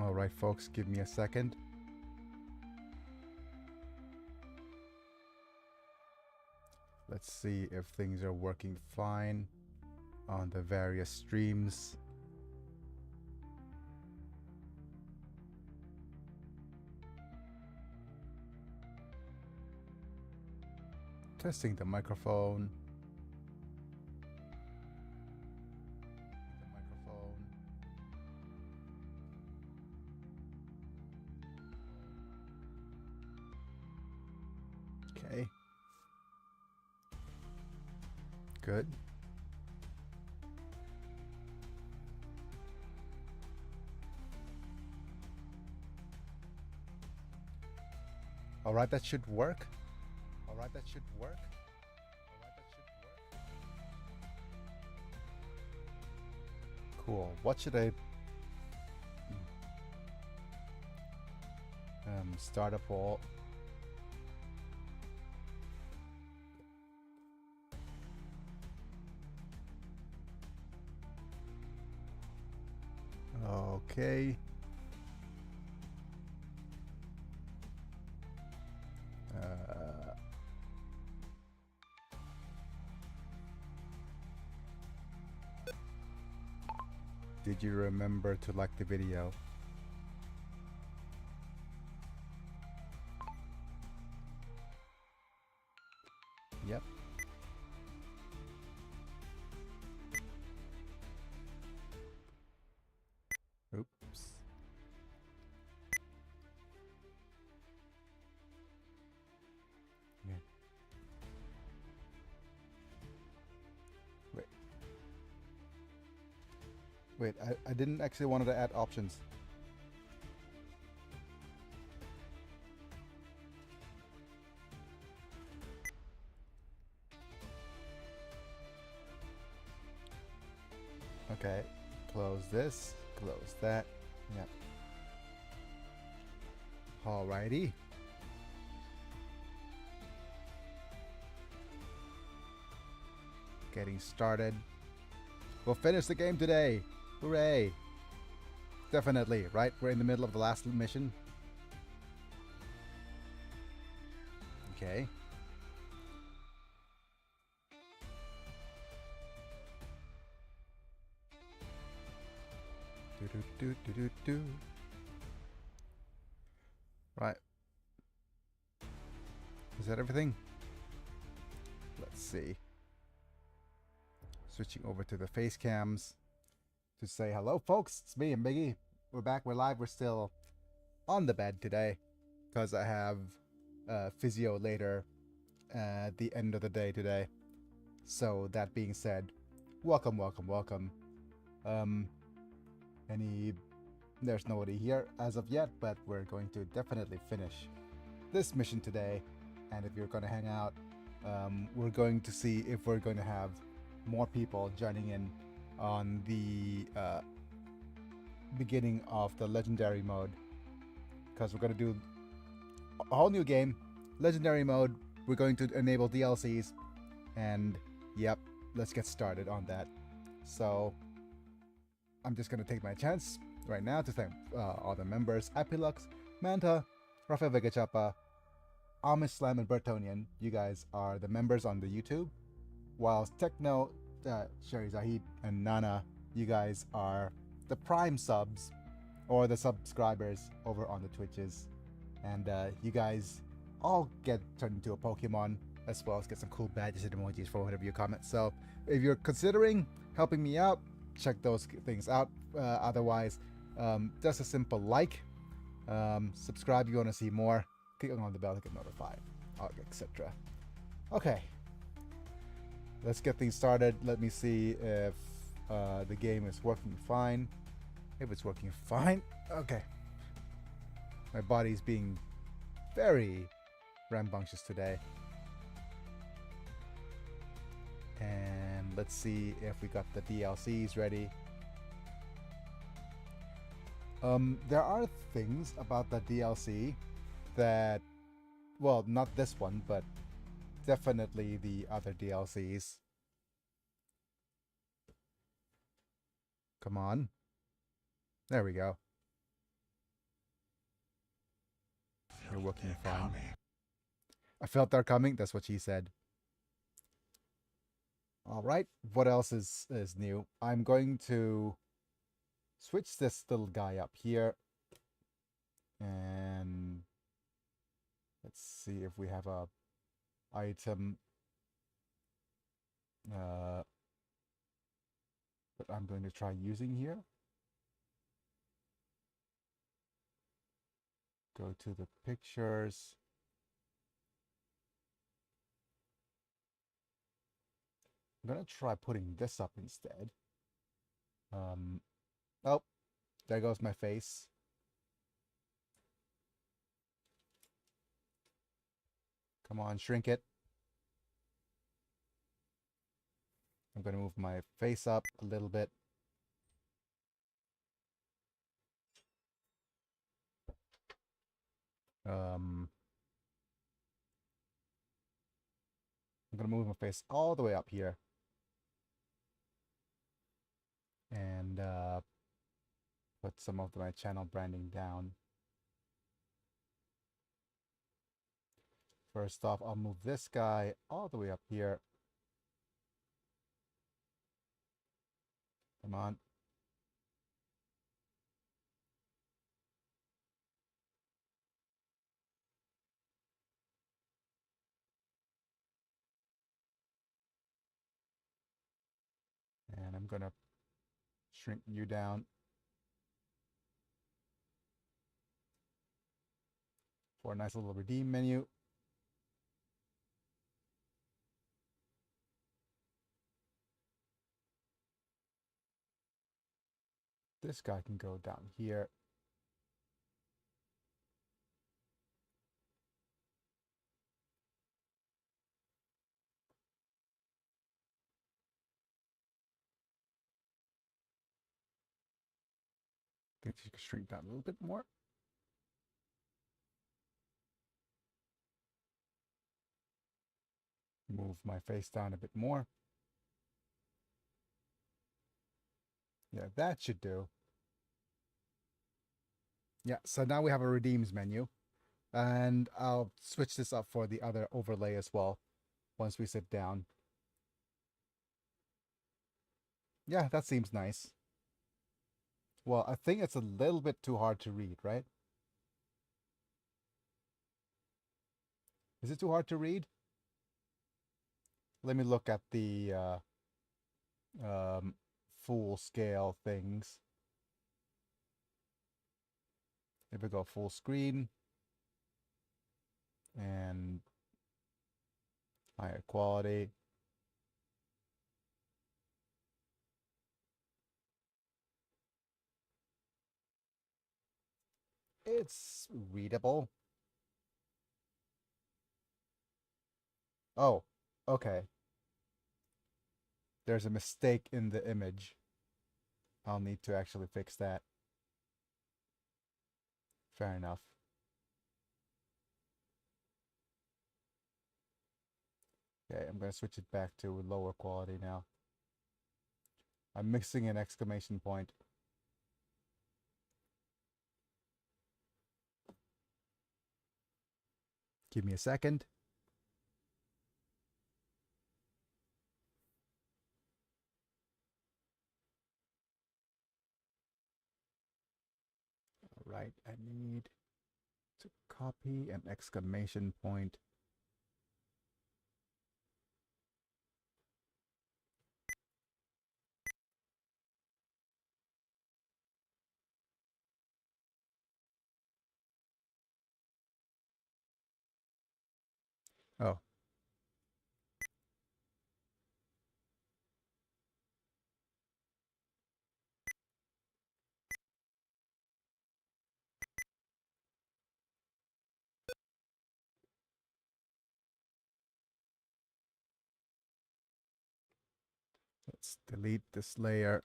Alright folks, give me a second. Let's see if things are working fine on the various streams. Testing the microphone. Okay. Good. All right, that should work. All right, that should work. All right, that should work. Cool. What should I start a poll? Okay. Did you remember to like the video? Yep. Oops. Yeah. Wait, I didn't actually wanted to add options. Okay, close this, close that. Yep. Alrighty. Getting started. We'll finish the game today. Hooray. Definitely, right? We're in the middle of the last mission. Okay. Do. Right. Is that everything? Let's see. Switching over to the face cams to say hello, folks. It's me and Biggie. We're back. We're live. We're still on the bed today because I have physio later at the end of the day today. So that being said, welcome. There's nobody here as of yet, but we're going to definitely finish this mission today. And if you're going to hang out, we're going to see if we're going to have more people joining in on the beginning of the legendary mode, because we're going to do a whole new game, legendary mode. We're going to enable DLCs, and yep, let's get started on that. So I'm just going to take my chance right now to thank all the members: Apilux, Manta, Rafael Vegachapa, Amish Slam, and Bertonian. You guys are the members on the YouTube, whilst Techno, Sherry Zahid, and Nana, you guys are the Prime subs, or the subscribers over on the Twitches. And you guys all get turned into a Pokemon, as well as get some cool badges and emojis for whatever you comment. So if you're considering helping me out, check those things out. Otherwise, just a simple like, subscribe if you want to see more, click on the bell to get notified, etc. Okay, let's get things started. Let me see if the game is working fine. If it's working fine, okay. My body's being very rambunctious today. And let's see if we got the DLCs ready. There are things about the DLC that, well, not this one, but definitely the other DLCs. Come on. There we go. You're working fine. I felt they're coming. That's what she said. All right. What else is new? I'm going to switch this little guy up here. And let's see if we have a item that I'm going to try using here. Go to the pictures. I'm going to try putting this up instead. Oh, there goes my face. Come on, shrink it. I'm going to move my face up a little bit. I'm going to move my face all the way up here. And put some of my channel branding down. First off, I'll move this guy all the way up here. Come on. And I'm going to shrink you down for a nice little redeem menu. This guy can go down here. I think you can shrink down a little bit more. Move my face down a bit more. Yeah, that should do. Yeah, so now we have a redeems menu. And I'll switch this up for the other overlay as well once we sit down. Yeah, that seems nice. Well, I think it's a little bit too hard to read, right? Is it too hard to read? Let me look at the full scale things. If we go full screen and higher quality. It's readable. Oh, okay. There's a mistake in the image. I'll need to actually fix that. Fair enough. Okay, I'm going to switch it back to lower quality now. I'm missing an exclamation point. Give me a second. All right, I need to copy an exclamation point. Oh. Let's delete this layer.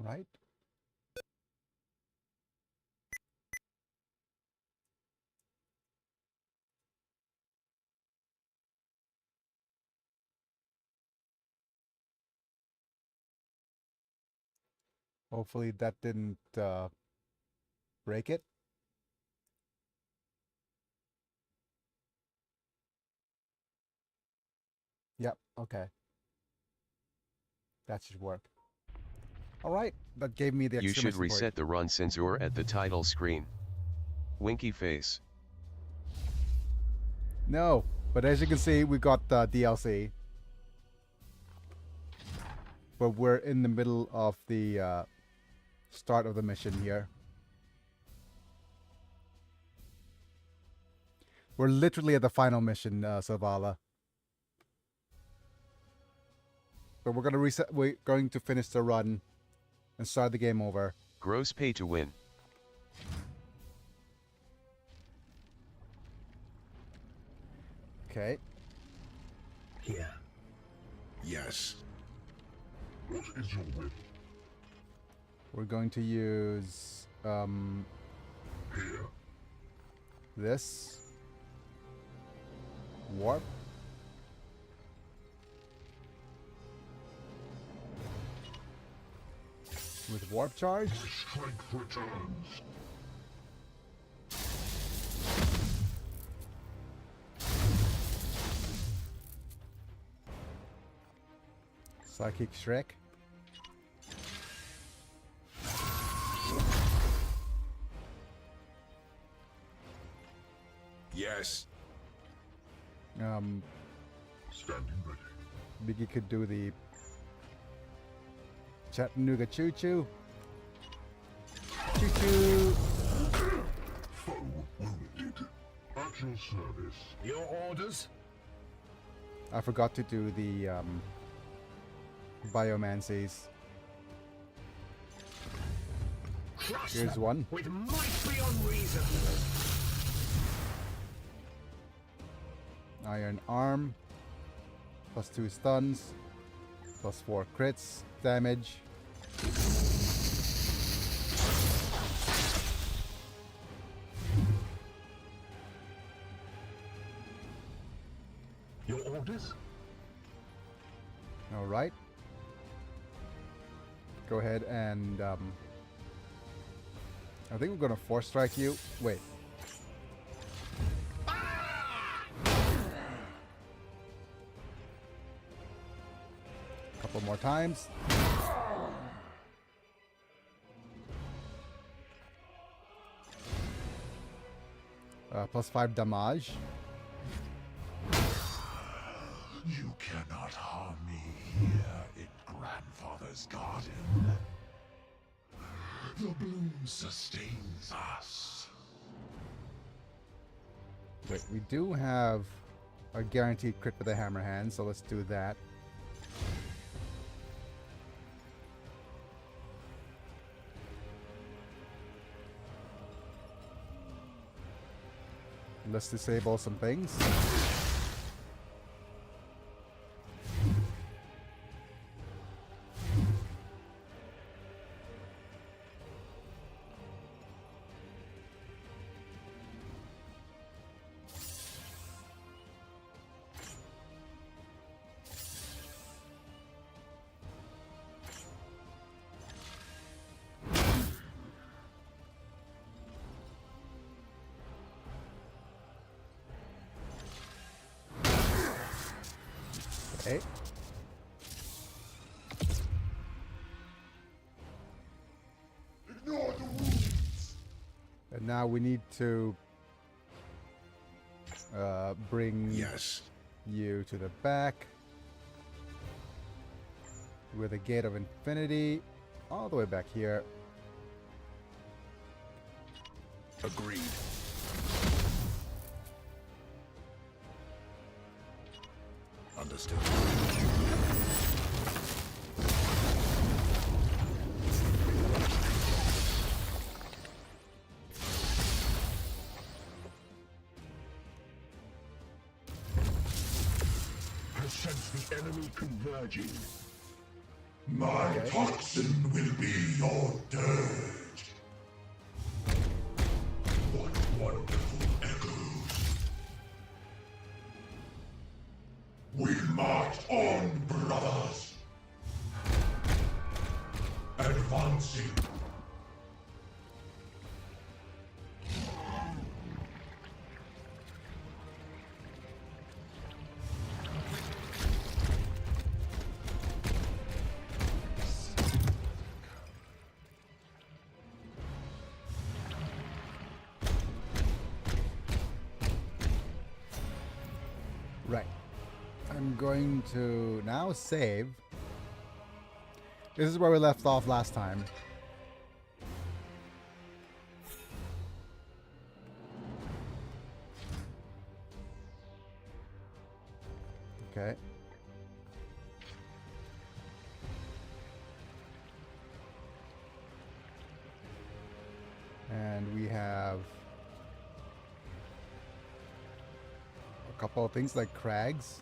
Right? Hopefully that didn't break it. Yep, okay. That should work. Alright, that gave me the You should exclamation point. reset the run sensor at the title screen. Winky face. No, but as you can see, we got the DLC. But we're in the middle of the start of the mission here. We're literally at the final mission, Zavala. But we're gonna reset. We're going to finish the run and start the game over. Gross pay to win. Okay. Here. Yes. What is your will? We're going to use Here. this warp. With warp charge. My strength returns. Psychic Shrek. Yes. Standing ready. Biggie could do the Chattanooga Choo Choo. Choo Choo. Foe wounded. At your service. Your orders? I forgot to do the biomancies. Crush Here's them one. with might beyond reason. Iron Arm. +2 stuns. +4 crits damage. Your orders? Alright. Go ahead and I think we're gonna force strike you. Wait. Couple more times. +5 damage. You cannot harm me here in Grandfather's garden. The bloom sustains us. Wait, we do have a guaranteed crit with the hammer hand, so let's do that. Let's disable some things. Okay. Ignore the wounds. And now we need to bring Yes. you to the back with a Gate of Infinity all the way back here. Agreed. Understood. I sense the enemy converging. My Okay. toxin will be your dirge. What wonderful echoes. We march on, brothers. Advancing. Right. I'm going to now save. This is where we left off last time. Okay. And we have a couple of things like crags.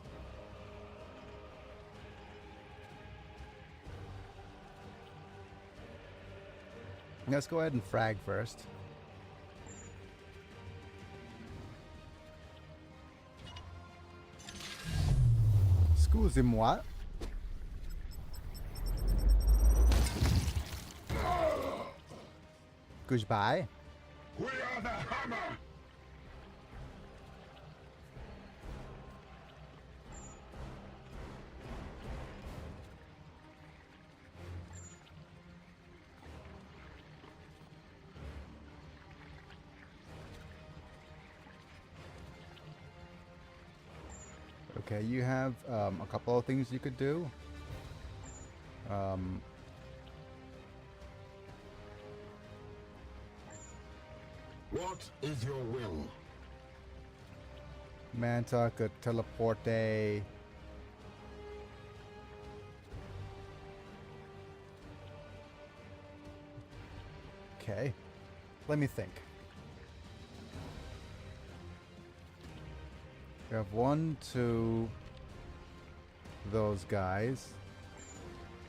Let's go ahead and frag first. Excusez-moi. Goodbye. We are the hammer. Okay, you have a couple of things you could do. What is your will? Manta could teleport a... Okay, let me think. We have 1, 2, those guys.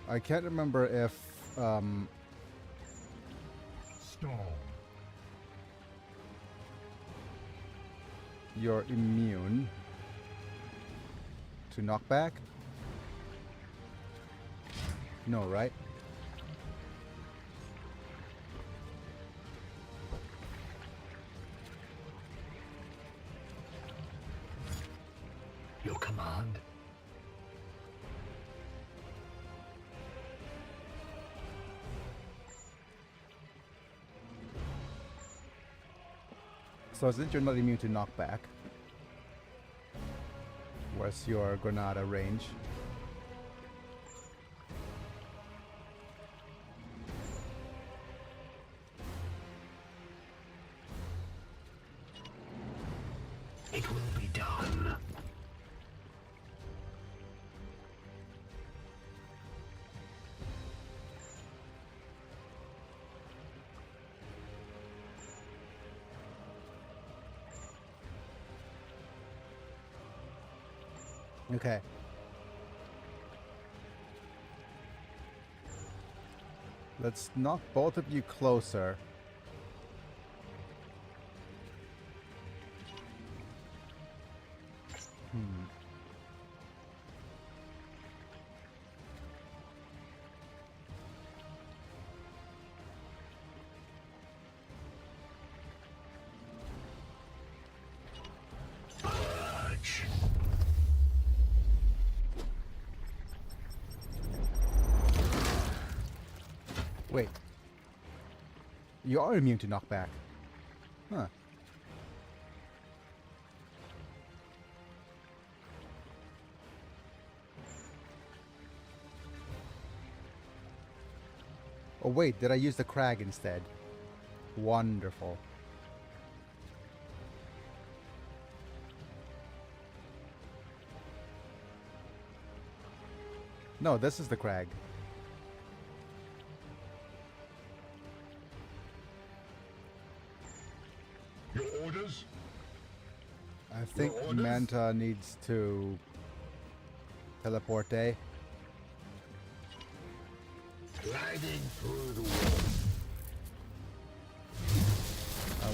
I can't remember if Storm. you're immune to knockback. No, right? Your command. So since you're not immune to knockback, what's your Granada range? It will be done. Okay. Let's knock both of you closer. Purge. Wait. You are immune to knockback. Huh. Oh wait, did I use the crag instead? Wonderful. No, this is the crag. Your orders? I think orders? Manta needs to teleport, eh? Gliding through the wall.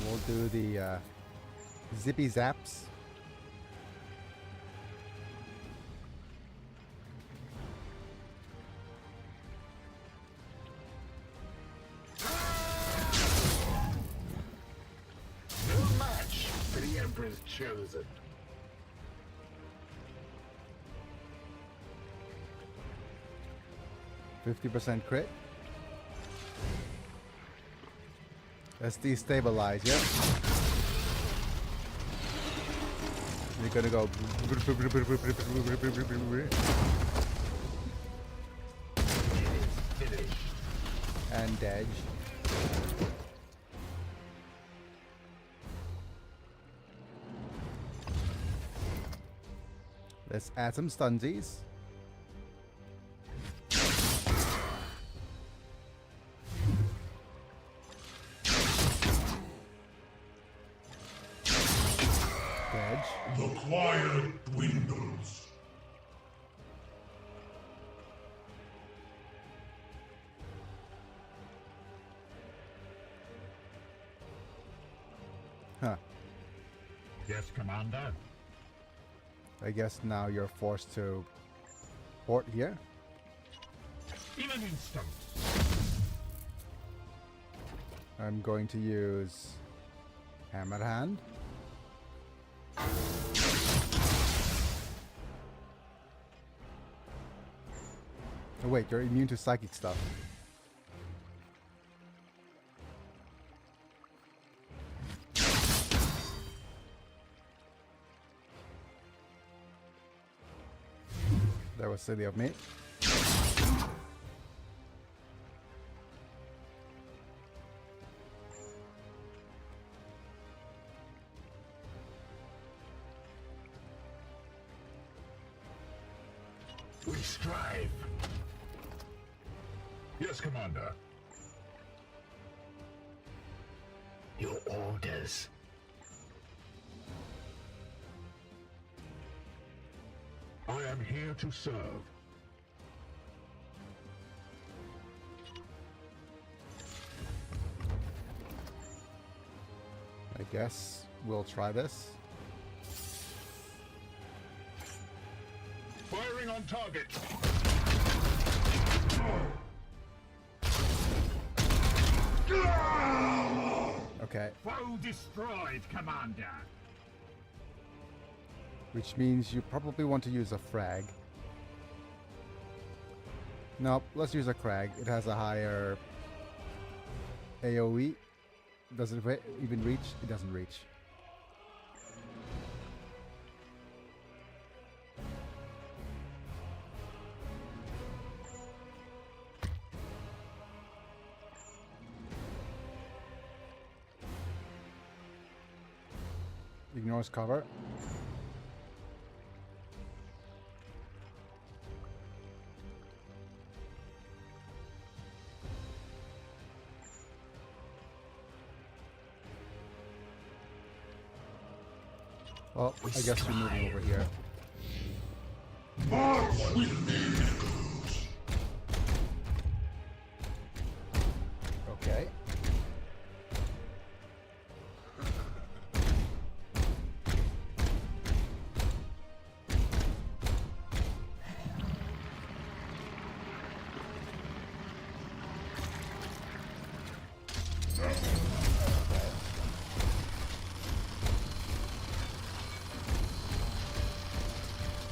We'll do the zippy zaps. No match for the Emperor's chosen. %50 crit. Let's destabilize, yeah? You're gonna go. Finish. And dodge. Let's add some stunsies. The quiet dwindles. Huh. Yes, Commander. I guess now you're forced to port here. In an instant. I'm going to use Hammer Hand. Oh wait, you're immune to psychic stuff. That was silly of me. We strive. Yes, Commander. Your orders. I am here to serve. I guess we'll try this. Firing on target. Okay, Foe destroyed, Commander. which means you probably want to use a frag. Nope, let's use a crag. It has a higher AoE. Does it even reach? It doesn't reach. Ignores cover. Well, I guess you're moving over here. March with me. Okay.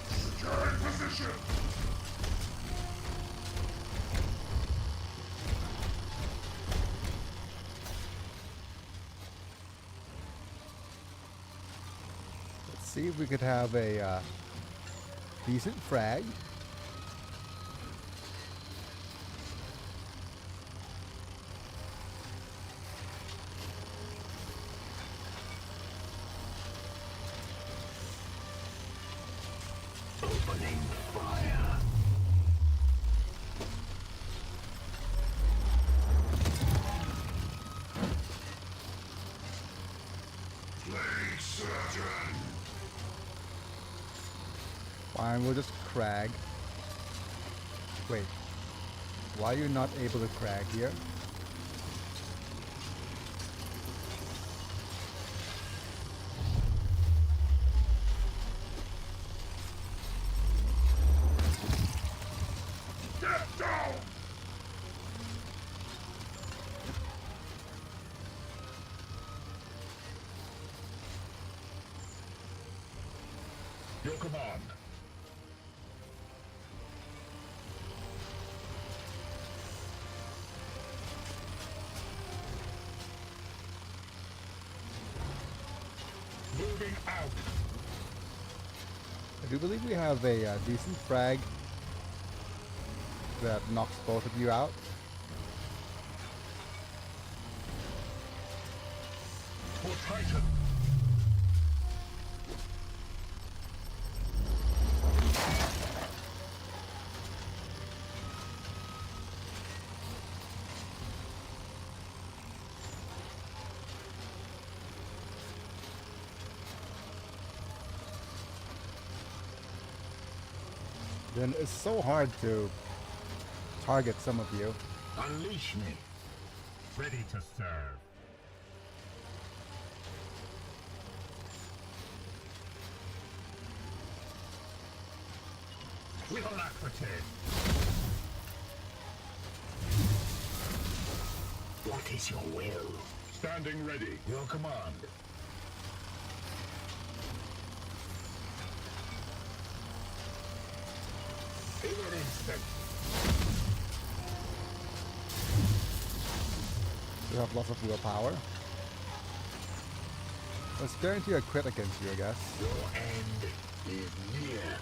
Securing position. Let's see if we could have a decent frag. Opening fire. Plague surgeon. Fine, we'll just crag. Wait. Why are you not able to crag here? Get down! Your command. Moving out. I do believe we have a decent frag that knocks both of you out. For Titan. Then it's so hard to target some of you. Unleash me. Ready to serve. With alacrity. What is your will? Standing ready. Your command. In an instant. You have lots of willpower. Let's guarantee a crit against you, I guess. Your end is near.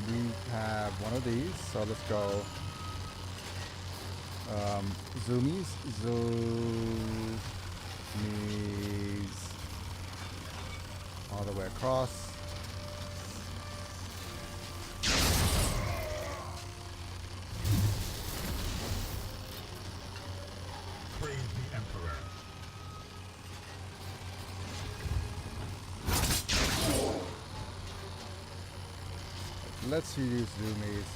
We have one of these, so let's go. Zoomies, all the way across. Praise the Emperor. Let's use zoomies.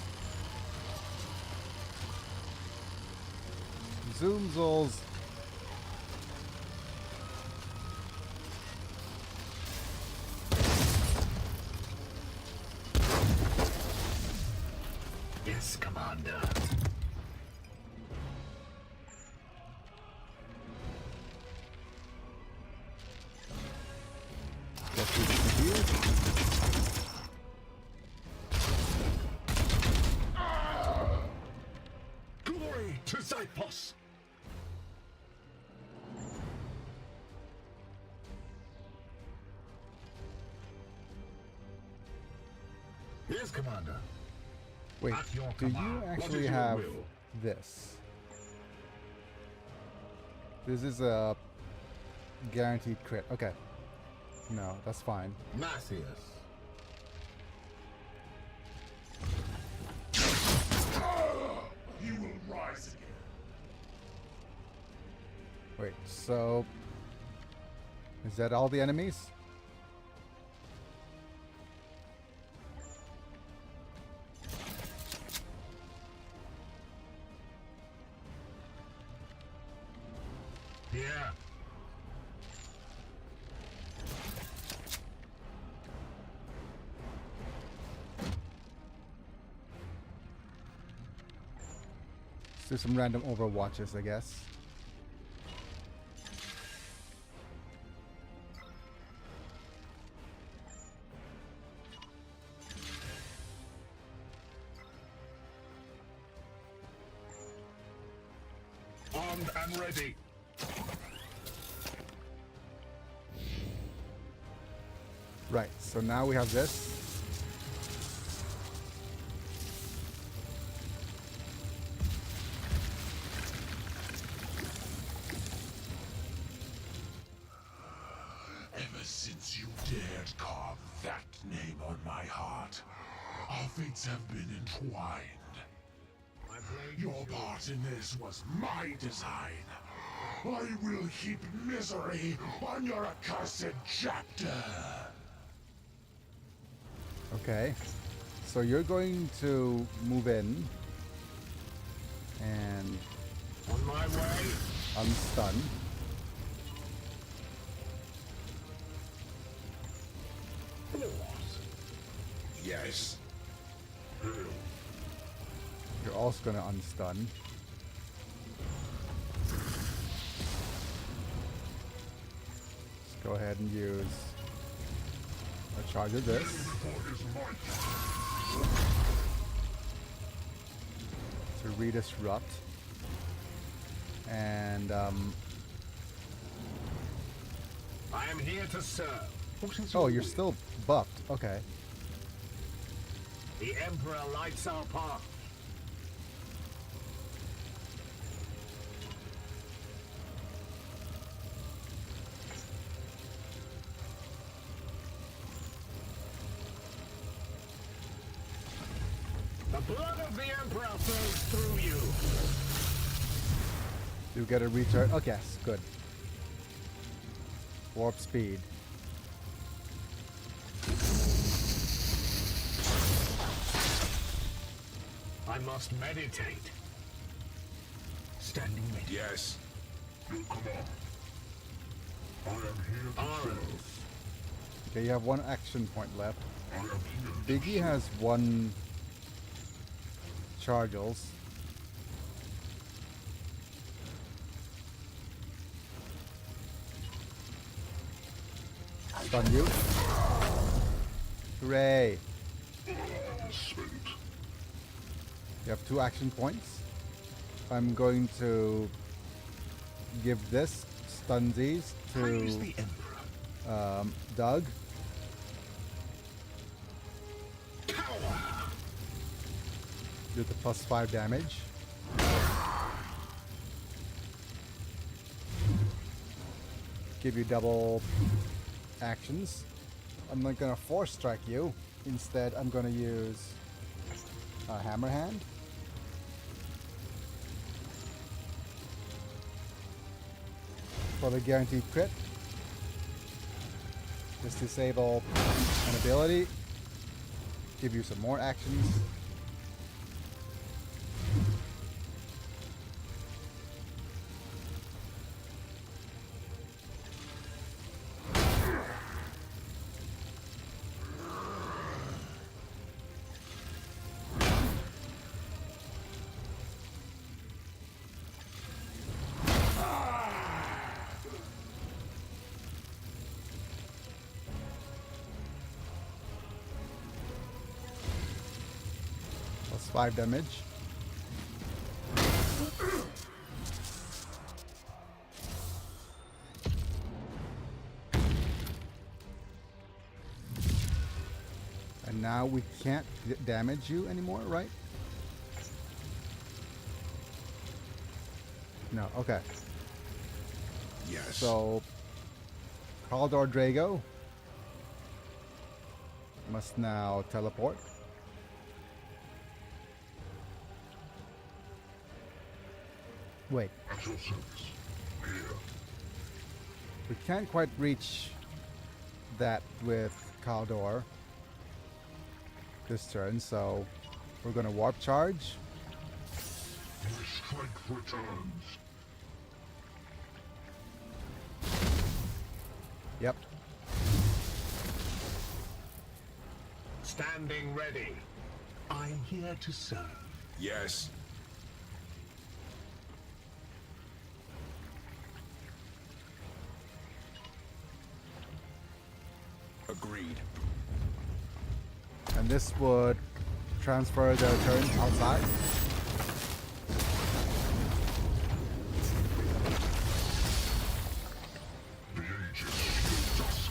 Zoomzles. Yes, Commander. Let's do this here. Glory to Xyphos! Yes, Commander. Wait, At your do you command. What actually is your have will? this? This is a guaranteed crit. Okay. No, that's fine. Macius. You will rise again. Wait, so is that all the enemies? Yeah. Let's do some random overwatches, I guess. Armed and ready. Right, so now we have this. Ever since you dared carve that name on my heart, our fates have been entwined. Your part in this was my design. I will heap misery on your accursed chapter. Okay. So you're going to move in and On my way. unstun. Yes. You're also going to unstun. Let's go ahead and use a charge of this to redisrupt. And I am here to serve. oh, you're still buffed. Okay. The Emperor lights our path. The blood of the Emperor flows through you. You get a recharge. Oh, yes, good. Warp speed. I must meditate. Standing ready. Yes. I am here to serve. Okay, you have one action point left. I am here. Biggie has one chargels. Stun you. Hooray! You have 2 action points. I'm going to give this stunsies Praise to the Emperor. Doug. Cower. Do the +5 damage. Give you double actions. I'm not gonna force strike you. Instead, I'm gonna use a hammer hand. For the guaranteed crit. Just disable an ability. Give you some more actions. +5 damage. And now we can't damage you anymore, right? No, okay. Yes. So, Caldor Drago must now teleport. Wait, At your service. Here. we can't quite reach that with Caldor this turn, so we're gonna warp charge. My strength returns. Yep. Standing ready. I'm here to serve. Yes. Agreed. And this would transfer the turn outside. The ages shield us.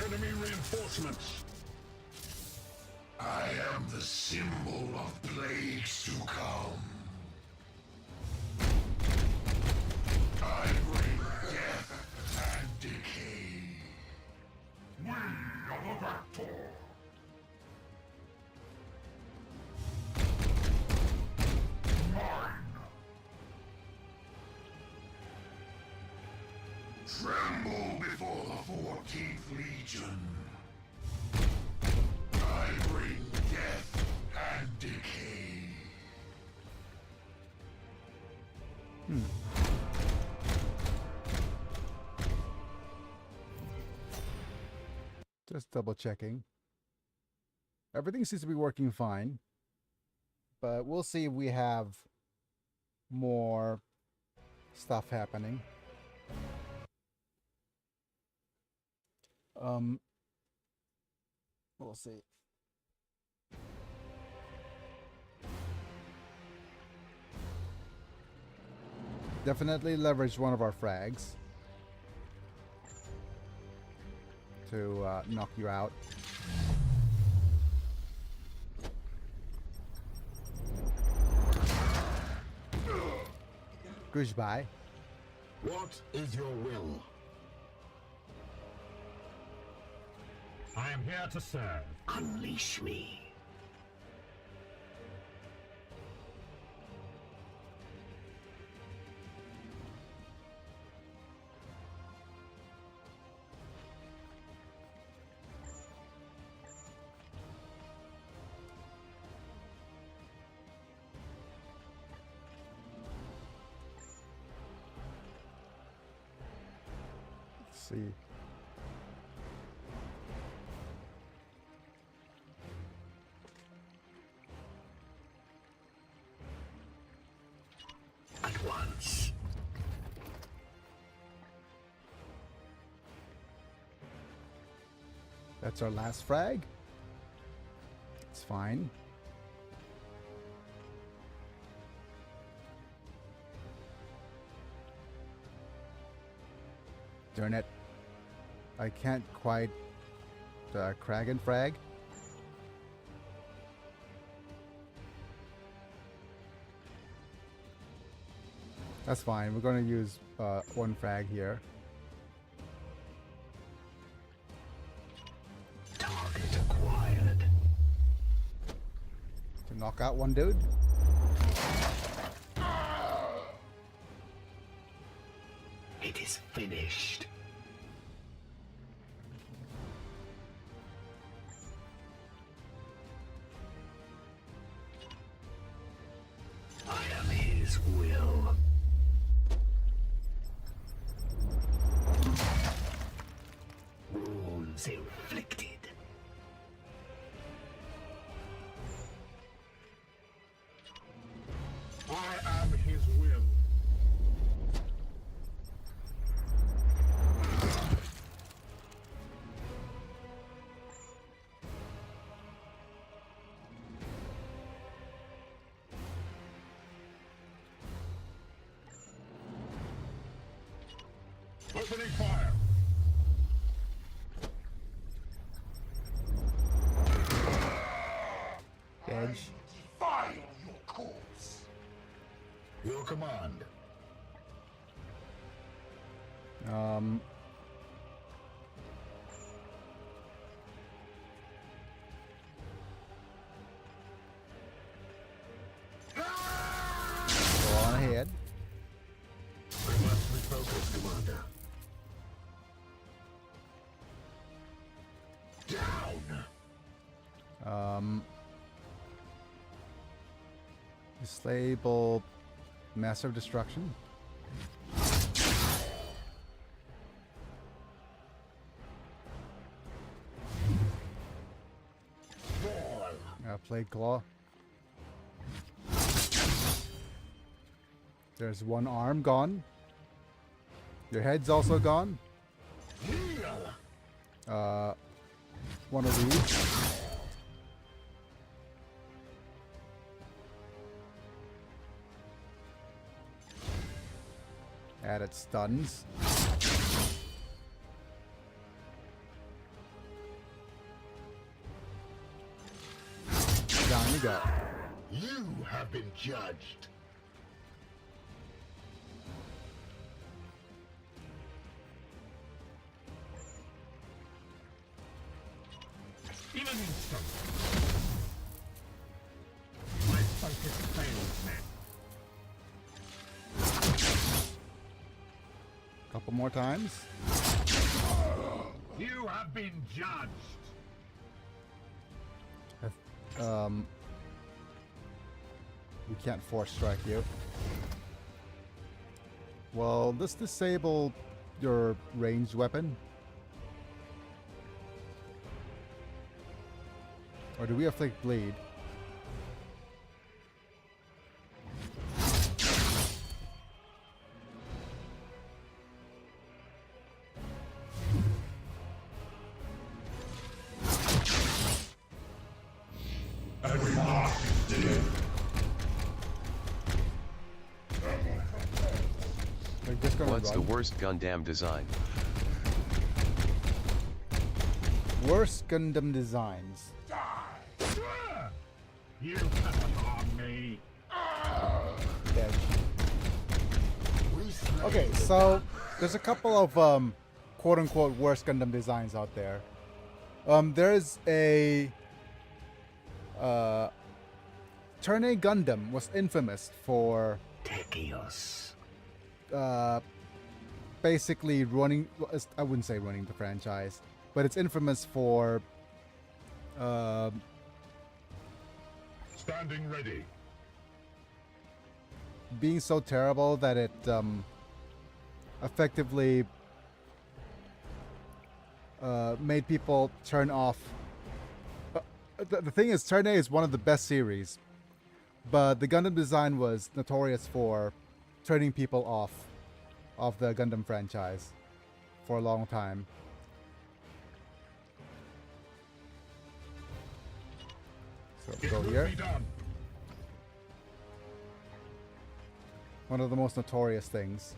Enemy reinforcements. I am the symbol of plagues to come. Tremble before the 14th Legion. I bring death and decay. Just double checking. Everything seems to be working fine. But we'll see if we have more stuff happening. We'll see. Definitely leverage one of our frags to knock you out. Goodbye. What is your will? I am here to serve. Unleash me. Let's see. At once. That's our last frag. It's fine. Darn it. I can't quite crag and frag. That's fine. We're going to use one frag here. Target acquired. To knock out one dude. It is finished. I am his will. Wounds inflicted. I am his will. Opening fire. Edge. Defile your corpse. Your command. Go on ahead. I must refocus, Commander. Down. Disable massive destruction. Fall. Plague Claw. There's one arm gone. Your head's also gone. Heal. One of these. Added stuns. Down you go. You have been judged. In an instant. My focus fails me. couple more times. You have been judged. We can't force strike you. Well, let's disable your ranged weapon. Or do we afflict bleed? Every mark is dead. We're just gonna What's the run. worst Gundam design? Worst Gundam designs. You cannot harm me. Dead. Okay, so there's a couple of quote-unquote worst Gundam designs out there. There's a Turn A Gundam was infamous for Techios. basically running. I wouldn't say running the franchise, but it's infamous for Standing ready. being so terrible that it effectively made people turn off. The thing is, Turn A is one of the best series, but the Gundam design was notorious for turning people off of the Gundam franchise for a long time. So It go will here. be done. One of the most notorious things.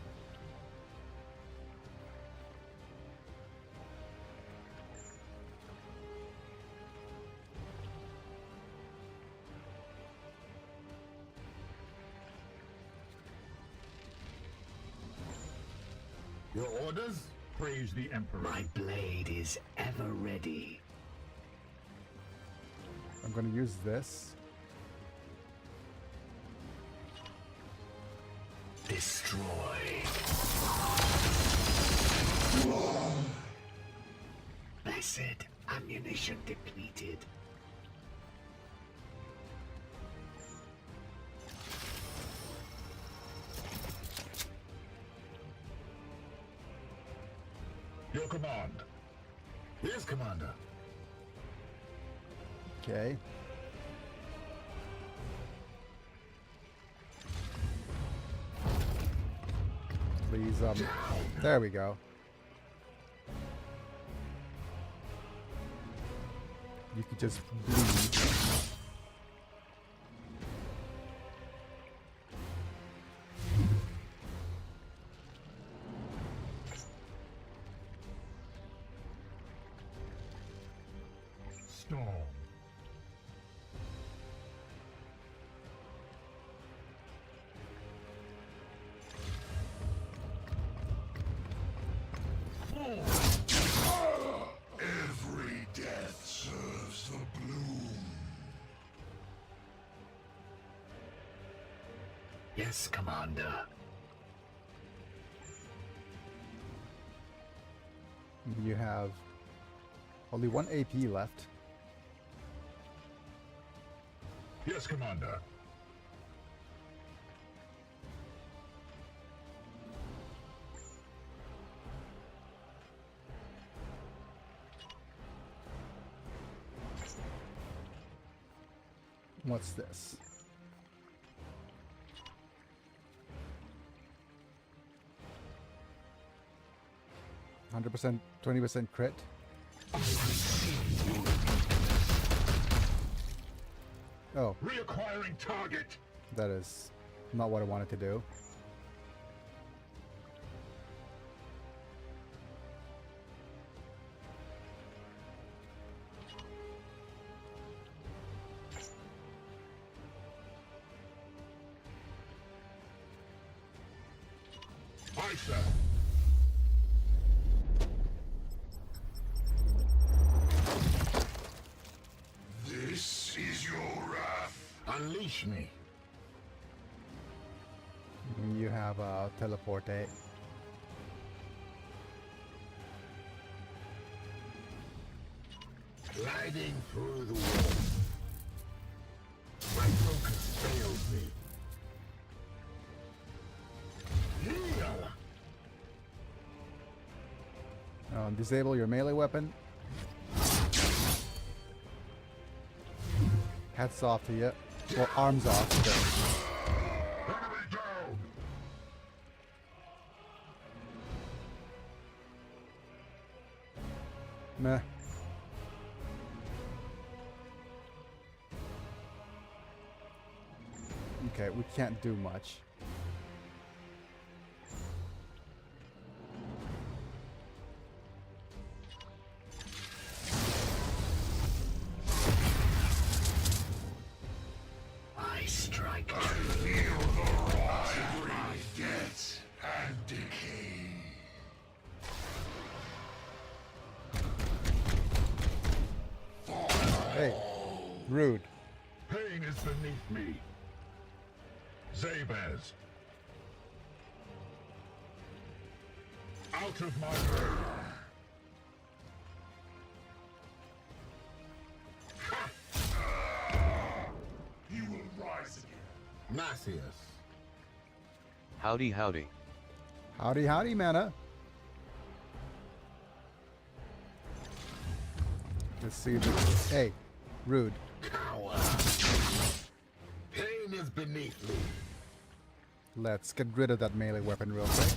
Your orders? Praise the Emperor. My blade is ever ready. I'm going to use this. Destroy. Blessed ammunition depleted. Your command. Yes, Commander. Okay. Please, there we go. You could just bleed. Storm. Every death serves the bloom. Yes, Commander. You have only 1 AP left. Yes, Commander. What's this? %, 20% crit. Oh, Reacquiring target. that is not what I wanted to do. Aye, sir. This is your wrath. Unleash me. You have a teleportate. Heading through the wall. My focus fails me. Yeah. Disable your melee weapon. Hats off to you. Well, arms off. Enemy down! Meh. Okay, we can't do much. I strike. Feel the rot in my death and decay. Hey, rude. Pain is beneath me. Zabez. Out of my way. You will rise again. Matthias. Howdy howdy. Howdy, howdy, mana. Let's see this. Hey, rude. Coward. Pain is beneath me. Let's get rid of that melee weapon real quick.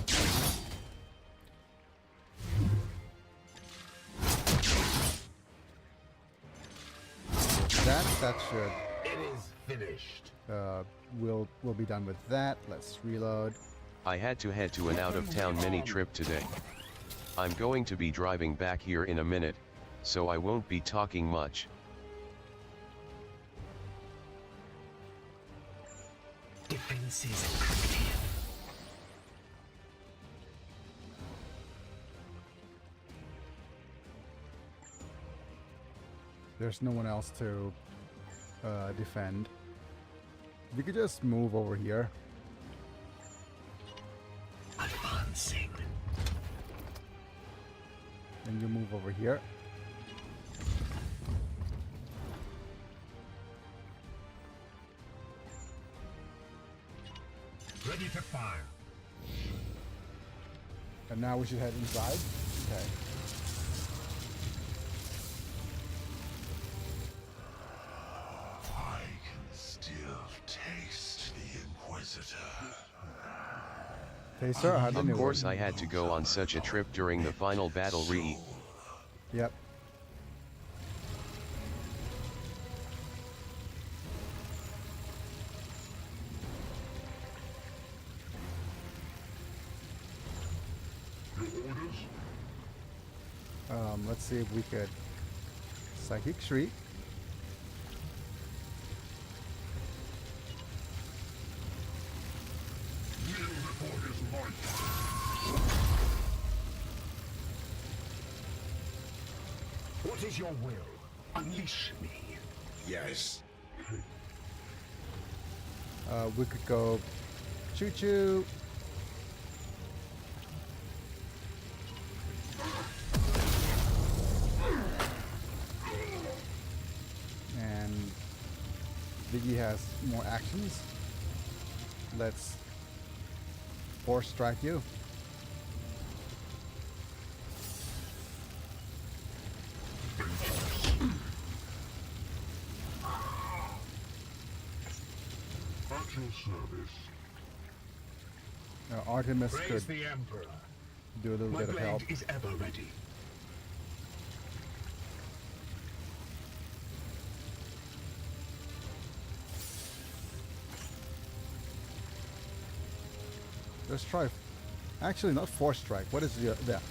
That should. It is finished. We'll be done with that. Let's reload. I had to head to an out-of-town mini trip today. I'm going to be driving back here in a minute, so I won't be talking much. Defenses encrypted. There's no one else to defend. We could just move over here. Advancing. And you move over here. Ready to fire. And now we should head inside. Okay. I can still taste the Inquisitor. Hey, sir, how'd Of course I had to go on such a trip during the final battle Yep. Your orders? Let's see if we could Psychic Shriek. Kneel before his might. What is your will? Unleash me. Yes. We could go choo choo. And Biggie has more actions. Let's force strike you. At your service. Artemis Praise could the Emperor. do a little My bit of help. blade is ever ready. Let's try. Actually, not force strike. What is the that?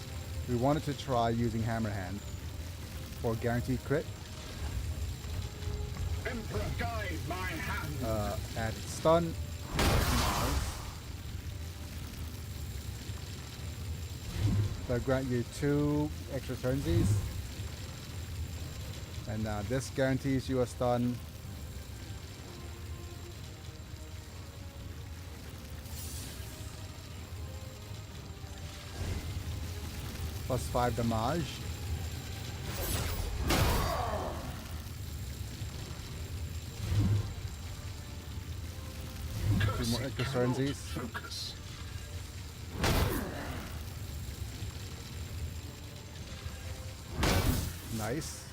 We wanted to try using hammer hand for guaranteed crit. Emperor, guide my hand. Add stun. They'll grant you 2 extra turnsies. And this guarantees you a stun. Plus 5 damage. Take the turnsies. Focus. Nice.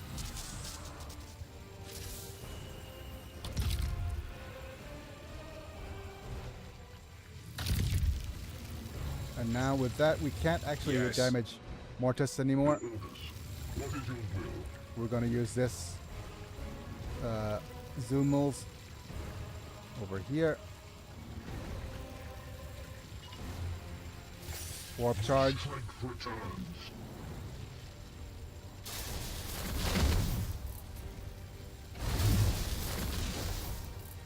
And now with that, we can't actually Yes. damage Mortis anymore. Orders. What is your will? We're gonna use this Zoomals over here. Warp charge. Strength returns.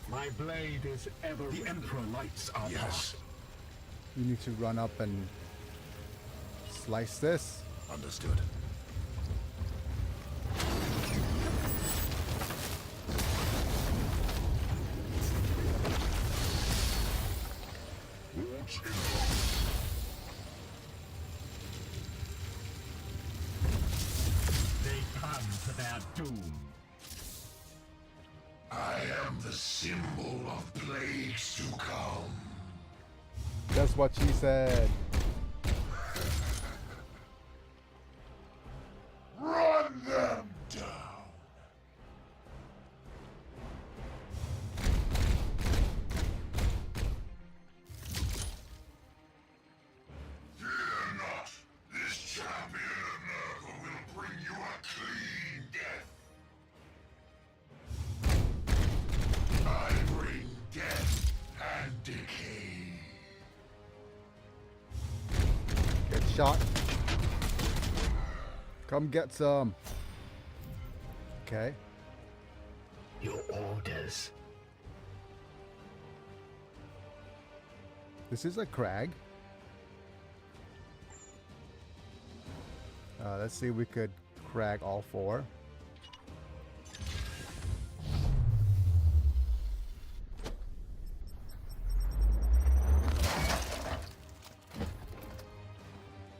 My blade is ever. The Emperor lights our path. You need to run up and slice this. Understood. Wards in. They come to their doom. I am the symbol of plagues to come. That's what she said. Run them down. Fear not. This champion of Nurgle will bring you a clean death. I bring death and decay. Get shot. Come get some. Okay. Your orders. This is a crag. Let's see if we could crag all four.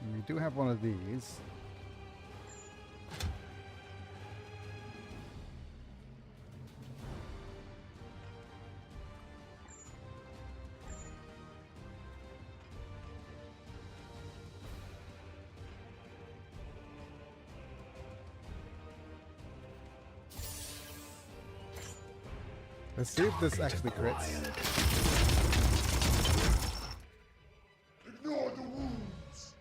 And we do have one of these. Let's see if this actually crits. Ignore the wounds.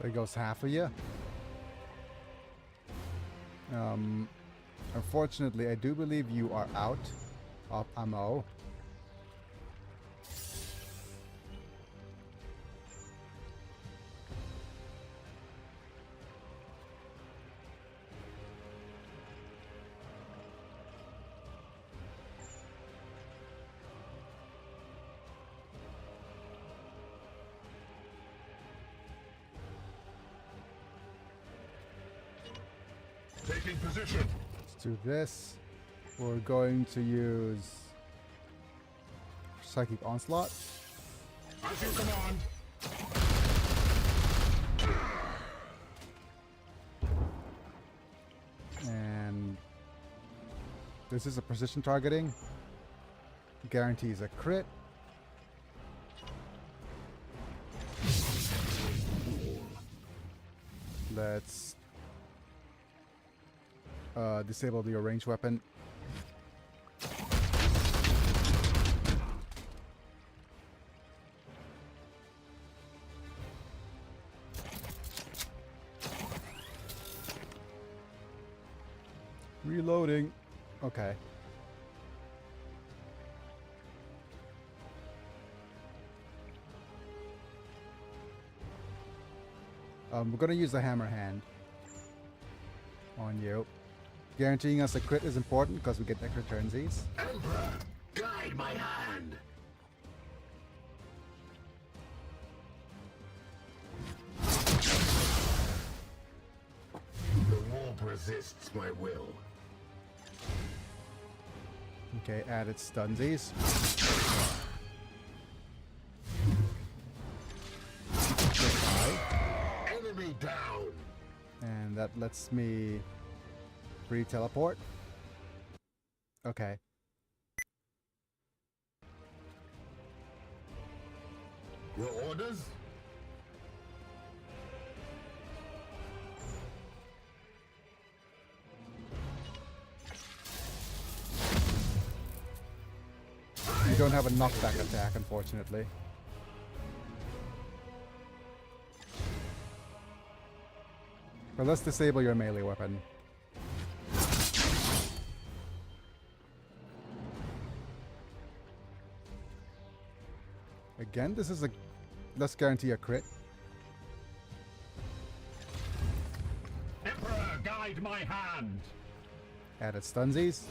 There goes half of you. Unfortunately, I do believe you are out of ammo. Taking position. Let's do this. We're going to use Psychic Onslaught. As you command. And this is a precision targeting. Guarantees a crit. Let's disable your ranged weapon. Reloading. Okay. We're gonna use the hammer hand on you. Guaranteeing us a crit is important because we get extra turnsies. Emperor, guide my hand. The warp resists my will. Okay, added stunsies. Enemy down. And that lets me free teleport. Okay. Your orders? You don't have a knockback attack, unfortunately. But let's disable your melee weapon. Again, this is a... let's guarantee a crit. Emperor, guide my hand! Added stunsies.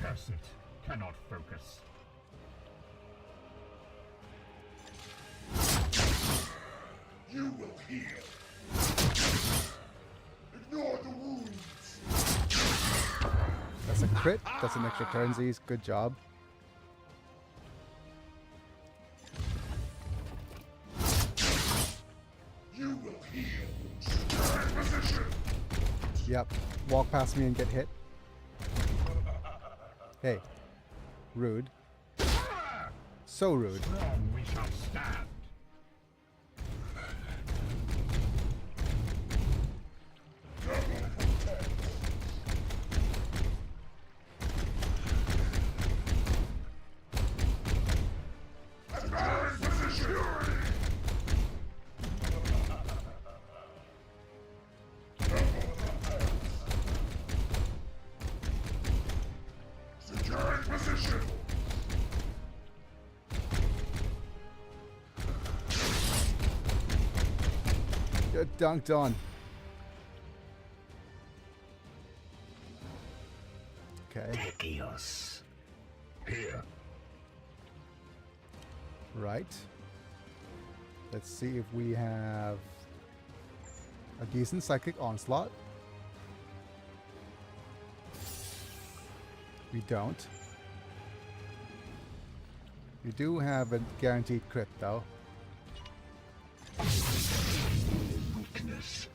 Curse it. Cannot focus. You will heal. Ignore the wounds. That's a crit. That's an extra turnsies. Good job. You will heal. Secure position. Yep. Walk past me and get hit. Hey. Rude. So rude. Strong we shall stand. Advance position. Securing position. Get dunked on. Okay. Techios. Here. Right. Let's see if we have a decent psychic onslaught. We don't. We do have a guaranteed crit though. Weakness.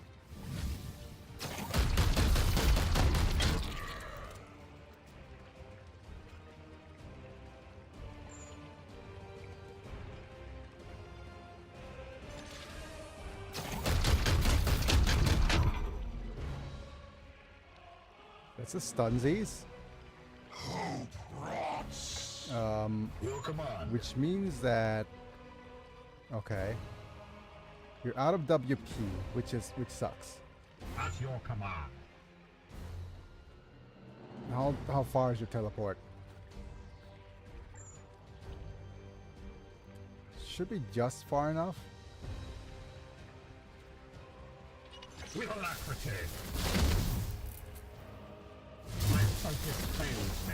That's a stunsies. Hope rots. Your command. Which means that... okay. You're out of WP, which sucks. At your command. How far is your teleport? Should be just far enough. With alacrity. My focus fails me.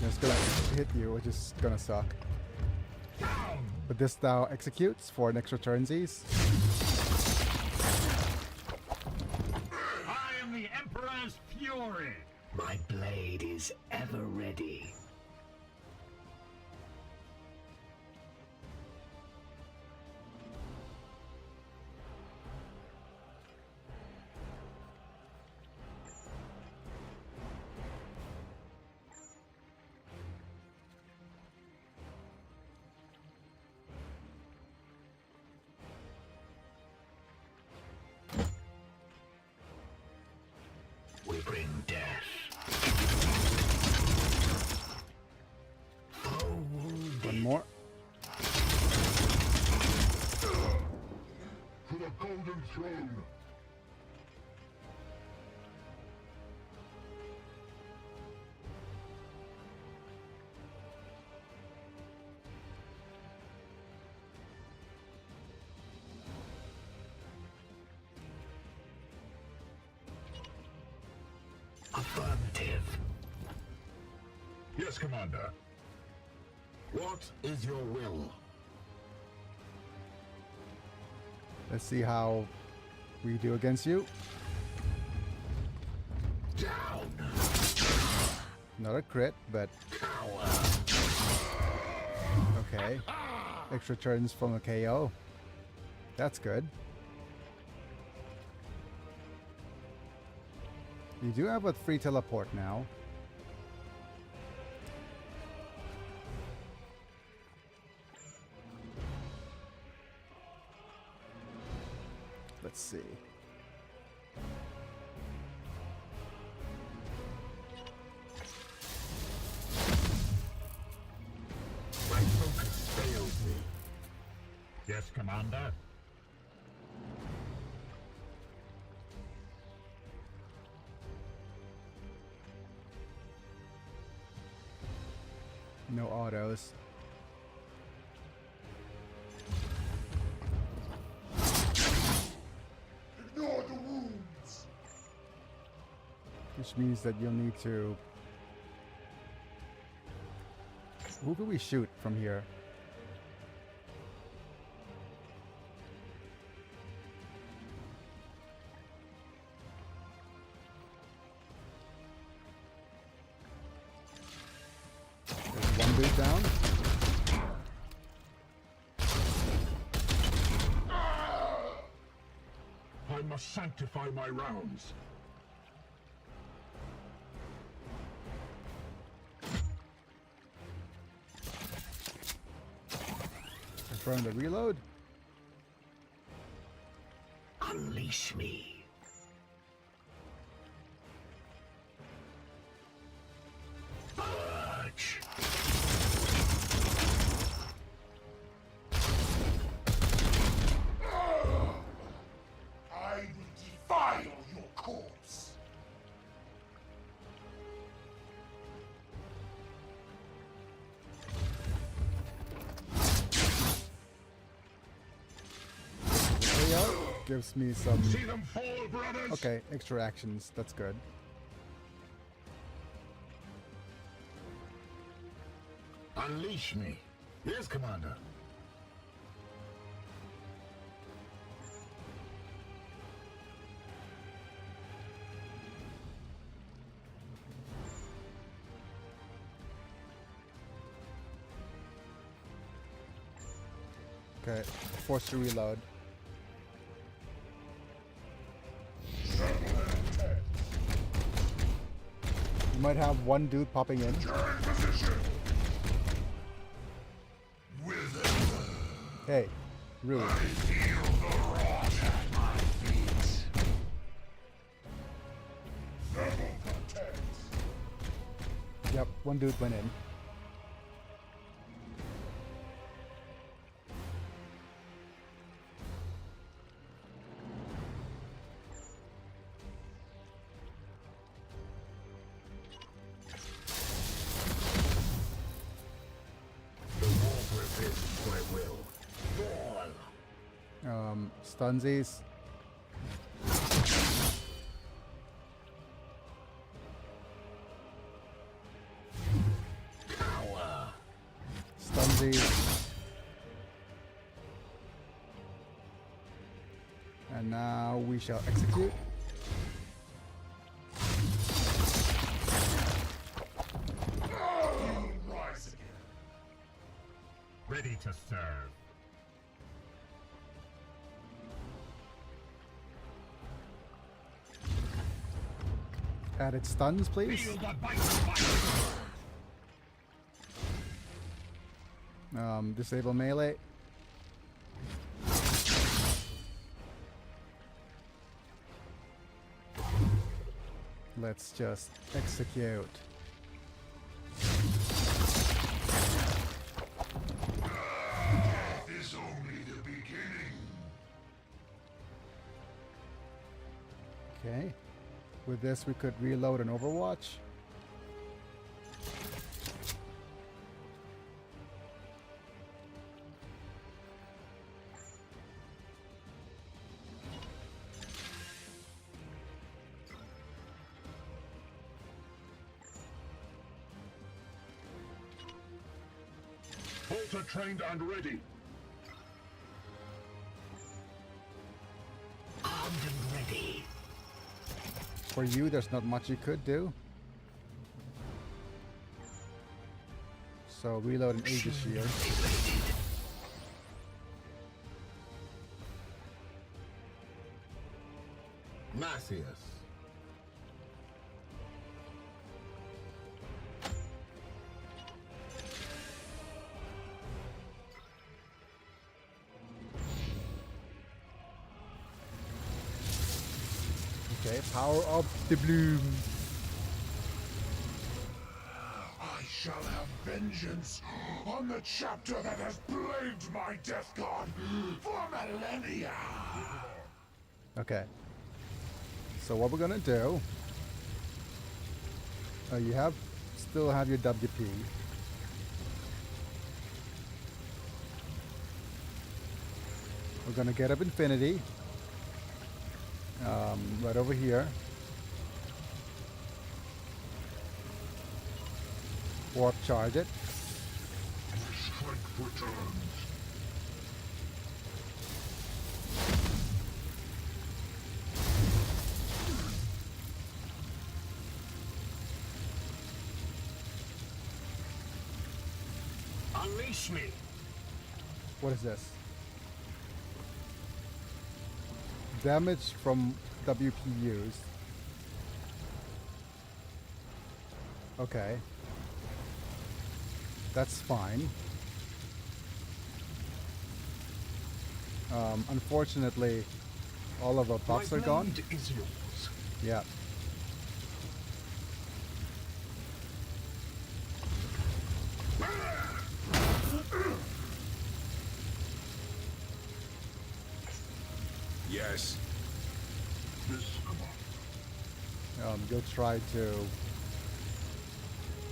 Just gonna hit you, which is gonna suck. Down! But this now executes for an extra turnsies. I am the Emperor's fury. My blade is ever ready. We bring death. One more. To the Golden Throne. Affirmative. Yes, Commander. What is your will? Let's see how we do against you. Down! Not a crit, but okay. Extra turns from a KO. That's good. You do have a free teleport now. Let's see. My focus failed me. Yes, Commander. No autos. Ignore the wounds. Which means that you'll need to... Who can we shoot from here? There's one dude down. I must sanctify my rounds. Confirm the reload. Unleash me. Purge. I will defile your corpse. KO gives me some... See them fall, brothers! Okay, extra actions. That's good. Unleash me. Yes, Commander. Okay, force to reload. You might have one dude popping in. Hey, rude. Yep, one dude went in. The wall resists my will. Fall. Stunsies. Power. Stunsies. And now we shall execute. Rise again. Ready to serve. Added stuns, please. Feel the bite of my Disable melee. Let's just execute. Is only the beginning. Okay. With this, we could reload an Overwatch. Bolter trained and ready. Armed and ready. For you, there's not much you could do. So reload an Aegis shield. Matthias. Okay, power of the bloom. I shall have vengeance on the chapter that has plagued my death god for millennia. Okay. So what we're gonna do? You still have your WP. We're gonna get up Infinity. Right over here. Warp charge it. My strength returns. Unleash me. What is this? Damage from WP used. Okay. That's fine. Unfortunately, all of our buffs are gone. blade is yours. Yeah. Yes. You'll try to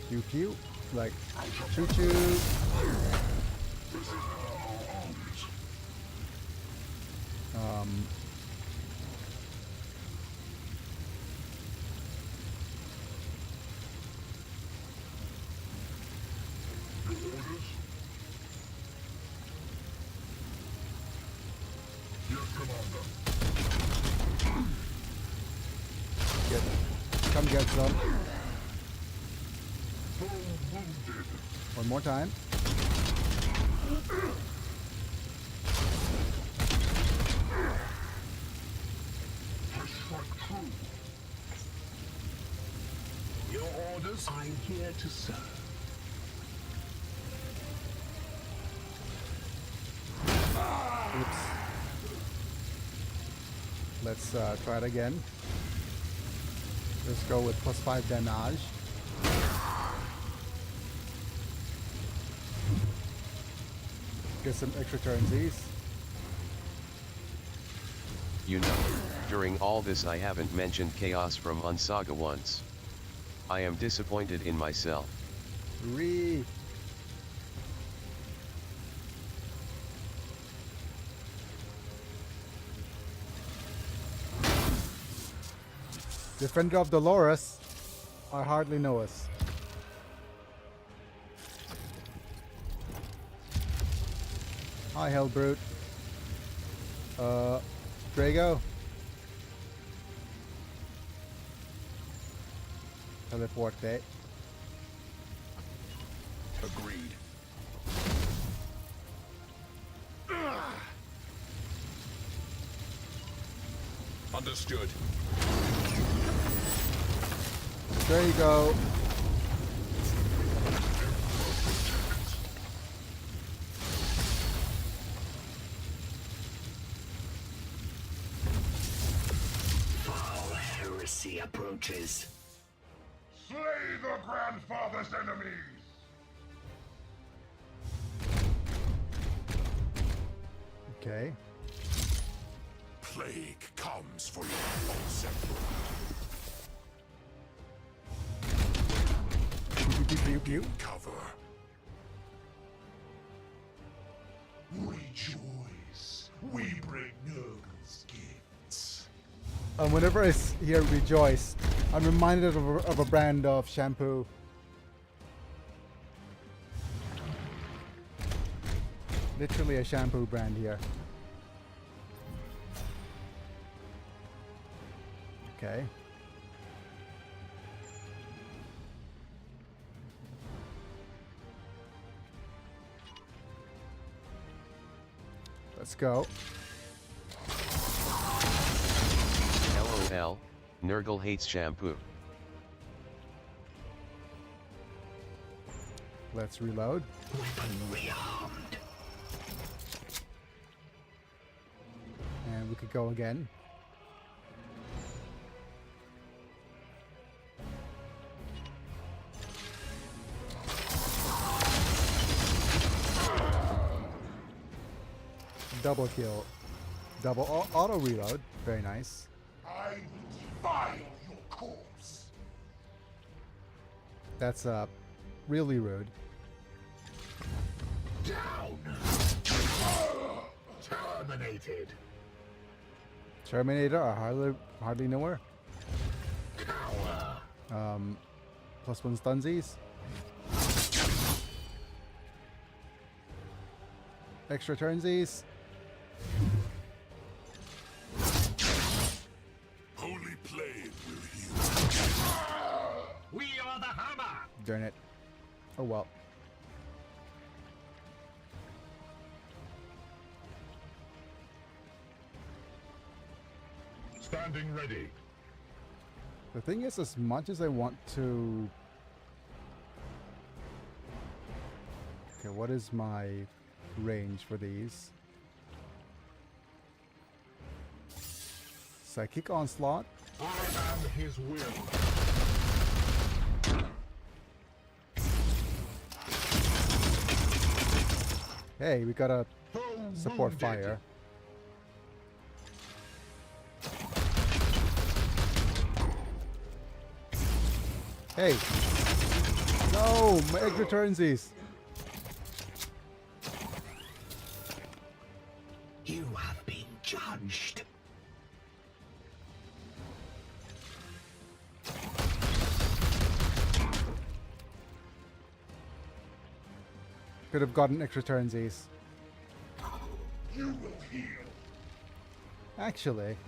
pew pew, like choo choo. Yes, Commander. Come get some. Foe wounded. One more time. I strike true. Your orders? I'm here to serve. Oops. Let's try it again. Let's go with +5 damage. Get some extra turnsies. You know, during all this I haven't mentioned Chaos from Unsaga once. I am disappointed in myself. Re. Defender of Dolores. I hardly know us. Hi, Hellbrute. Drago. Teleport it. Agreed. Understood. There you go. Foul heresy approaches. Slay the grandfather's enemies. Okay. Plague comes for your false emperor. Pew, pew, pew. Cover. Rejoice. We bring Nurgle's gifts. Whenever I hear rejoice, I'm reminded of a brand of shampoo. Literally a shampoo brand here. Okay. Let's go. LOL, Nurgle hates shampoo. Let's reload. Weapon rearmed. And we could go again. Double kill. Double auto reload. Very nice. I will defile your corpse. That's really rude. Down. Terminated. Terminator, I hardly know her. Cower. +1 stunsies. Extra turnsies. Holy Blade will heal. We are the hammer. Darn it. Oh well. Standing ready. The thing is, as much as I want to... Okay, what is my range for these? Psychic Onslaught. I am his will. Hey, we gotta Though support wounded. fire. Hey! No! My extra turnsies! You have been judged. Could have gotten extra turnsies. You will heal. Actually,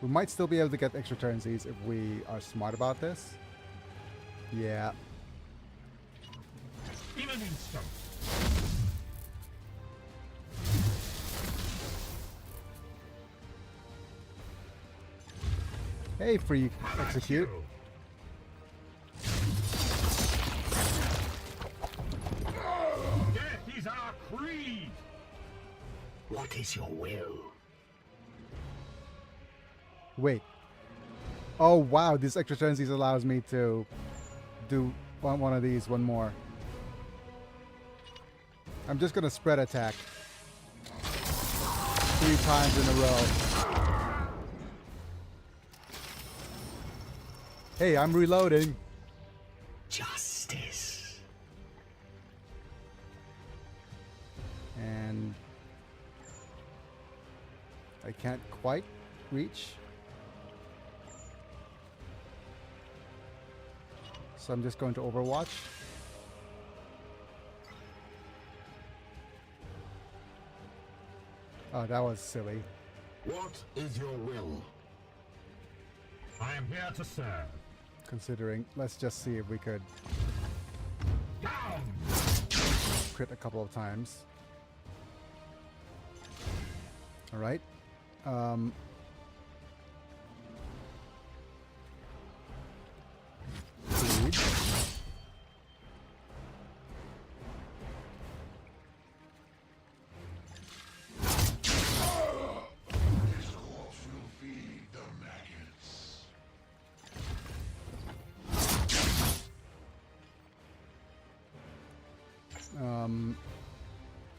we might still be able to get extra turnsies if we are smart about this. Yeah. In an instant. Hey, free execute. Death is our creed. What is your will? Wait. Oh wow, this extra turnsies allows me to do one of these, one more. I'm just gonna spread attack 3 times in a row. Hey, I'm reloading. Justice. And I can't quite reach. So I'm just going to Overwatch. Oh, that was silly. What is your will? I am here to serve. Considering, let's just see if we could Down. crit a couple of times. All right. Speed. This corpse will feed the maggots.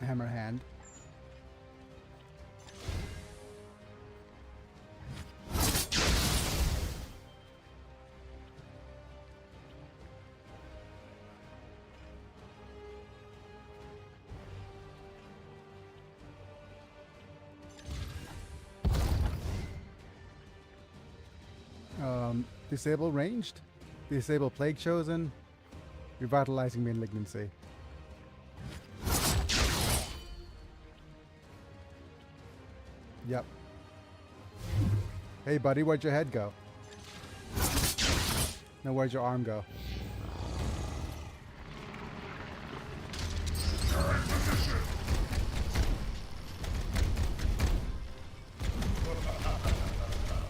Hammer hand. Disable ranged, disable plague chosen, revitalizing malignancy. Yep. Hey buddy, where'd your head go? No, where'd your arm go?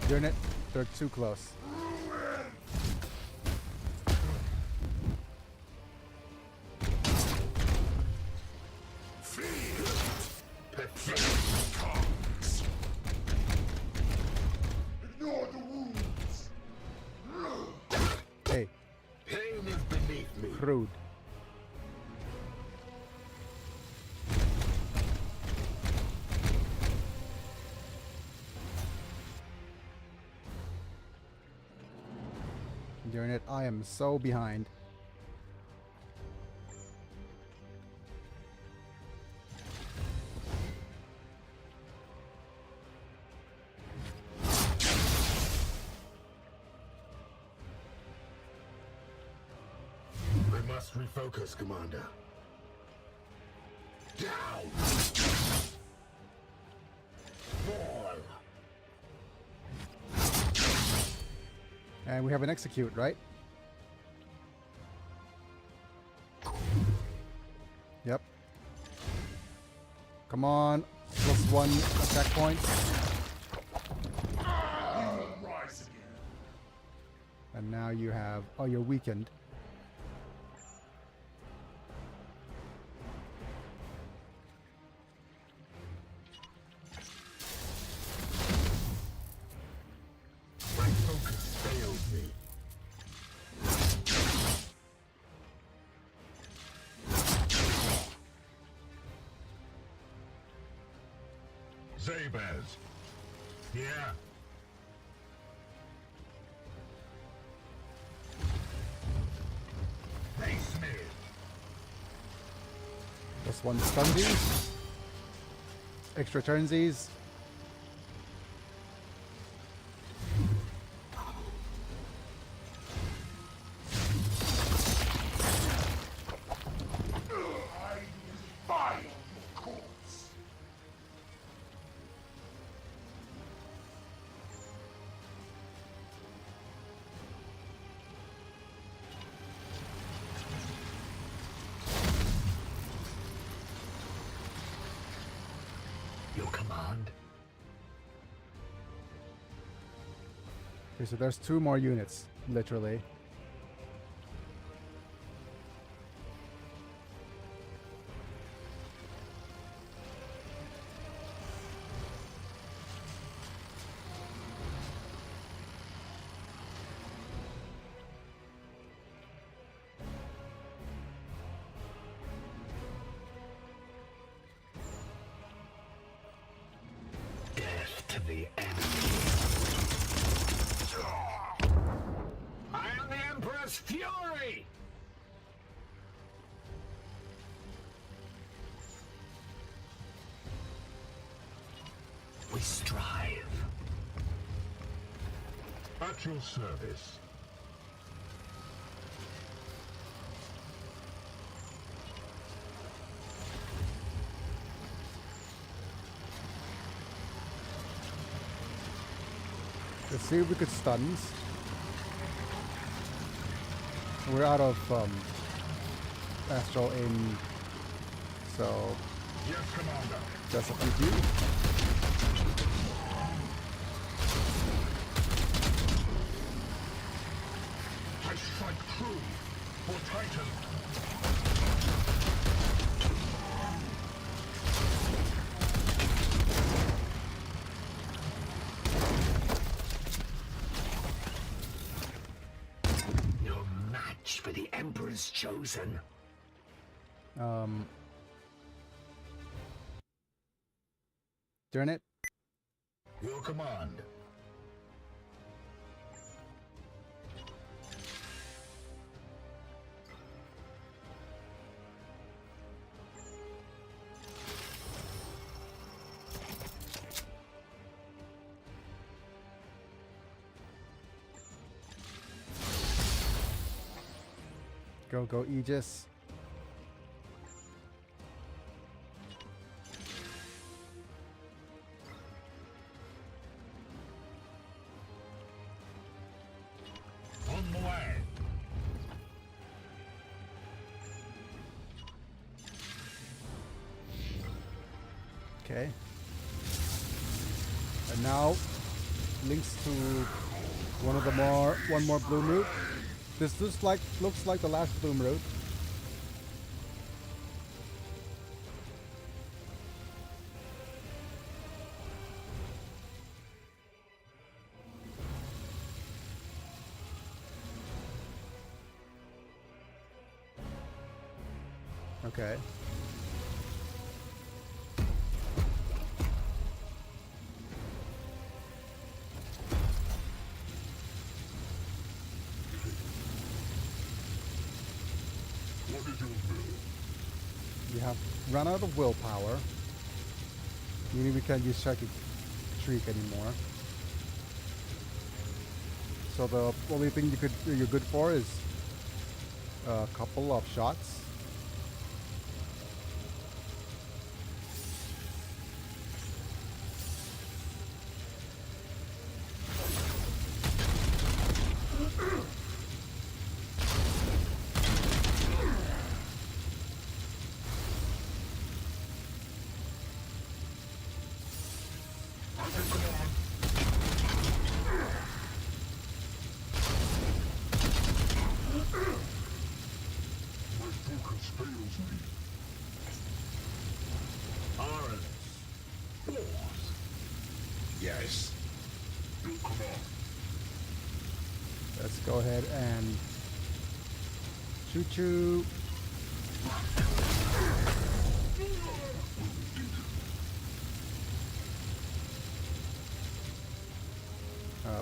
Darn it. They're too close. Ignore the wounds. Hey, Pain is beneath me. rude. Darn it, I am so behind. I must refocus, Commander. Down! Fall! And we have an execute, right? Yep. Come on. +1 attack point. Rise again. And now you have... Oh, you're weakened. My focus failed me. Zabez. Yeah. Face me. +1 stunsies. Extra turnsies. I defy your corpse. Your command? Okay, so there's 2 more units, literally. Death to the enemy. I am the Emperor's fury! We strive. At your service. Let's see if we could stuns. We're out of astral aim, so Yes, Commander. just a few. I strike true for Titan. No match for the Emperor's chosen. Darn it. Your command. Go, Aegis. On the way. Okay. And now links to one more bloom route. This looks like the last bloom route. Okay. We have run out of willpower, meaning we can't use Psychic Shriek anymore. So the only thing you're good for is a couple of shots. Yes. Let's go ahead and choo-choo.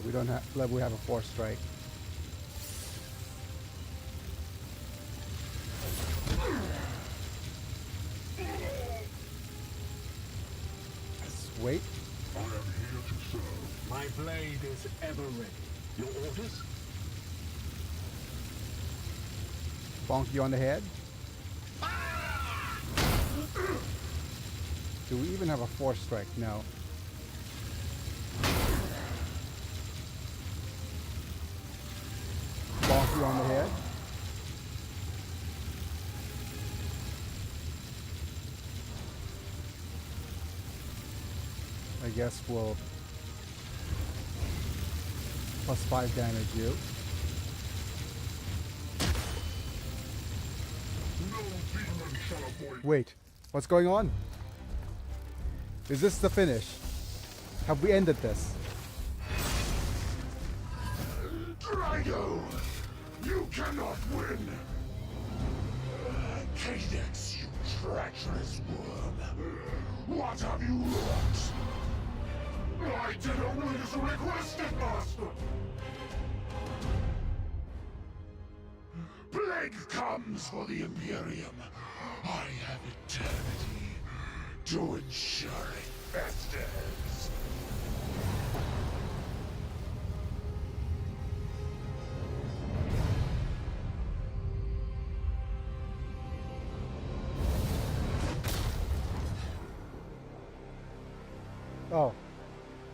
We don't have. We have a 4 strike. Let's wait. I am here to serve. My blade is ever ready. Your orders? Bonk you on the head. Do we even have a 4 strike? No. Bonk you on the head. I guess we'll +5 damage you. Wait, what's going on? Is this the finish? Have we ended this? Drago, you cannot win. Cadex, you treacherous worm. What have you wrought? I did only as requested, Master. Plague comes for the Imperium. I have eternity to ensure it festers. Oh.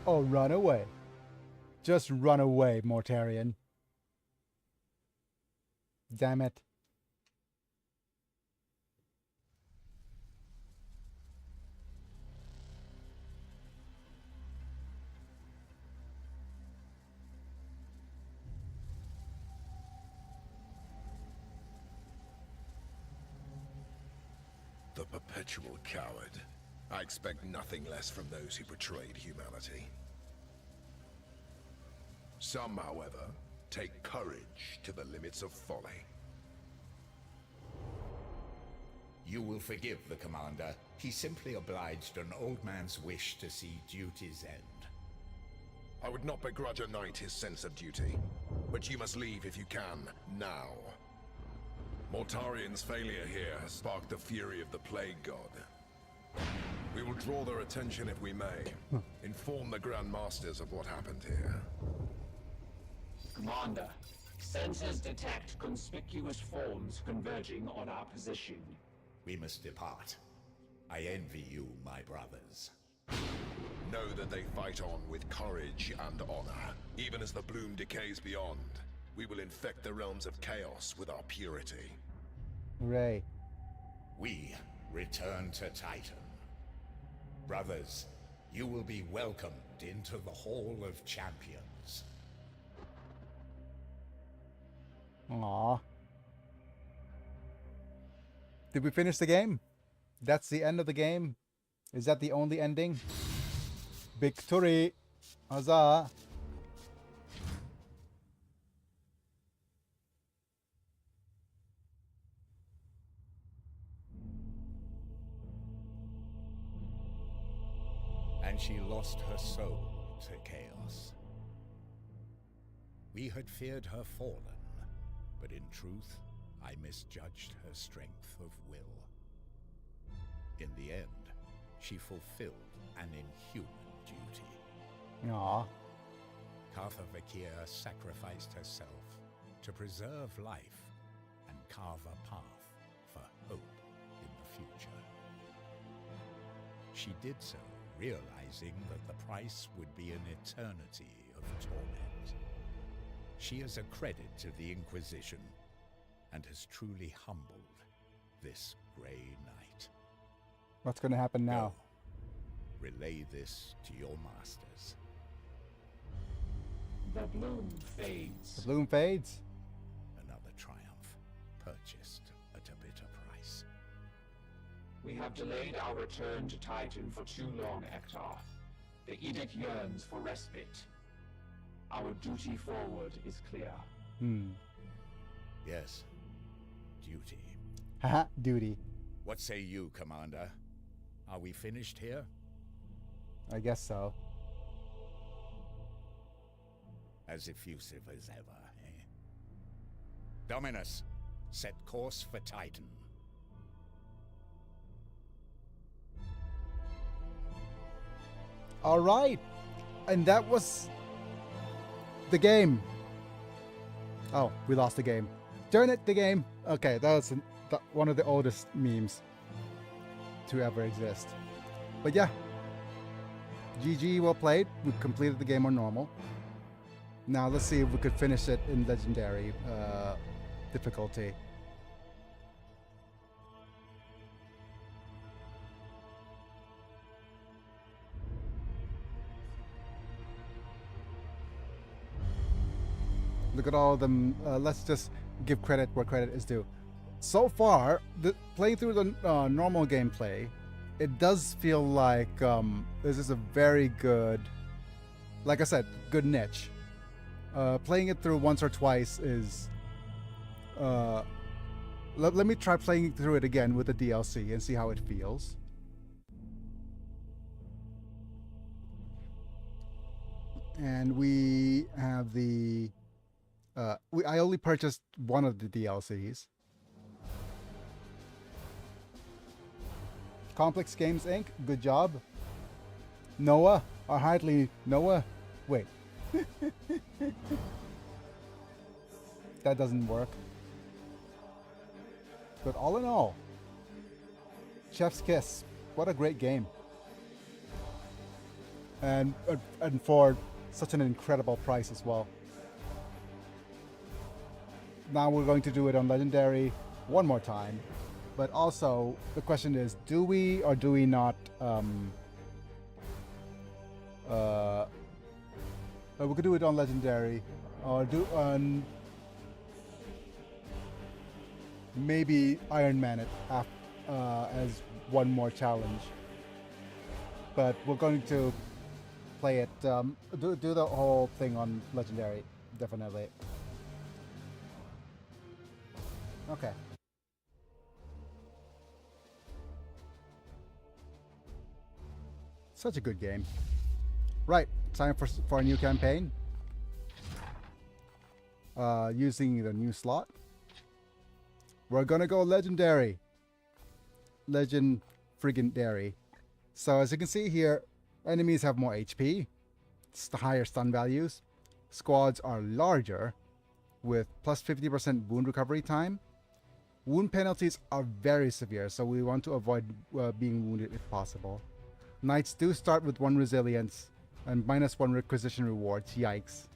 Oh, run away. Just run away, Mortarion. Damn it. The perpetual coward. I expect nothing less from those who betrayed humanity. Some, however, take courage to the limits of folly. You will forgive the commander. He simply obliged an old man's wish to see duty's end. I would not begrudge a knight his sense of duty, but you must leave if you can, now. Mortarion's failure here has sparked the fury of the Plague God. We will draw their attention if we may. Inform the Grand Masters of what happened here. Commander, sensors detect conspicuous forms converging on our position. We must depart. I envy you, my brothers. Know that they fight on with courage and honor. Even as the bloom decays beyond, we will infect the realms of chaos with our purity. Hooray. We return to Titan. Brothers, you will be welcomed elect into the Hall of Champions. Aww. Did we finish the game? That's the end of the game? Is that the only ending? Victory! Huzzah! And she lost her soul to chaos. We had feared her fallen, but in truth, I misjudged her strength of will. In the end, she fulfilled an inhuman duty. Aww. Cartha Vakir sacrificed herself to preserve life and carve a path for hope in the future. She did so, realizing that the price would be an eternity of torment. She is a credit to the Inquisition and has truly humbled this Grey Knight. What's gonna happen now? Go. Relay this to your masters. The bloom fades. The bloom fades. Another triumph, purchased at a bitter price. We have delayed our return to Titan for too long, Ektar. The Edict yearns for respite. Our duty forward is clear. Yes, duty. Haha, duty. What say you, Commander? Are we finished here? I guess so. As effusive as ever, eh? Dominus, set course for Titan. Alright! And that was the game. Oh, we lost the game. Darn it, the game. Okay, that was one of the oldest memes to ever exist. But yeah, GG, well played. We completed the game on normal. Now let's see if we could finish it in legendary difficulty. Look at all of them. Let's just give credit where credit is due. So far, playing through the normal gameplay, it does feel like this is a very good, like I said, good niche. Playing it through once or twice is... let me try playing through it again with the DLC and see how it feels. And we have the... I only purchased one of the DLCs. Complex Games Inc., good job. Noah, or hardly Noah. Wait. That doesn't work. But all in all, Chef's Kiss, what a great game. And for such an incredible price as well. Now we're going to do it on Legendary one more time. But also, the question is, do we or do we not... we could do it on Legendary, or do maybe Iron Man it as one more challenge. But we're going to play it, do the whole thing on Legendary, definitely. Okay. Such a good game. Right, time for a new campaign. Using the new slot. We're gonna go Legendary. Legend friggin' dairy. So as you can see here, enemies have more HP, higher stun values. Squads are larger, with plus 50% wound recovery time. Wound penalties are very severe, so we want to avoid being wounded if possible. Knights do start with 1 resilience and -1 requisition rewards. Yikes.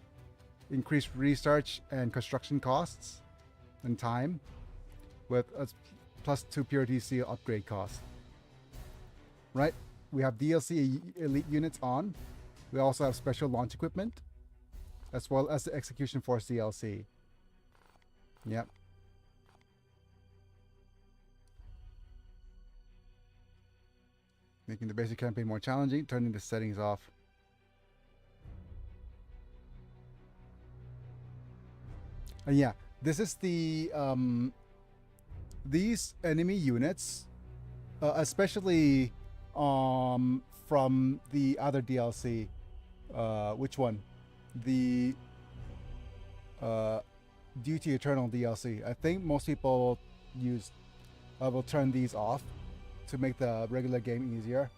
Increased research and construction costs and time, with a +2 purity seal upgrade cost. Right, we have DLC elite units on. We also have special launch equipment, as well as the Execution Force DLC. Yep. Making the basic campaign more challenging, turning the settings off. And yeah, this is the these enemy units, especially from the other DLC. Which one? The Duty Eternal DLC. I think most people will turn these off to make the regular game easier.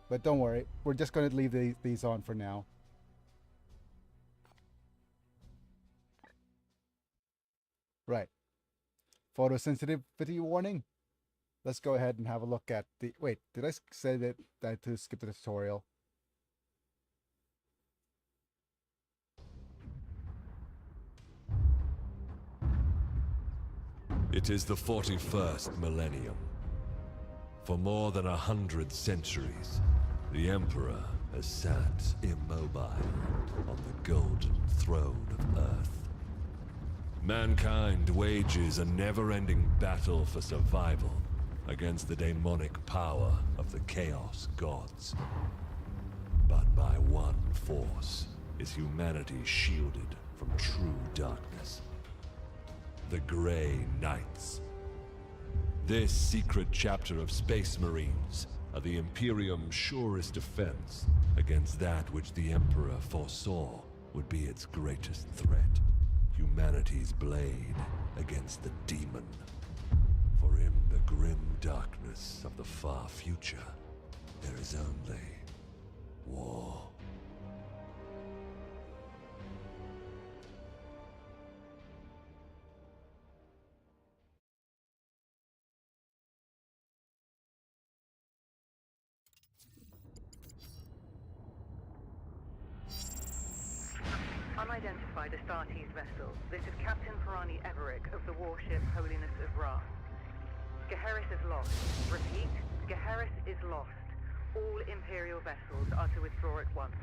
But don't worry, we're just going to leave these on for now. Right. Photosensitivity warning. Let's go ahead and have a look at the... Wait, did I say that I had to skip the tutorial? It is the 41st millennium. For more than 100 centuries, the Emperor has sat immobile on the golden throne of Earth. Mankind wages a never-ending battle for survival against the demonic power of the Chaos Gods. But by one force is humanity shielded from true darkness. The Grey Knights. This secret chapter of Space Marines are the Imperium's surest defense against that which the Emperor foresaw would be its greatest threat. Humanity's blade against the demon. For in the grim darkness of the far future, there is only war. Unidentified Astartes vessel. This is Captain Ferrani Everick of the warship Holiness of Ra. Geheris is lost. Repeat, Geheris is lost. All Imperial vessels are to withdraw at once.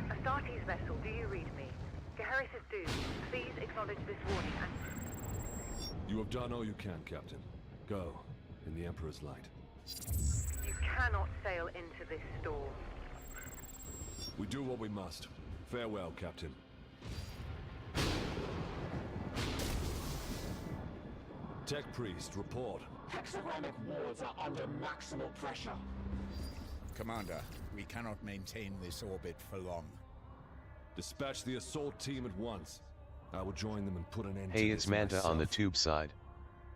Astartes vessel, do you read me? Geheris is doomed. Please acknowledge this warning and... You have done all you can, Captain. Go, in the Emperor's light. You cannot sail into this storm. We do what we must. Farewell, Captain. Tech Priest, report. Hexagramic wards are under maximal pressure. Commander, we cannot maintain this orbit for long. Dispatch the assault team at once. I will join them and put an end to Hey, this it's Manta myself. on the tube side.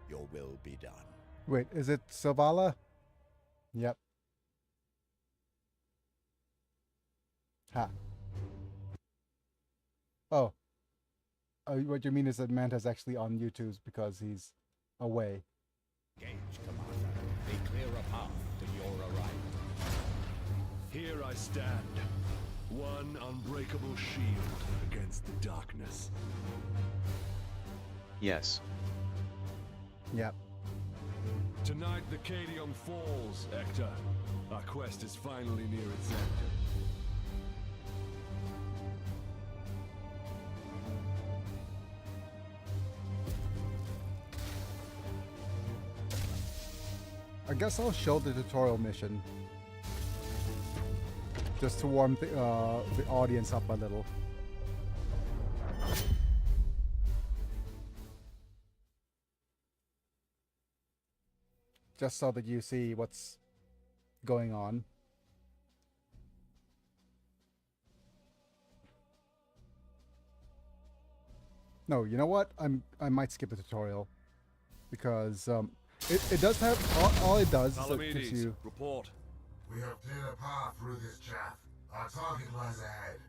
Your will be done. Wait, is it Savala? Yep. Ha. Oh. What you mean is that Manta's actually on YouTube because he's away. Engage, Commander. They clear a path to your arrival. Here I stand. One unbreakable shield against the darkness. Yes. Yep. Tonight the Cadium falls, Hector. Our quest is finally near its end. I guess I'll show the tutorial mission. Just to warm the audience up a little. Just so that you see what's going on. No, you know what? I might skip the tutorial because it does have all it does is it gives you. Report. We have cleared a path through this chaff. Our target lies ahead.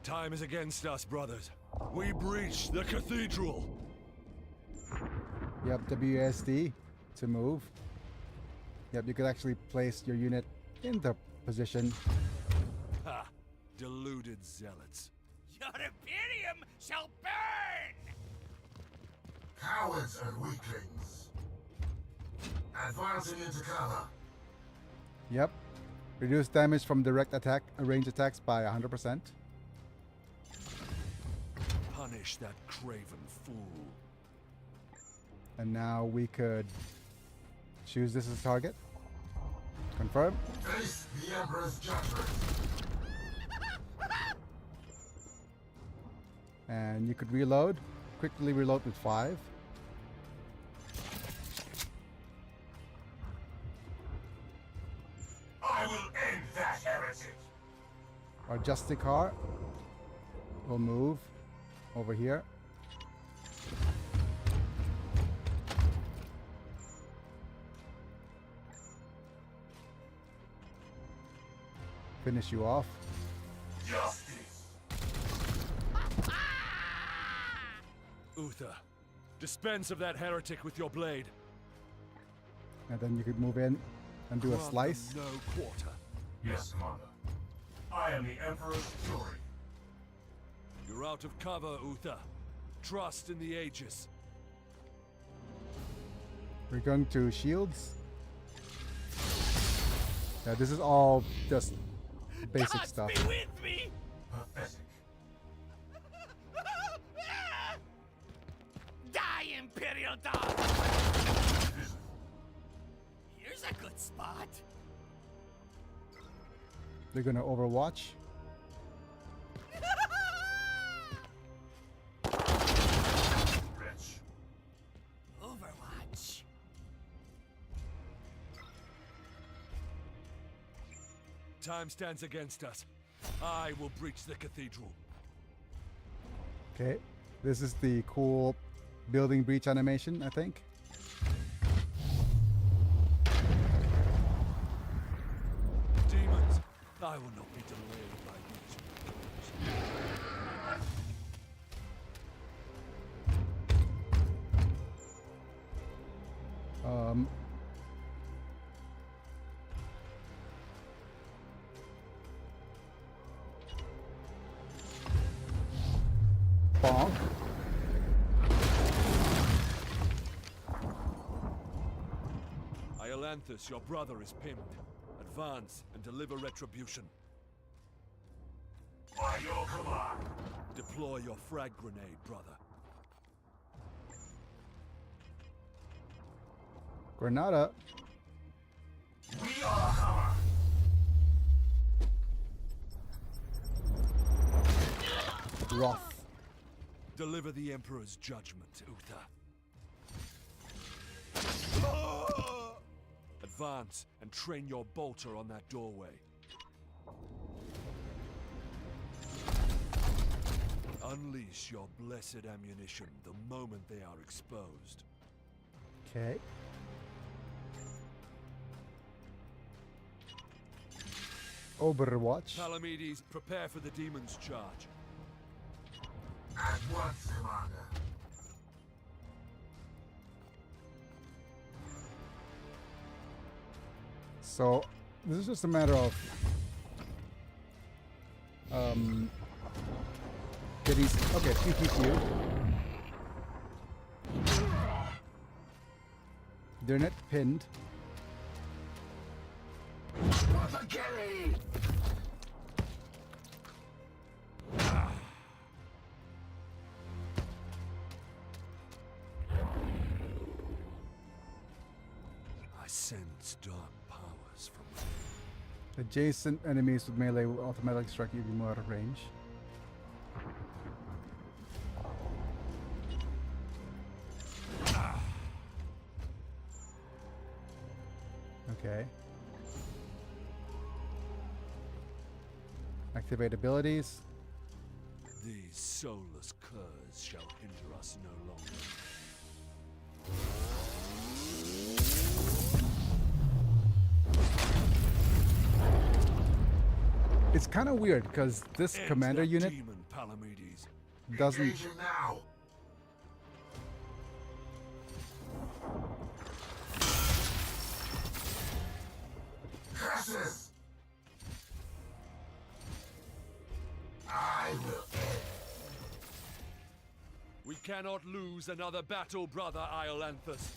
Time is against us, brothers. We breach the cathedral. Yep, WSD to move. Yep, you could actually place your unit in the position. Ha! Deluded zealots. Your Imperium shall burn! Cowards and weaklings. Advancing into cover. Yep. Reduce damage from direct attack range attacks by 100%. Punish that craven fool. And now we could choose this as a target. Confirm. Face the Emperor's judgment. And you could reload. Quickly reload with 5. I will end that heretic. Our Justicar will move over here. Finish you off. Justice. Uther, dispense of that heretic with your blade. And then you could move in and do a Grant slice. them no quarter. Yes, Commander. I am the Emperor's Fury. You're out of cover, Uther. Trust in the Aegis. We're going to shields. Yeah, this is all just basic stuff. Be with me! Pathetic. Die, Imperial Dog! Here's a good spot. They're gonna overwatch. Wretch. Overwatch. Time stands against us. I will breach the cathedral. Okay, this is the cool building breach animation, I think. Demons, I will not be delayed by these. Bonk. Iolanthus, your brother is pinned. Advance and deliver retribution. By your command. Deploy your frag grenade, brother. Granada. We are cover. Wrath. Deliver the Emperor's judgment, Uther. Advance and train your bolter on that doorway. Unleash your blessed ammunition the moment they are exposed. Okay. Overwatch. Palamedes, prepare for the demon's charge. At once, Commander. So this is just a matter of getting okay, PPQ. They're not pinned. Propagate! I sense dark powers from Adjacent enemies with melee will automatically strike you even more out of range. Okay. Activate abilities. These soulless curs shall hinder us no longer. It's kind of weird because this End commander that unit demon, Palamedes. doesn't. Engage him now. Curses! I will end. We cannot lose another battle, brother Iolanthus.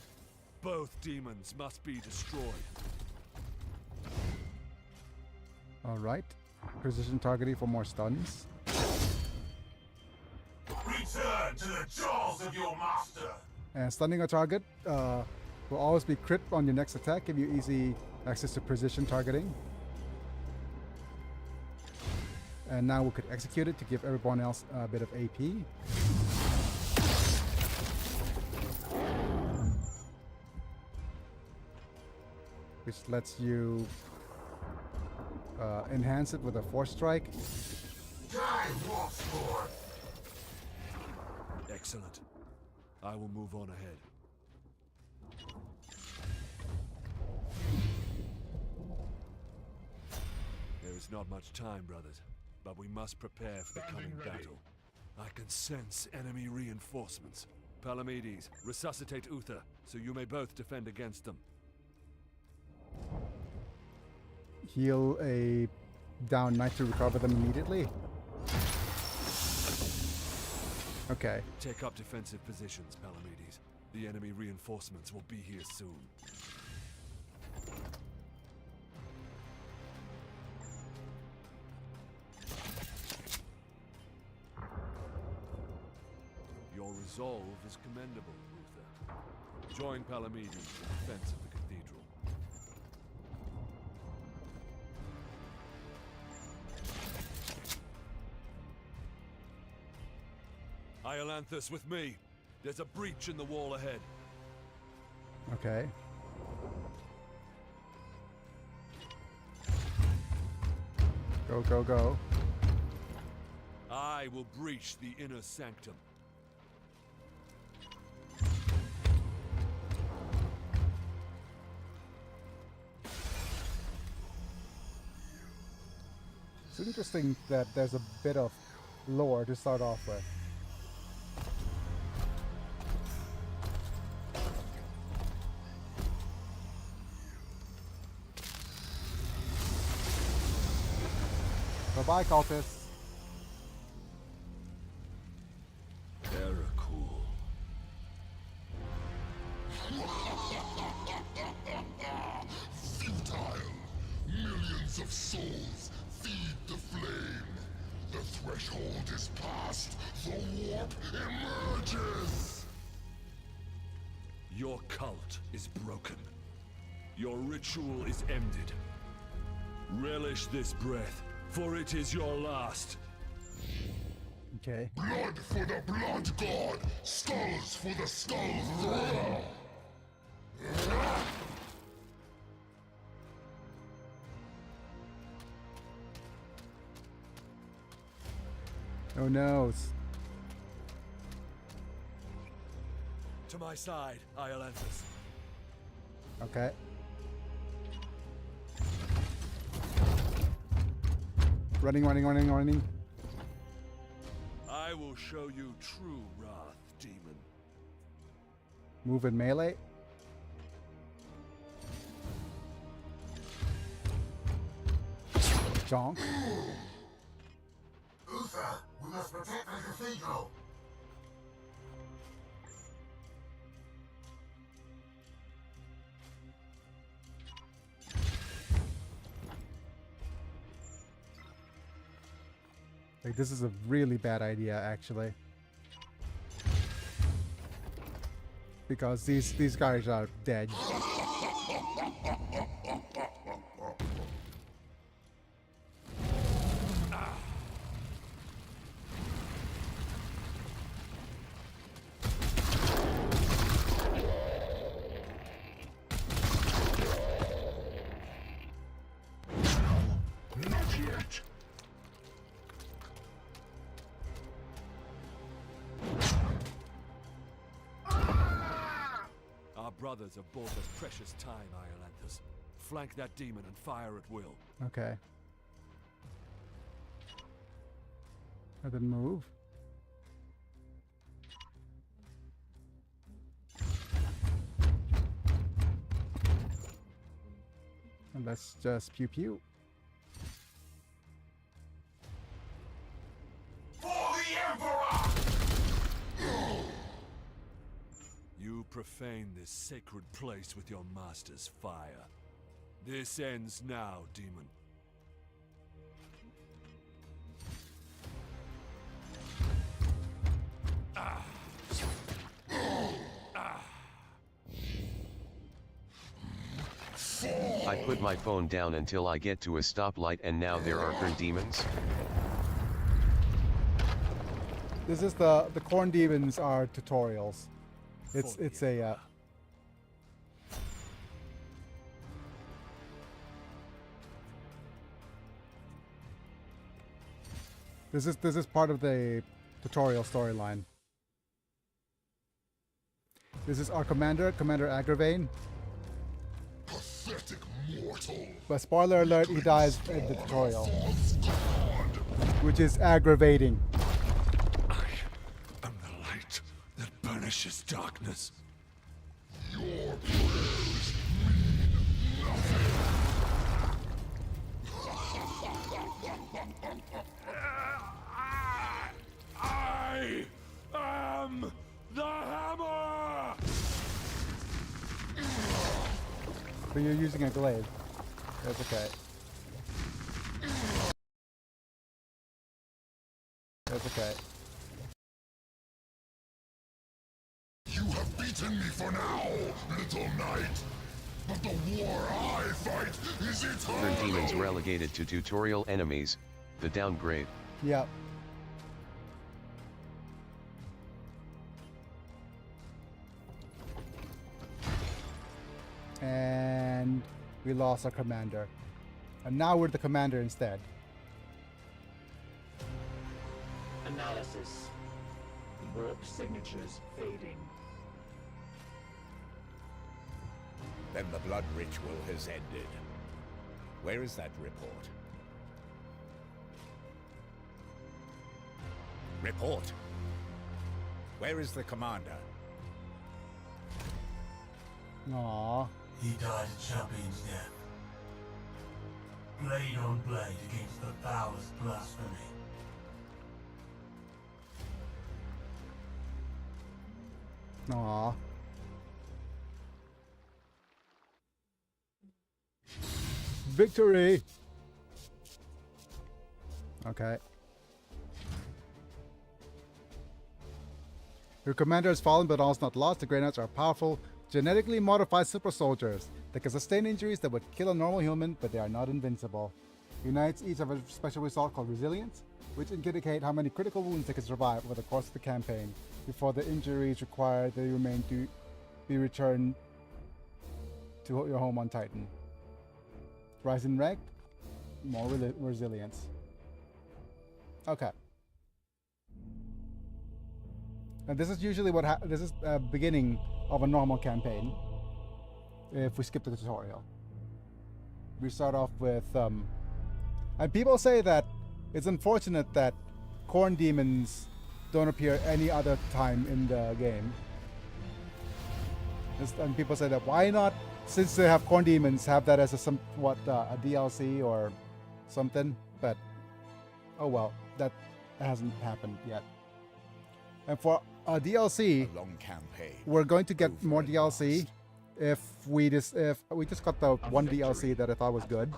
Both demons must be destroyed. Alright. Precision targeting for more stuns. Return to the jaws of your master. And stunning a target will always be crit on your next attack, give you easy access to precision targeting. And now we could execute it to give everyone else a bit of AP. Which lets you enhance it with a force strike. Time walks forth. Excellent. I will move on ahead. There is not much time, brothers, but we must prepare for the coming battle. I can sense enemy reinforcements. Palamedes, resuscitate Uther, so you may both defend against them. Heal a down knight to recover them immediately. Okay. Take up defensive positions, Palamedes. The enemy reinforcements will be here soon. Your resolve is commendable, Uther. Join Palamedes in defense of the cathedral. Iolanthus, with me. There's a breach in the wall ahead. Okay. Go, go, go. I will breach the inner sanctum. It's interesting that there's a bit of lore to start off with. Bye-bye, cultists. Cool. Futile. Millions of souls feed the flame. The threshold is passed. The warp emerges. Your cult is broken. Your ritual is ended. Relish this breath, for it is your last. Okay. Blood for the blood god. Skulls for the skull thrower. Oh no. To my side, Iolanthus. Okay. Running, running, running, running. I will show you true wrath, demon. Move in melee. Jonk. Uther, we must protect the cathedral. Like, this is a really bad idea, actually. Because these guys are dead. Not yet. Our brothers have bought us precious time, Iolanthus. Flank that demon and fire at will. Okay. And then move. And let's just pew pew. For the Emperor! profane this sacred place with your master's fire. This ends now, demon. I put my phone down until I get to a stoplight, and now there are Korn demons. This is the Korn demons are tutorials. It's a this is part of the tutorial storyline. This is our commander, Commander Agravane. Pathetic mortal. But spoiler alert, he dies in the tutorial, which is aggravating. I am the light that banishes darkness. Your prayers mean nothing. I am the hammer! But you're using a glaive. That's okay. That's okay. You have beaten me for now, little knight. But the war I fight is eternal. Korn demons relegated to tutorial enemies, the downgrade. Yep. And we lost our commander. And now we're the commander instead. Analysis. Warp signatures fading. Then the blood ritual has ended. Where is that report? Report! Where is the commander? Aww. He died a champion's death. Blade on blade against the foulest blasphemy. Aww. Victory! Okay. Your commander has fallen, but all is not lost. The Grey Knights are powerful, genetically modified super soldiers that can sustain injuries that would kill a normal human, but they are not invincible. Your knights each have a special result called Resilience, which indicate how many critical wounds they can survive over the course of the campaign before the injuries require they remain to be returned to your home on Titan. Rise in rank, more resilience. Okay. And this is usually what this is beginning of a normal campaign. If we skip the tutorial, we start off with and people say that it's unfortunate that Korn demons don't appear any other time in the game. And people say that why not, since they have Korn demons, have that as a a DLC or something. But oh well, that hasn't happened yet. And for a DLC, A long campaign. we're going to get more DLC if we just got the one DLC that I thought was good,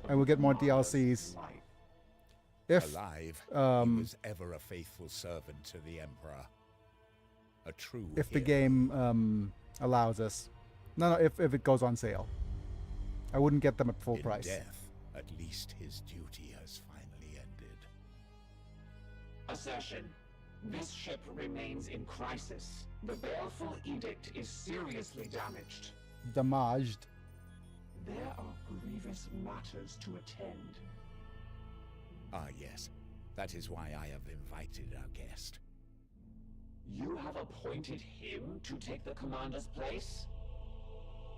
and we'll get more DLCs if Alive, he was ever a faithful servant to the Emperor. A true if the hero. game allows us. No, if it goes on sale. I wouldn't get them at full In price. death, at least his duty has finally ended. Assertion. This ship remains in crisis. The baleful edict is seriously damaged. Damaged. There are grievous matters to attend. Ah, yes. That is why I have invited our guest. You have appointed him to take the commander's place?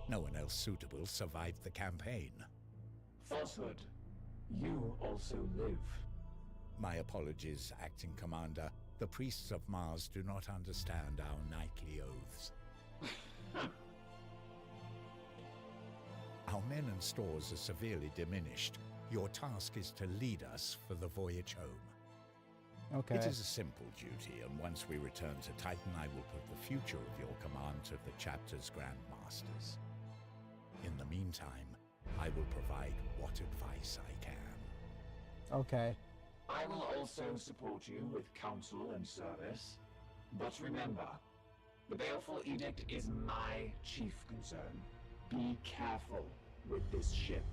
No one else suitable survived the campaign. Falsehood. You also live. My apologies, Acting Commander. The priests of Mars do not understand our knightly oaths. Our men and stores are severely diminished. Your task is to lead us for the voyage home. Okay. It is a simple duty, and once we return to Titan, I will put the future of your command to the chapter's grandmasters. In the meantime, I will provide what advice I can. Okay. I will also support you with counsel and service. But remember, the Baleful Edict is my chief concern. Be careful with this ship.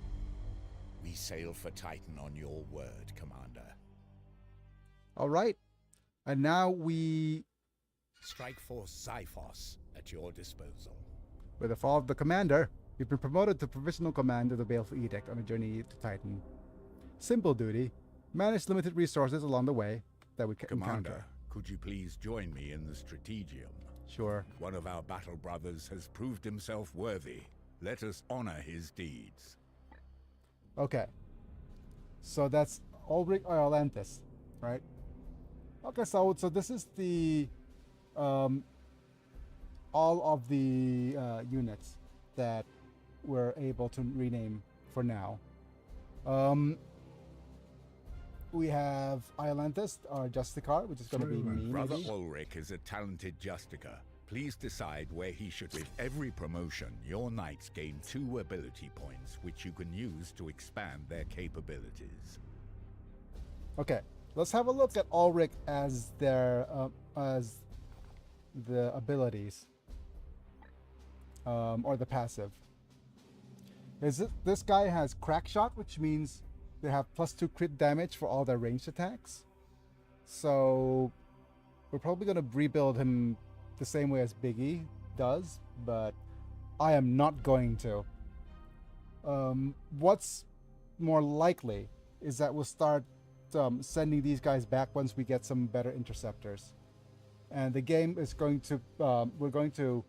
We sail for Titan on your word, Commander. All right. And now we, Strike Force Xiphos at your disposal. with the fall of the commander, you've been promoted to provisional command of the Baleful Edict on a journey to Titan. Simple duty. Manage limited resources along the way that we can Commander, encounter. could you please join me in the Strategium? Sure. One of our battle brothers has proved himself worthy. Let us honor his deeds. Okay. So that's Ulrich Iolantis, right? Okay, so this is the all of the units that we're able to rename for now. We have Iolantis, our Justicar, which is going to be me. Brother maybe. Ulrich is a talented Justica. Please decide where he should. With every promotion, your knights gain 2 ability points, which you can use to expand their capabilities. Okay, let's have a look at Ulrich as their as the abilities or the passive. This guy has crack shot, which means they have +2 crit damage for all their ranged attacks. So we're probably going to rebuild him the same way as Biggie does, but I am not going to. What's more likely is that we'll start sending these guys back once we get some better interceptors. And the game is going to, we're going to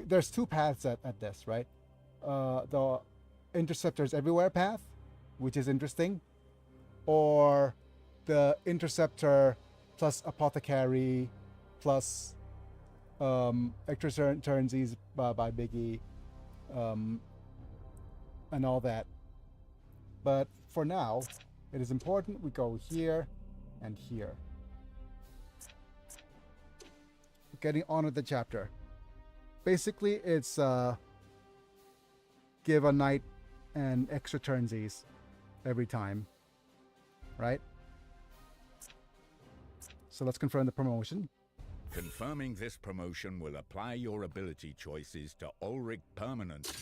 there's 2 paths at this, right? The interceptors everywhere path, which is interesting, or the interceptor plus apothecary plus extra turnsies by Biggie and all that. But for now, it is important we go here and here. Getting on with the chapter. Basically, it's give a knight an extra turnsies every time, right? So let's confirm the promotion. Confirming this promotion will apply your ability choices to Ulrich permanently.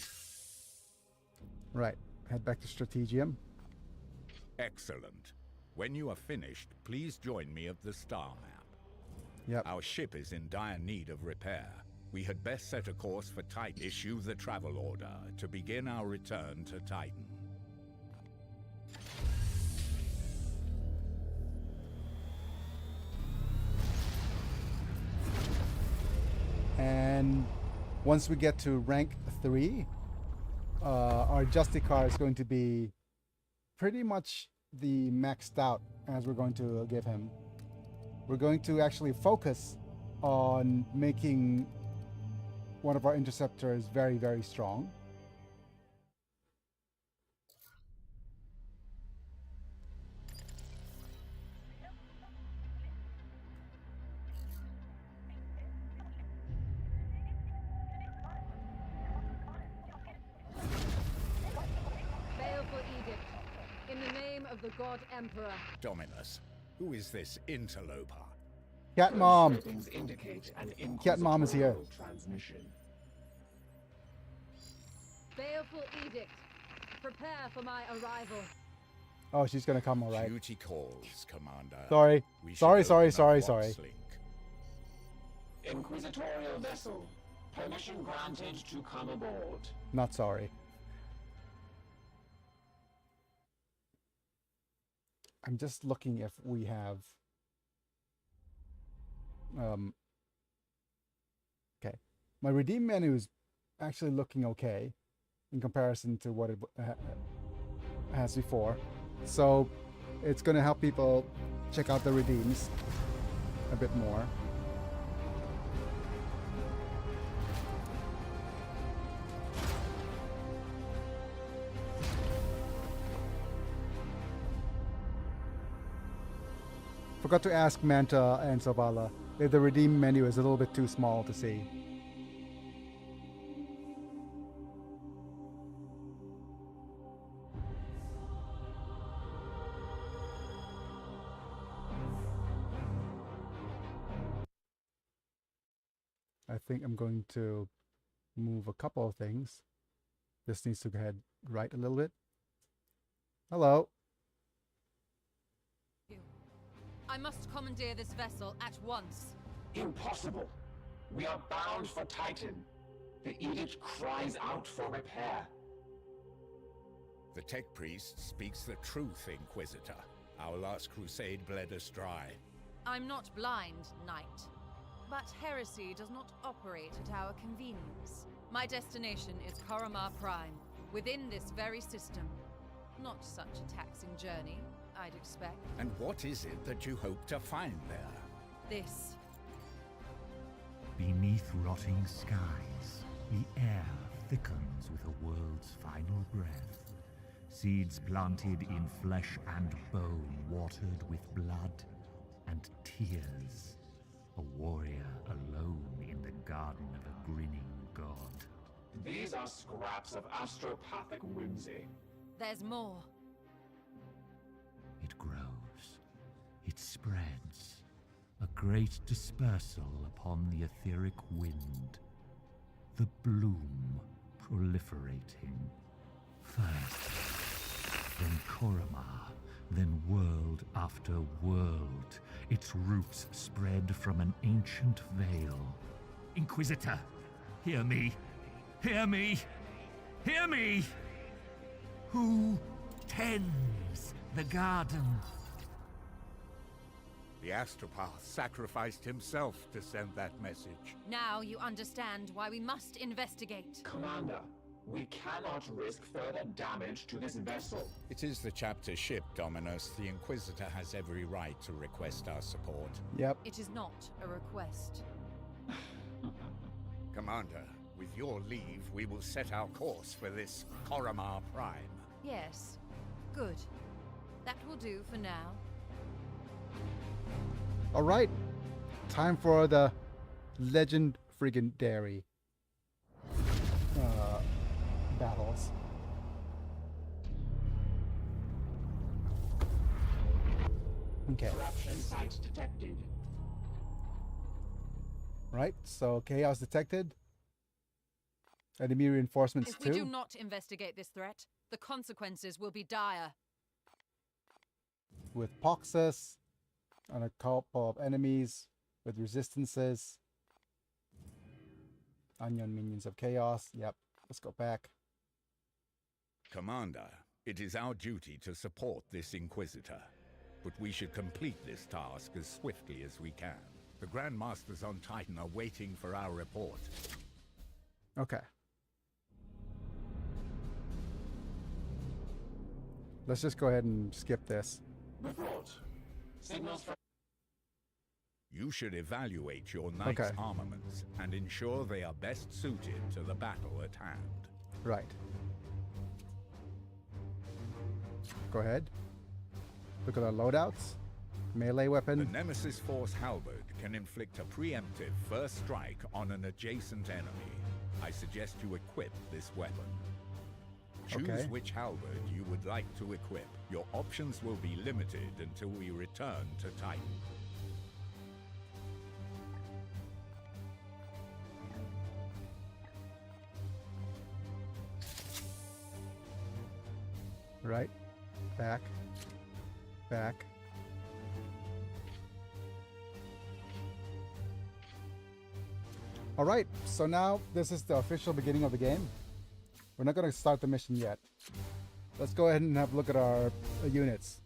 Right. Head back to Strategium. Excellent. When you are finished, please join me at the star map. Yep. Our ship is in dire need of repair. We had best set a course for Titan. Issue the travel order to begin our return to Titan. And once we get to rank 3, our Justicar is going to be pretty much the maxed out as we're going to give him. We're going to actually focus on making one of our interceptors very, very strong. Baleful edict. In the name of the God Emperor. Dominus, who is this interloper? Cat Mom. Indicate an Cat Mom is here. Transmission. Baleful edict. Prepare for my arrival. Oh, she's gonna come, all right. Duty calls, Commander. Sorry. We Sorry, should sorry, open sorry, up sorry. Watts Link. Inquisitorial vessel. Permission granted to come aboard. Not sorry. I'm just looking if we have okay. My redeem menu is actually looking okay in comparison to what it has before. So it's going to help people check out the redeems a bit more. Forgot to ask Manta and Zavala if the redeem menu is a little bit too small to see. I think I'm going to move a couple of things. This needs to head right a little bit. Hello. I must commandeer this vessel at once. Impossible. We are bound for Titan. The edict cries out for repair. The tech priest speaks the truth, Inquisitor. Our last crusade bled us dry. I'm not blind, Knight. But heresy does not operate at our convenience. My destination is Koromar Prime, within this very system. Not such a taxing journey, I'd expect. And what is it that you hope to find there? This. Beneath rotting skies, the air thickens with a world's final breath. Seeds planted in flesh and bone, watered with blood and tears. A warrior alone in the garden of a grinning god. These are scraps of astropathic whimsy. There's more. It grows. It spreads. A great dispersal upon the etheric wind. The bloom proliferating. First, then Koromar, then world after world. Its roots spread from an ancient veil. Inquisitor, hear me! Hear me! Hear me! Who tends the garden? The astropath sacrificed himself to send that message. Now you understand why we must investigate. Commander, we cannot risk further damage to this vessel. It is the chapter ship, Dominus. The Inquisitor has every right to request our support. Yep. It is not a request. Commander, with your leave, we will set our course for this Koromar Prime. Yes. Good. That will do for now. All right. Time for the Legend friggin' Dairy battles. Okay. Corruption site detected. Right, so chaos detected. Enemy reinforcements If too. we do not investigate this threat, the consequences will be dire. With Poxus and a couple of enemies with resistances. Onion minions of chaos. Yep, let's go back. Commander, it is our duty to support this Inquisitor, but we should complete this task as swiftly as we can. The Grand Masters on Titan are waiting for our report. Okay. Let's just go ahead and skip this. Report. Signals from... You should evaluate your knight's armaments and ensure they are best suited to the battle at hand. Right. Go ahead. Look at our loadouts. Melee weapon. The Nemesis Force Halberd can inflict a preemptive first strike on an adjacent enemy. I suggest you equip this weapon. Choose which halberd you would like to equip. Your options will be limited until we return to Titan. Right. Back. Back. Alright, so now this is the official beginning of the game. We're not going to start the mission yet. Let's go ahead and have a look at our units.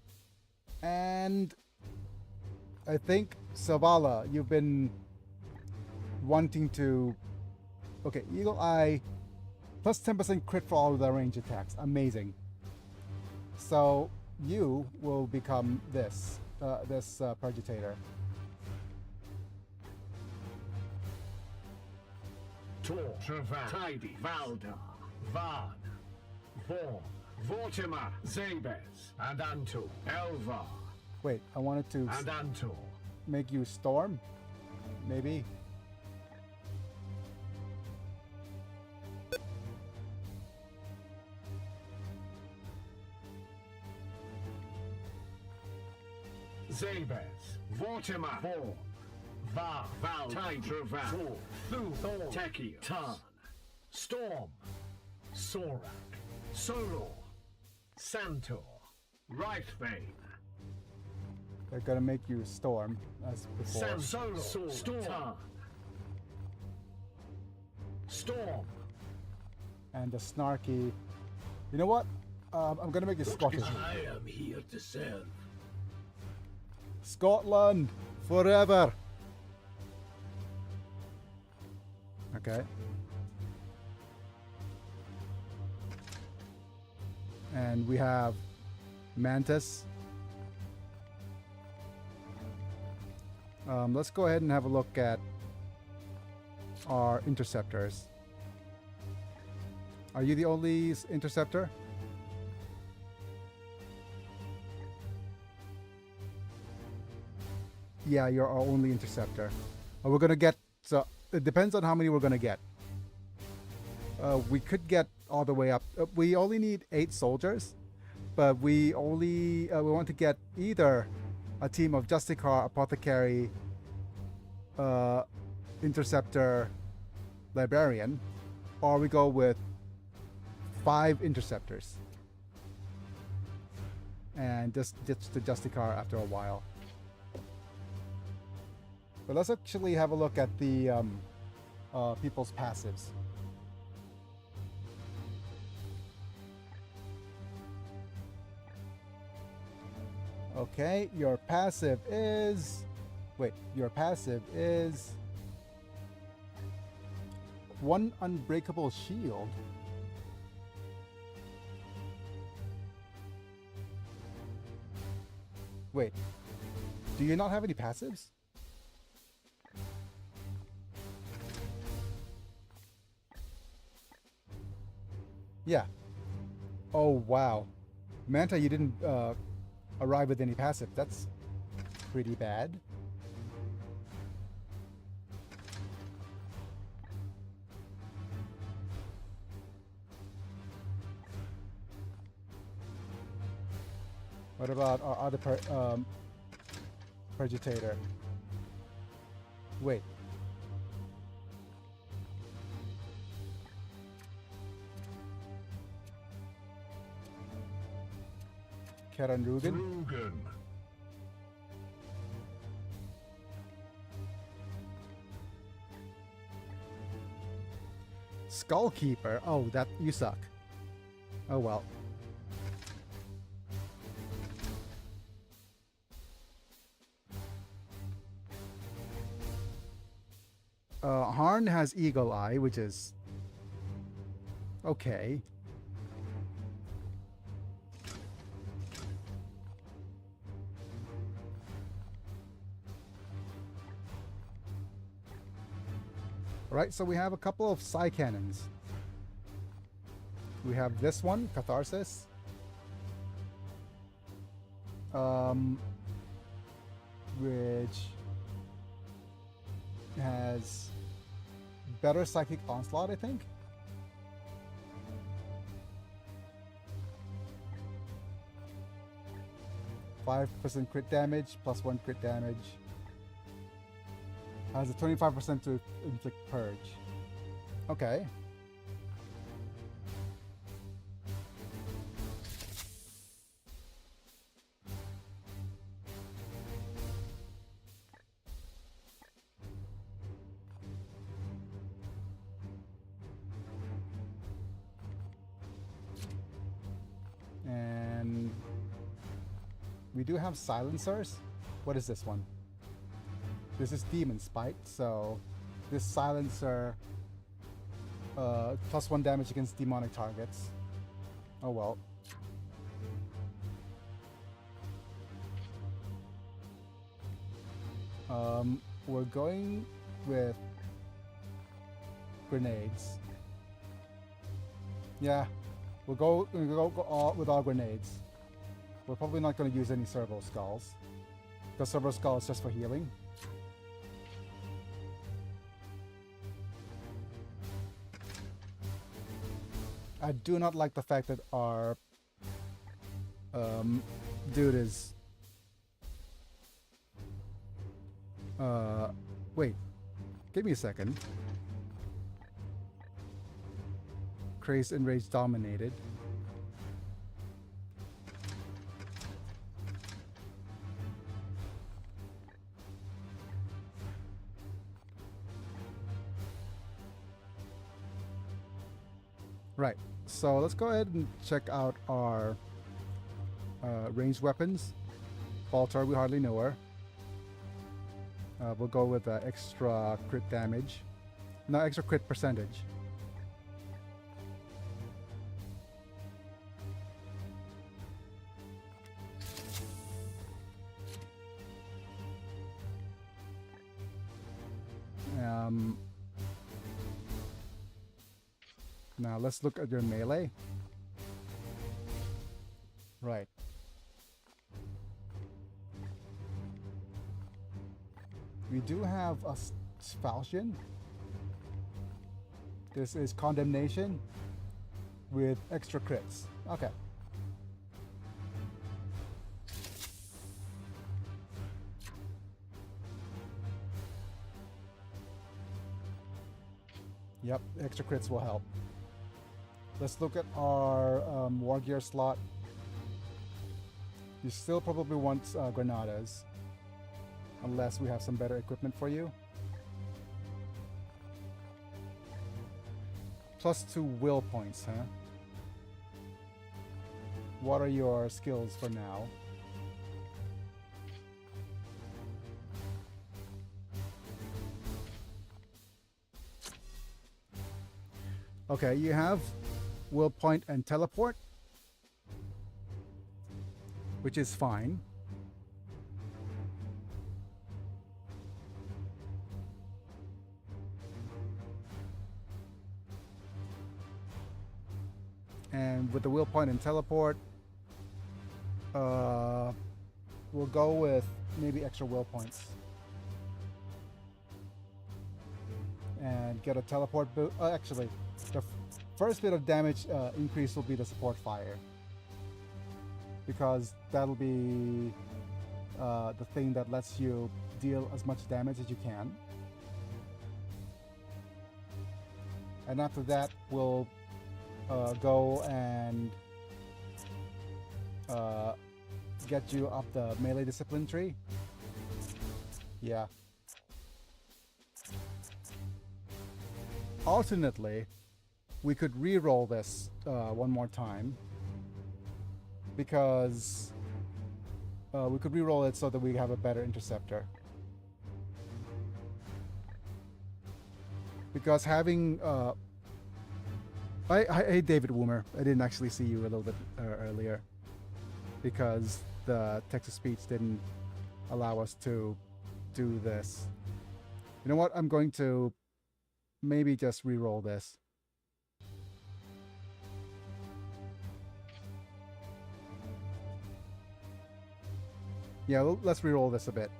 And I think, Zavala, you've been wanting to... Okay, Eagle Eye, plus 10% crit for all of the range attacks. Amazing. So you will become this, Purgitator. Tor, Travan, Tidy, Valdar, Vard, Vorn, Vortimer, Zabez, and Antu, Elvar, Wait, I wanted to And Antor. make you storm? Maybe? Zabez, Vortimer, Vor, Va, Val, Tidravan, Thor, Thu, Thor, Tekia, Tarn, Storm, Sorak, Solor, Santor, Wraithbane, They're gonna make you storm as before. Solor, Storm, Tarn, Storm, And the snarky. You know what? I'm gonna make you Scottish. I am here to serve. Scotland forever. Okay. And we have Mantis. Let's go ahead and have a look at our interceptors. Are you the only interceptor? Yeah, you're our only interceptor. We're gonna get, so it depends on how many we're gonna get. We could get all the way up. We only need 8 soldiers, but we want to get either a team of Justicar, Apothecary, Interceptor, Librarian, or we go with 5 Interceptors and just ditch the Justicar after a while. But let's actually have a look at the people's passives. Okay, your passive is... Wait, your passive is... 1 unbreakable shield. Wait, do you not have any passives? Yeah. Oh, wow. Manta, you didn't arrive with any passive. That's pretty bad. What about our other Purgitator? Wait. Karen Rugen. Skullkeeper. Oh, that you suck. Oh well. Harn has Eagle Eye, which is okay. Right, so we have a couple of Psy Cannons. We have this one, Catharsis. Which has better Psychic Onslaught, I think. %5 crit damage, +1 crit damage. Has a 25% to inflict purge. Okay. And we do have silencers. What is this one? This is Demon Spite, so this silencer +1 damage against demonic targets. Oh well. We're going with grenades. Yeah, we'll go all with our grenades. We're probably not going to use any servo skulls. The Silver Skull is just for healing. I do not like the fact that our dude is wait, give me a second. Crazed and Rage dominated. Right, so let's go ahead and check out our ranged weapons. Baltar, we hardly know her. We'll go with extra crit damage. No, extra crit percentage. Now let's look at your melee. Right. We do have a falchion. This is condemnation with extra crits. Okay. Yep, extra crits will help. Let's look at our war gear slot. You still probably want granadas, unless we have some better equipment for you. +2 will points, huh? What are your skills for now? Okay, you have will point and teleport, which is fine. And with the will point and teleport, we'll go with maybe extra will points. And get a teleport boost. Actually, the first bit of damage increase will be the support fire, because that'll be the thing that lets you deal as much damage as you can. And after that, we'll go and get you up the melee discipline tree. Yeah. Alternately, we could re-roll this one more time, because we could re-roll it so that we have a better interceptor. Because having hey David Woomer, I didn't actually see you a little bit earlier, because the text-to-speech didn't allow us to do this. You know what? I'm going to maybe just re-roll this. Yeah, let's re-roll this a bit.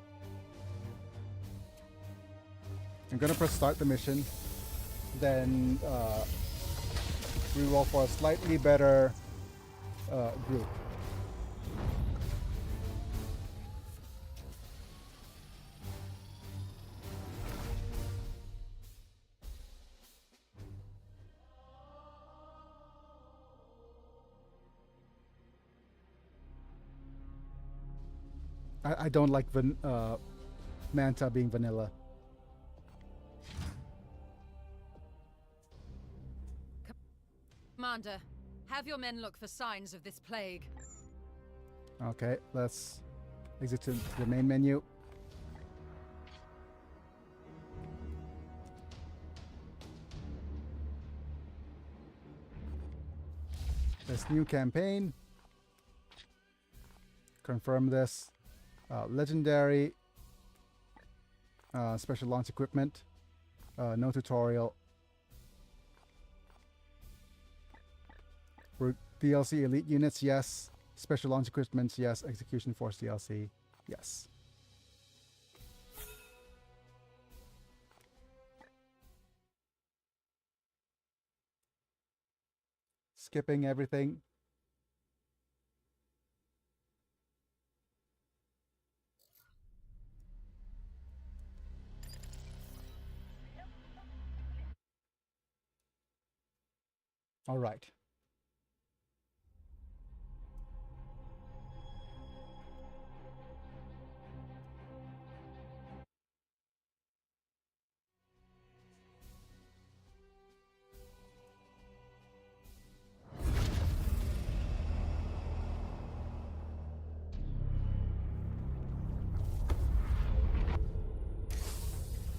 I'm gonna press start the mission, then re-roll for a slightly better group. I don't like Manta being vanilla. Commander, have your men look for signs of this plague. Okay, let's exit to the main menu. This new campaign. Confirm this. Legendary. Special launch equipment. No tutorial. DLC elite units, yes. Special launch equipment, yes. Execution Force DLC, yes. skipping everything. All right.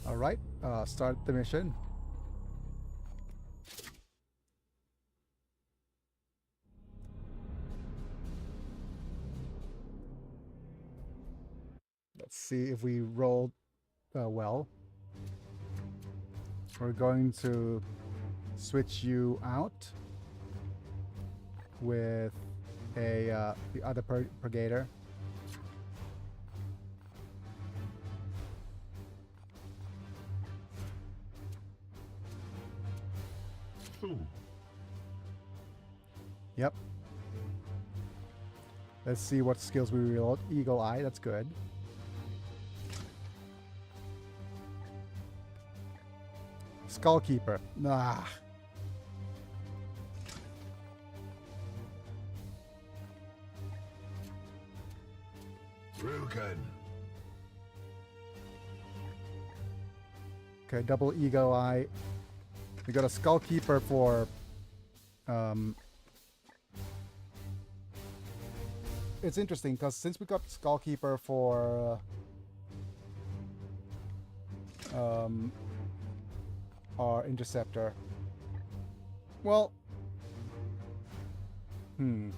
All right, start the mission. Let's see if we rolled well. We're going to switch you out with a the other Brigader. Yep. Let's see what skills we reload. Eagle Eye, that's good. Skullkeeper. Nah. Rugen. Okay, double Eagle Eye. We got a Skullkeeper for it's interesting because since we got Skullkeeper for our Interceptor, well, you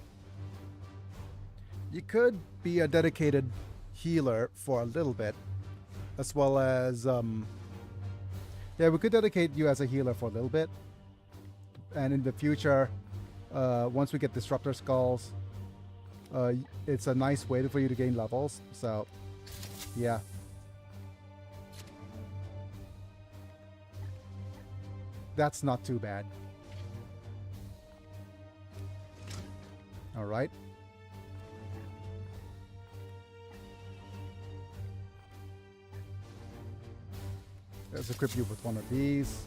could be a dedicated healer for a little bit, as well as yeah, we could dedicate you as a healer for a little bit, and in the future, once we get Disruptor Skulls, it's a nice way for you to gain levels. So, yeah. That's not too bad. All right. Let's equip you with one of these.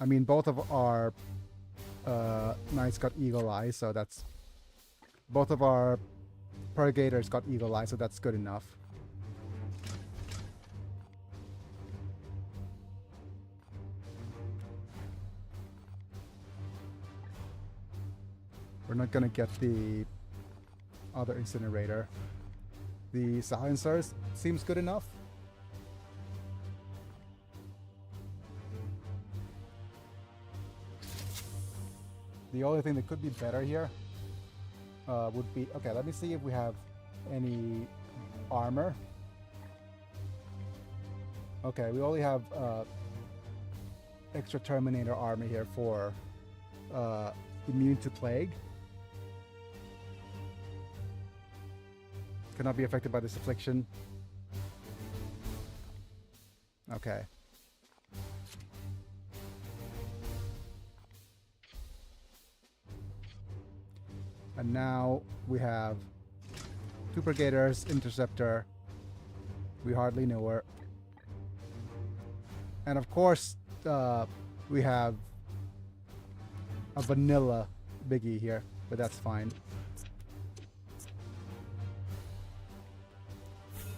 I mean, both of our knights got Eagle Eye, so that's... Both of our Purgators got Eagle Eye, so that's good enough. We're not gonna get the other Incinerator. The Silencers seems good enough. The only thing that could be better here would be... Okay, let me see if we have any armor. Okay, we only have extra Terminator armor here for immune to plague. Cannot be affected by this affliction. Okay. And now we have two Brigaders, Interceptor. We hardly know her. And of course, we have a vanilla biggie here, but that's fine.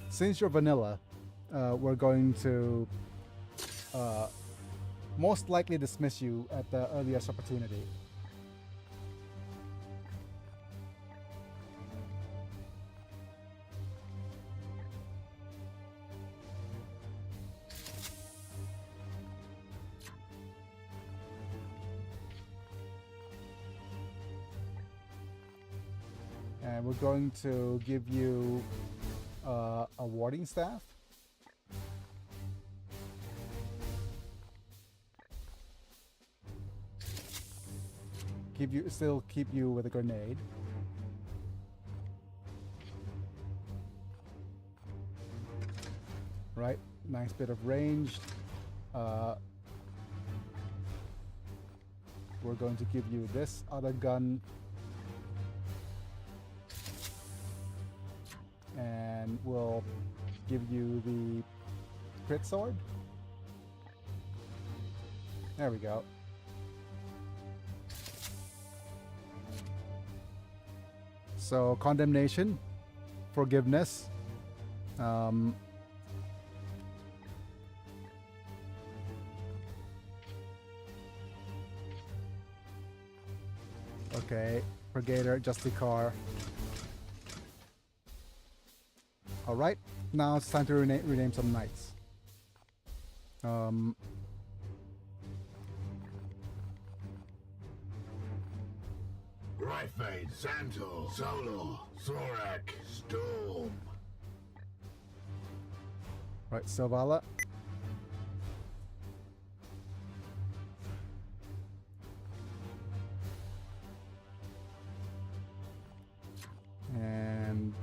Since you're vanilla, we're going to most likely dismiss you at the earliest opportunity. And we're going to give you a warding staff. Still keep you with a grenade. Right, nice bit of range. we're going to give you this other gun. And we'll give you the crit sword. There we go. So condemnation, forgiveness, okay, Brigader, Justicar. All right, now it's time to rename some knights. Rifade, Santo, Solo, Thorak, Storm. Right, Silvala. And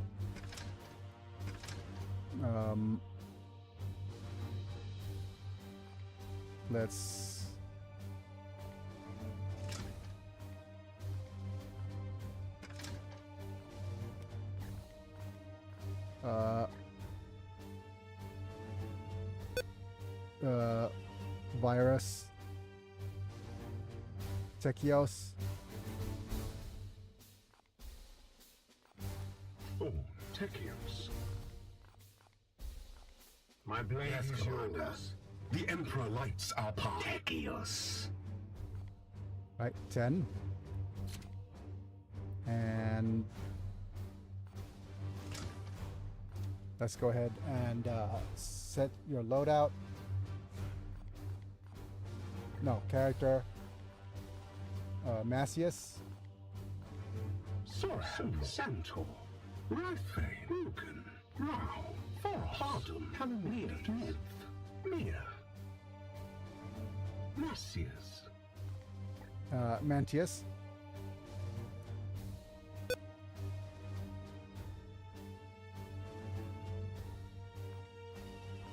let's Virus, Techios, Oh, Techios. My blade is yours. The Emperor lights our path. Techios. right, 10. And let's go ahead and set your loadout. No, character. Macius. Soran, Santor, Rifade, Rugen, Rao, Hardum, Mir, Mir, Macius. Mantius.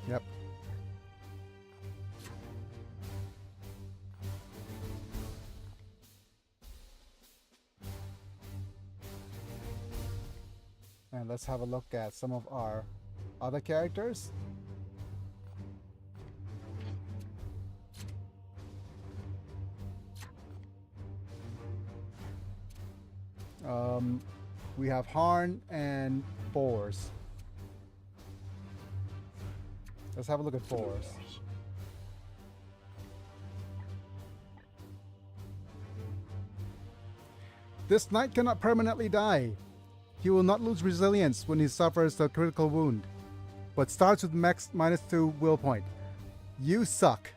Yep. And let's have a look at some of our other characters. We have Harn and Boars. Let's have a look at Boars. This knight cannot permanently die. He will not lose resilience when he suffers a critical wound, but starts with max -2 will point. You suck.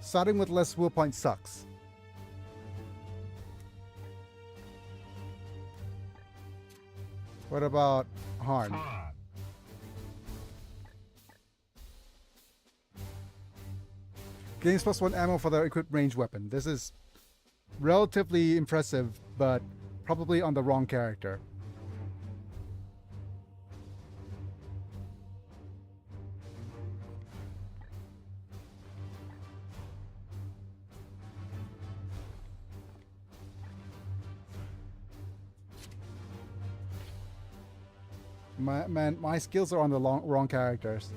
Starting with less will point sucks. What about Harn? Gains +1 ammo for the equipped range weapon. This is relatively impressive, but probably on the wrong character. My skills are on the wrong characters.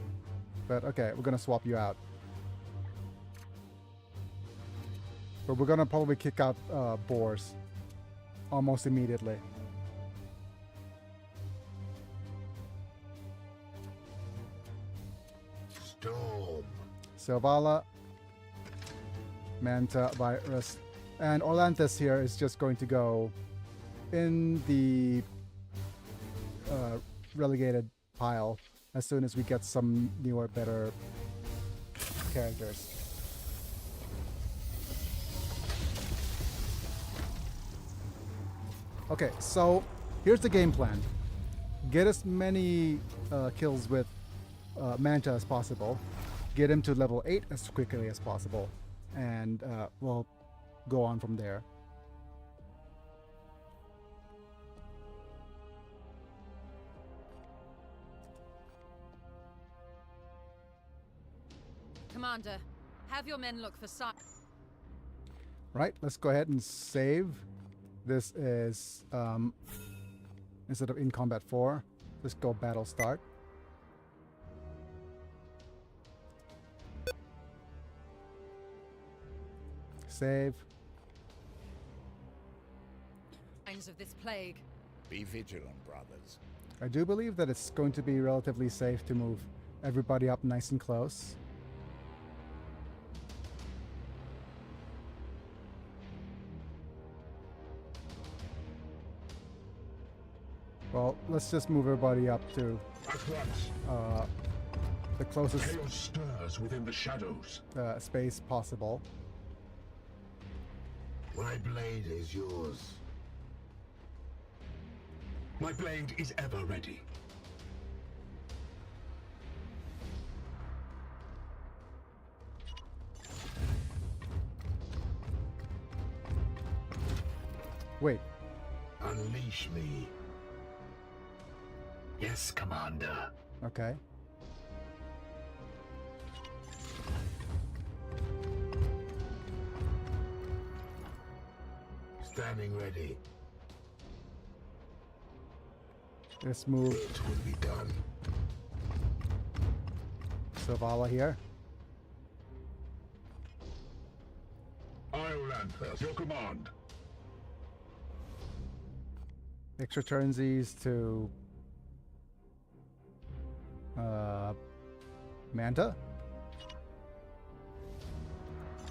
But okay, we're gonna swap you out. But we're gonna probably kick out Boars almost immediately. Storm. Silvala, Manta, Virus, and Orlanthus here is just going to go in the relegated pile as soon as we get some newer, better characters. Okay, so here's the game plan. Get as many kills with Manta as possible. Get him to level 8 as quickly as possible. And we'll go on from there. Commander, have your men look for Right, let's go ahead and save. This is, instead of in combat 4, let's go battle start. Save. signs of this plague. Be vigilant, brothers. I do believe that it's going to be relatively safe to move everybody up nice and close. Well, let's just move everybody up to the closest Chaos stirs within the shadows. Space possible. My blade is yours. My blade is ever ready. Wait. Unleash me. Yes, Commander. Okay. Standing ready. Let's move. It will be done. Zavala here. Iolanthus, your command. Extra turnsies to Manta.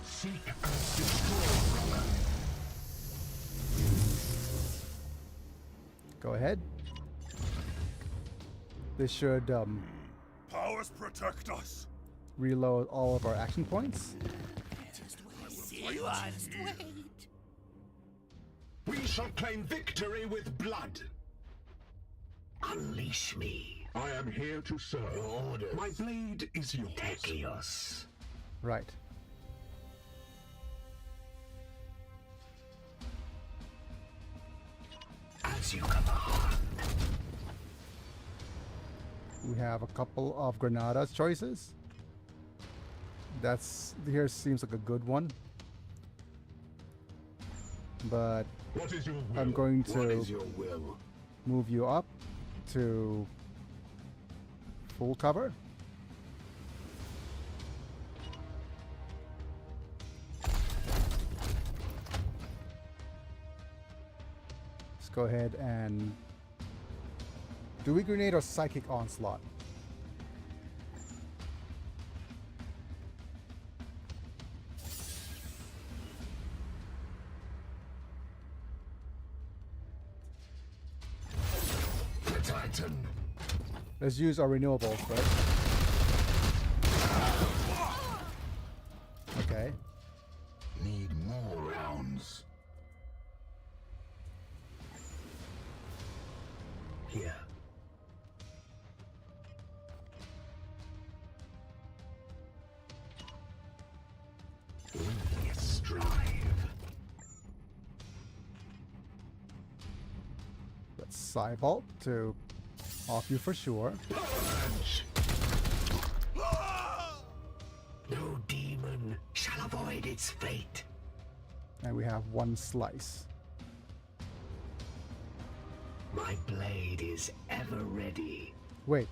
Seek and destroy, brother. Go ahead. This should Powers protect us. reload all of our action points. We shall claim victory with blood. Unleash me. I am here to serve. Your orders. My blade is yours. Tekios. Right. As you command. We have a couple of Granadas choices. That's here seems like a good one. But What is your will? I'm going What to is your will? move you up to full cover. Let's go ahead and do we grenade or psychic onslaught? The Titan. Let's use our renewables first. Okay. Need more rounds. Here. We strive. Let's Cybolt to off you for sure. Punch. No demon shall avoid its fate. And we have one slice. My blade is ever ready. Wait.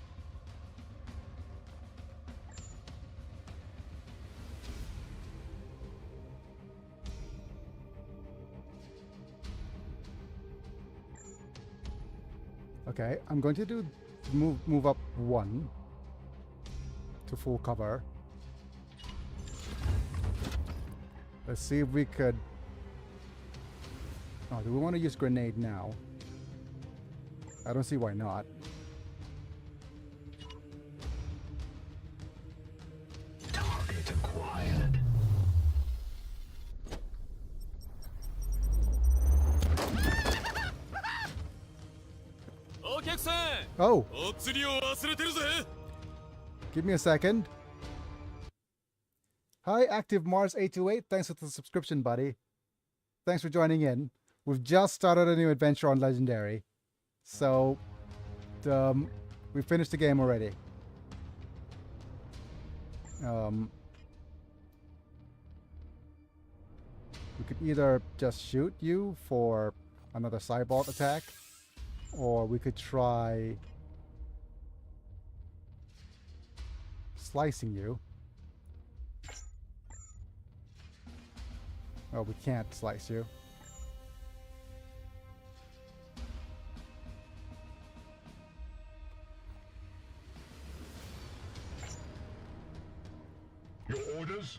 Okay, I'm going to do move up one to full cover. Let's see if we could. Oh, do we want to use grenade now? I don't see why not. Target acquired. Oh! Give me a second. Hi, Active Mars 828. Thanks for the subscription, buddy. Thanks for joining in. We've just started a new adventure on Legendary. So, we finished the game already. We could either just shoot you for another cyborg attack, or we could try slicing you. Oh, we can't slice you. Your orders?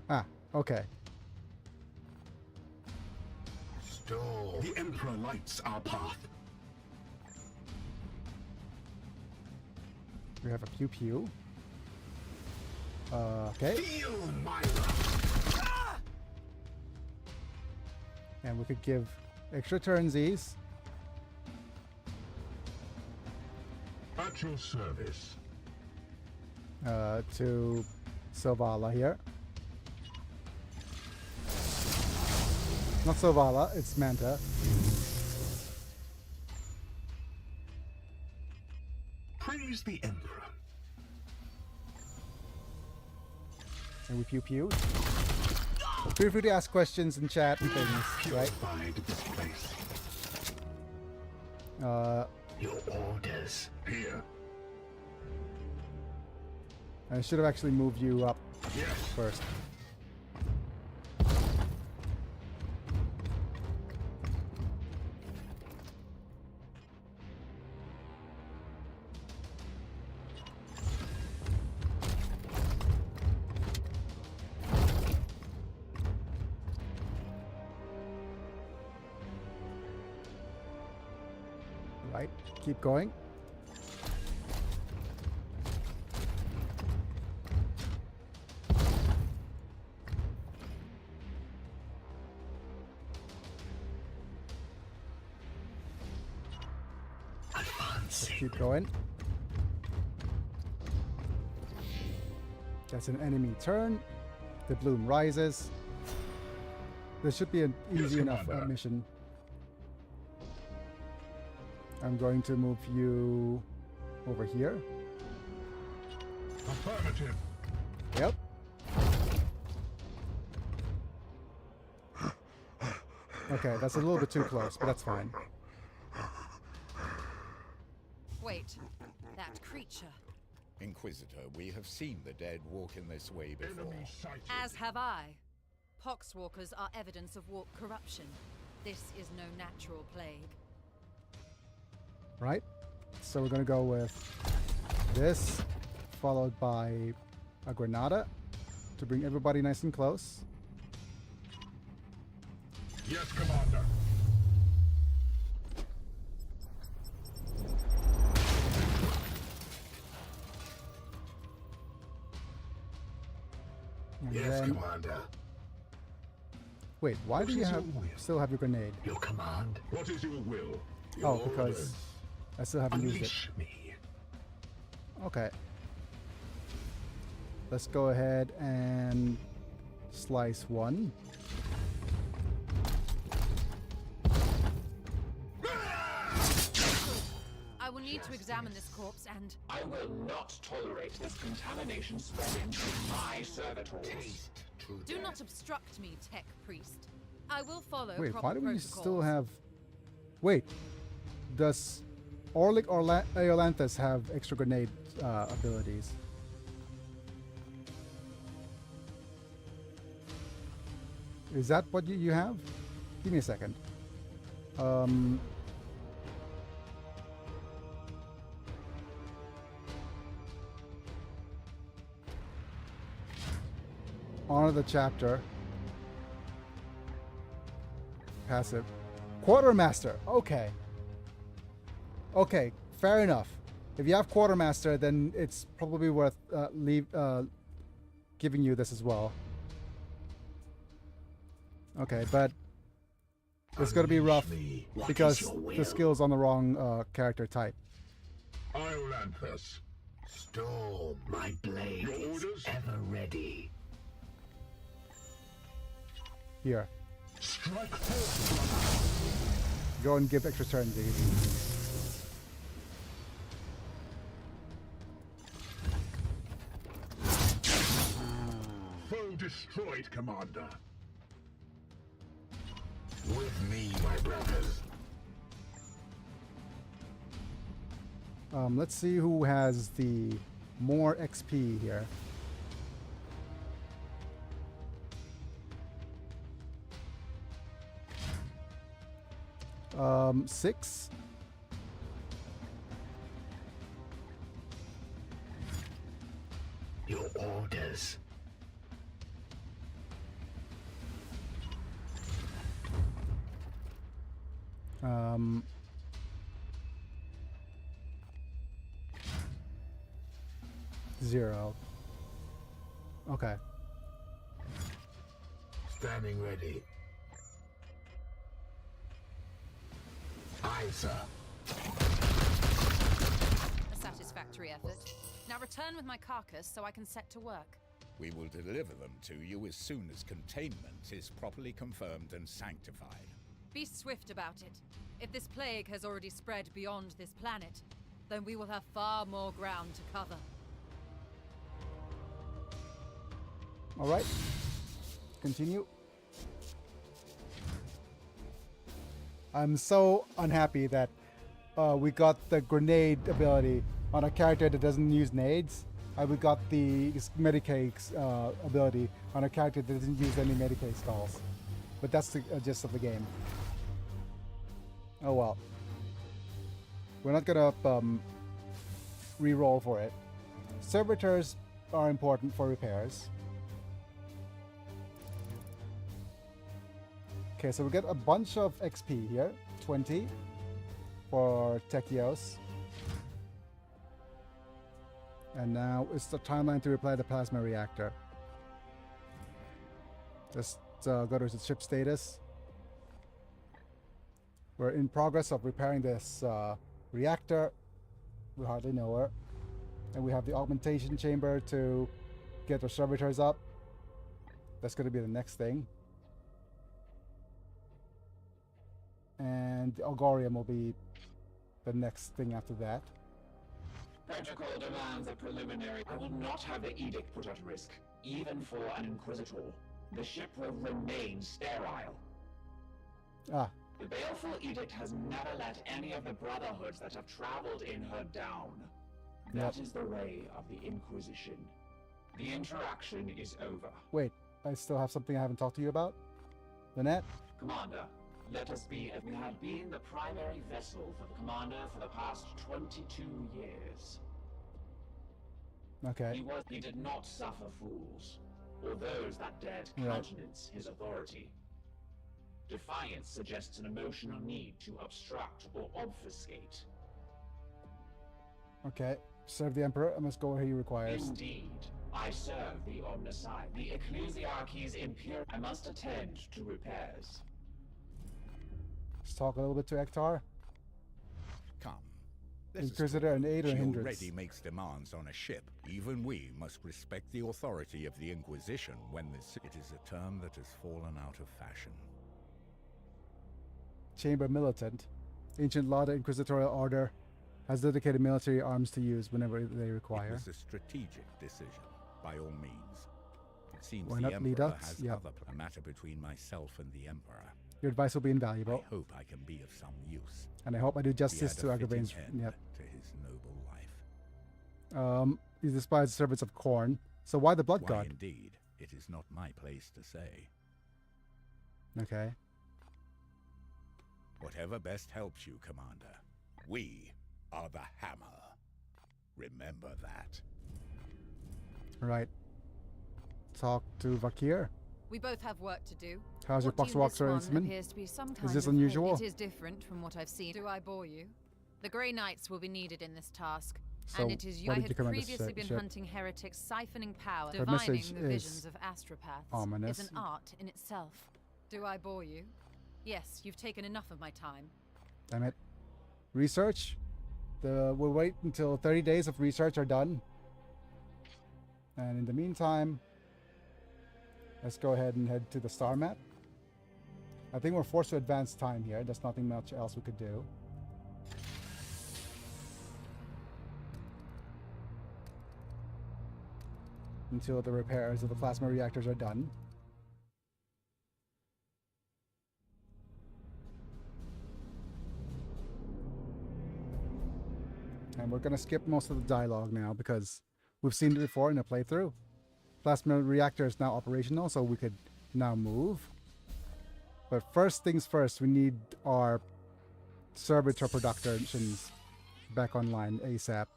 Ah, okay. Stall. The Emperor lights our path. We have a pew pew. Okay. Feel my wrath. And we could give extra turnsies. At your service. To Silvala here. Not Silvala, it's Manta. Praise the Emperor. And we pew pew. Feel free to ask questions in chat and things, right? Purified this place. Your orders. Here. I should have actually moved you up Yes. first. Right, keep going. Let's keep going. That's an enemy turn. The bloom rises. This should be an easy enough mission. I'm going to move you over here. Affirmative. Yep. Okay, that's a little bit too close, but that's fine. Wait, that creature. Inquisitor, we have seen the dead walk in this way before. As have I. Poxwalkers are evidence of warp corruption. This is no natural plague. Right? So we're going to go with this, followed by a Granada to bring everybody nice and close. Yes, Commander. And Yes, then, Commander. wait, why do you What is have your will? still have your grenade? Your command. What is your will? Oh, Your because orders. I still haven't used it. Unleash me. Okay. Let's go ahead and slice one. I will need to examine this corpse and... I will not tolerate this contamination spreading to my servitors. Do not obstruct me, tech priest. I will follow Wait, proper why do we protocols. still have... Wait. Does Orlick or Aeolanthus have extra grenade abilities? Is that what you have? Give me a second. Honor the chapter. Passive. Quartermaster. Okay. Okay, fair enough. If you have Quartermaster, then it's probably worth giving you this as well. Okay, but it's going to be rough because the skill's on the wrong character type. Iolanthus. Storm. My blade Your is orders? ever ready. Here. Strike forth. Go and give extra turns, these. Foe destroyed, Commander. With me, my brothers. Let's see who has the more XP here. Six. Your orders. Zero. Okay. Standing ready. Aye, sir. A satisfactory effort. Now return with my carcass so I can set to work. We will deliver them to you as soon as containment is properly confirmed and sanctified. Be swift about it. If this plague has already spread beyond this planet, then we will have far more ground to cover. All right. Continue. I'm so unhappy that we got the grenade ability on a character that doesn't use nades. We got the Medicaid ability on a character that doesn't use any Medicaid stalls. But that's the gist of the game. Oh well. We're not gonna re-roll for it. Servitors are important for repairs. Okay, so we get a bunch of XP here. 20 for Techios. And now it's the timeline to repair the plasma reactor. Just go to the ship status. We're in progress of repairing this reactor. We hardly know her. And we have the augmentation chamber to get the servitors up. That's going to be the next thing. And the Algorium will be the next thing after that. Protocol demands a preliminary. I will not have the edict put at risk, even for an Inquisitor. The ship will remain sterile. Ah. The baleful edict has never let any of the brotherhoods that have traveled in her down. That is the way of the Inquisition. The interaction is over. Wait, I still have something I haven't talked to you about? Lynette? Commander, let us be as we had been the primary vessel for the Commander for the past 22 years. Okay. He did not suffer fools, or those that dared countenance his authority. Defiance suggests an emotional need to obstruct or obfuscate. Okay. Serve the Emperor. I must go where he requires. Indeed. I serve the Omnicide, the Ecclesiarchy's Imperial. I must attend to repairs. Let's talk a little bit to Ektar. Come. Inquisitor and aid or hindrance. She already makes demands on a ship. Even we must respect the authority of the Inquisition when this... It is a term that has fallen out of fashion. Chamber Militant. Ancient law, the Inquisitorial Order has dedicated military arms to use whenever they require. It was a strategic decision, by all means. It seems Why the not lead Emperor us? has a matter between myself and the Emperor. Your advice will be invaluable. I hope I can be of some use. And I hope I do justice to Agravain's... Yep. To his noble life. He despised the servants of Khorne. So why the Blood Why, God? Indeed. It is not my place to say. Okay. Whatever best helps you, Commander. We are the Hammer. Remember that. Right. Talk to Vakir. We both have work to do. How's your Boxwalker instrument? Appears to be some kind Is this of unusual? It is different from what I've seen. Do I bore you? The Grey Knights will be needed in this task. So and it is you. I had previously been hunting heretics, siphoning power, divining the visions of astropaths. Ominous. Is an art in itself. Do I bore you? Yes, you've taken enough of my time. Damn it. Research? We'll wait until 30 days of research are done. And in the meantime, let's go ahead and head to the star map. I think we're forced to advance time here. There's nothing much else we could do. until the repairs of the plasma reactors are done. And we're going to skip most of the dialogue now because we've seen it before in a playthrough. Plasma reactor is now operational, so we could now move. But first things first, we need our servitor productions back online ASAP.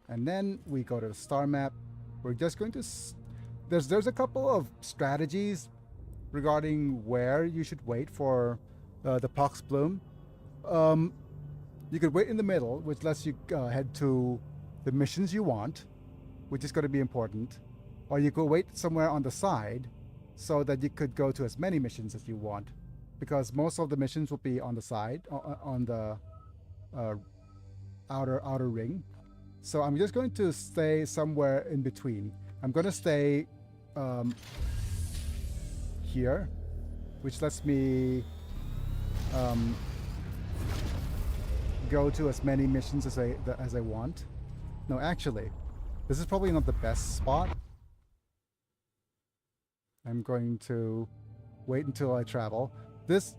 And then we go to the star map. We're just going to... There's a couple of strategies regarding where you should wait for the pox bloom. You could wait in the middle, which lets you head to the missions you want, which is going to be important. Or you could wait somewhere on the side so that you could go to as many missions as you want. Because most of the missions will be on the side, on the outer ring. So I'm just going to stay somewhere in between. I'm going to stay here, which lets me go to as many missions as I want. No, actually, this is probably not the best spot. I'm going to wait until I travel. This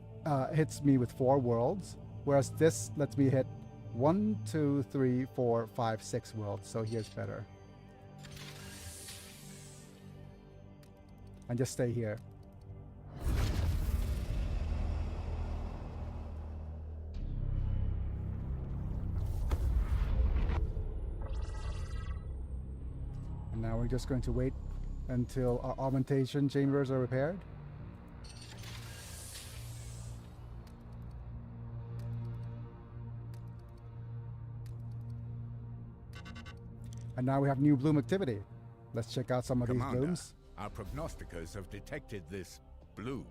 hits me with 4 worlds, whereas this lets me hit 1, 2, 3, 4, 5, 6 worlds. So here's better. And just stay here. And now we're just going to wait until our augmentation chambers are repaired. And now we have new bloom activity. Let's check out some of these blooms. Our prognosticators have detected this bloom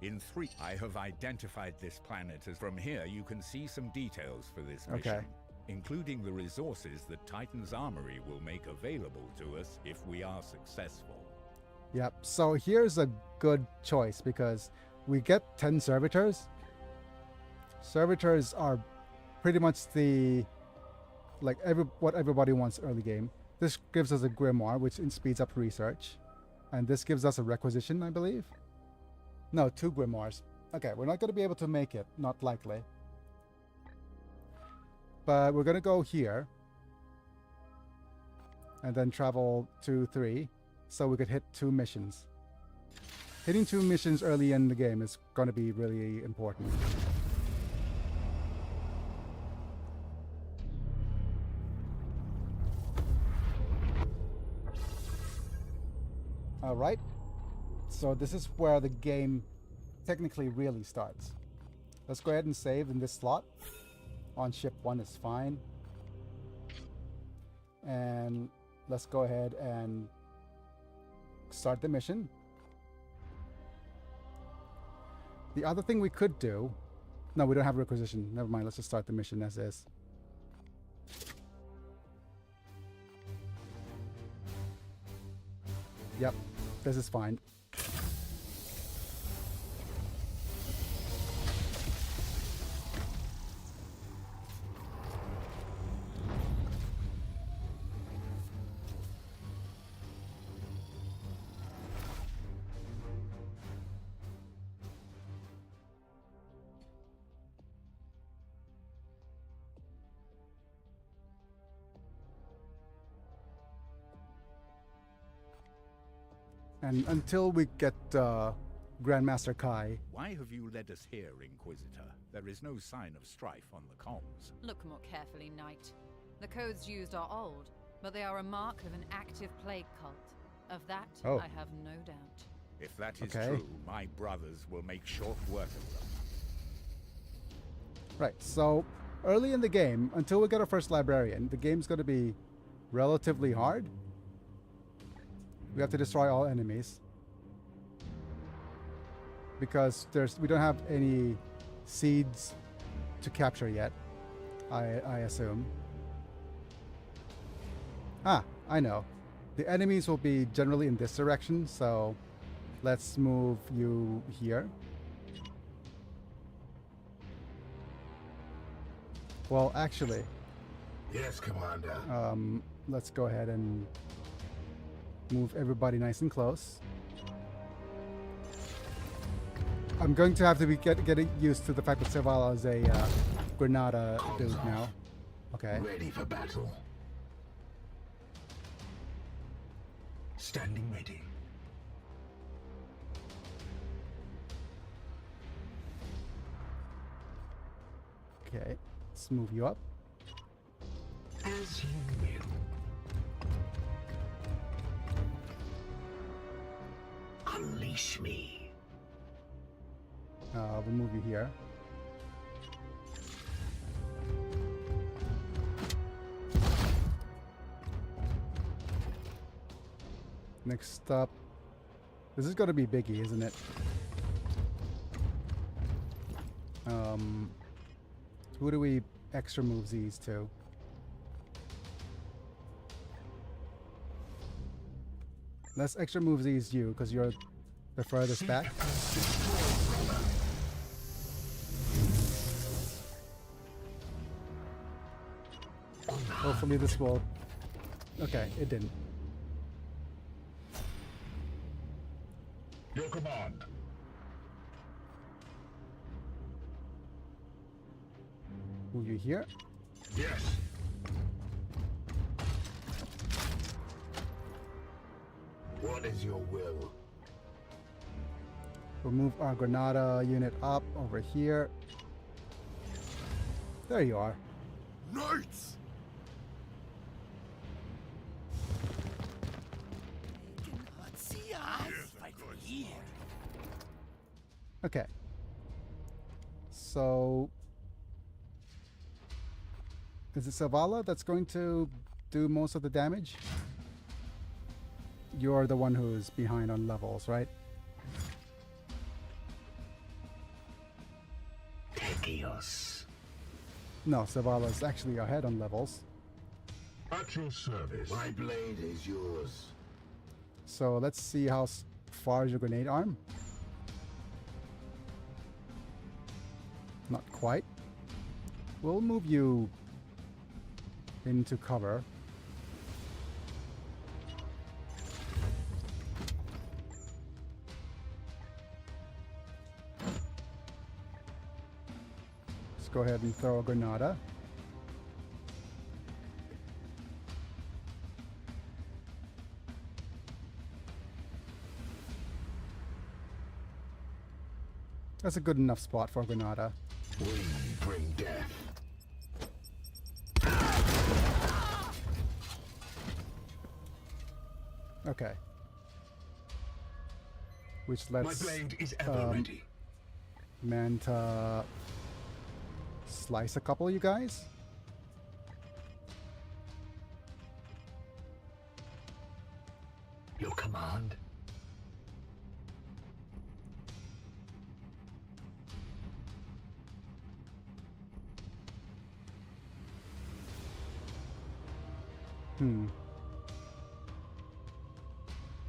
in 3. I have identified this planet as from here you can see some details for this mission, including the resources that Titan's Armory will make available to us if we are successful. Yep, so here's a good choice because we get 10 servitors. Servitors are pretty much the what everybody wants early game. This gives us a grimoire, which speeds up research. And this gives us a requisition, I believe. No, 2 grimoires. Okay, we're not going to be able to make it. Not likely. But we're going to go here. And then travel to 3. So we could hit 2 missions. Hitting 2 missions early in the game is going to be really important. Alright, so this is where the game technically really starts. Let's go ahead and save in this slot. On ship 1 is fine. And let's go ahead and start the mission. The other thing we could do... No, we don't have requisition. Never mind, let's just start the mission as is. Yep, this is fine. And until we get Grandmaster Kai... Why have you led us here, Inquisitor? There is no sign of strife on the comms. Look more carefully, Knight. The codes used are old, but they are a mark of an active plague cult. Of that, I have no doubt. If that is true, my brothers will make short work of them. Right, so early in the game, until we get our first librarian, the game's going to be relatively hard. We have to destroy all enemies. Because we don't have any seeds to capture yet, I assume. Ah, I know. The enemies will be generally in this direction, so let's move you here. Well, actually... Yes, Commander. let's go ahead and move everybody nice and close. I'm going to have to be getting used to the fact that Zavala is a Granada dude now. Okay. Ready for battle. Standing ready. Okay, let's move you up. As you will. Unleash me. We'll move you here. Next up, this is going to be Biggie, isn't it? Who do we extra move these to? Let's extra move these you, because you're the furthest back. Hopefully this will... Okay, it didn't. Your command. Move you here. Yes. What is your will? We'll move our Granada unit up over here. There you are. Knights! See us fight here. Okay. So... is it Zavala that's going to do most of the damage? You're the one who's behind on levels, right? Tekios. No, Zavala's actually ahead on levels. At your service. My blade is yours. So let's see how far is your grenade arm. Not quite. We'll move you into cover. Let's go ahead and throw a Granada. That's a good enough spot for a Granada. We bring death. Okay. Which lets My blade is ever ready. Manta slice a couple of you guys. Your command.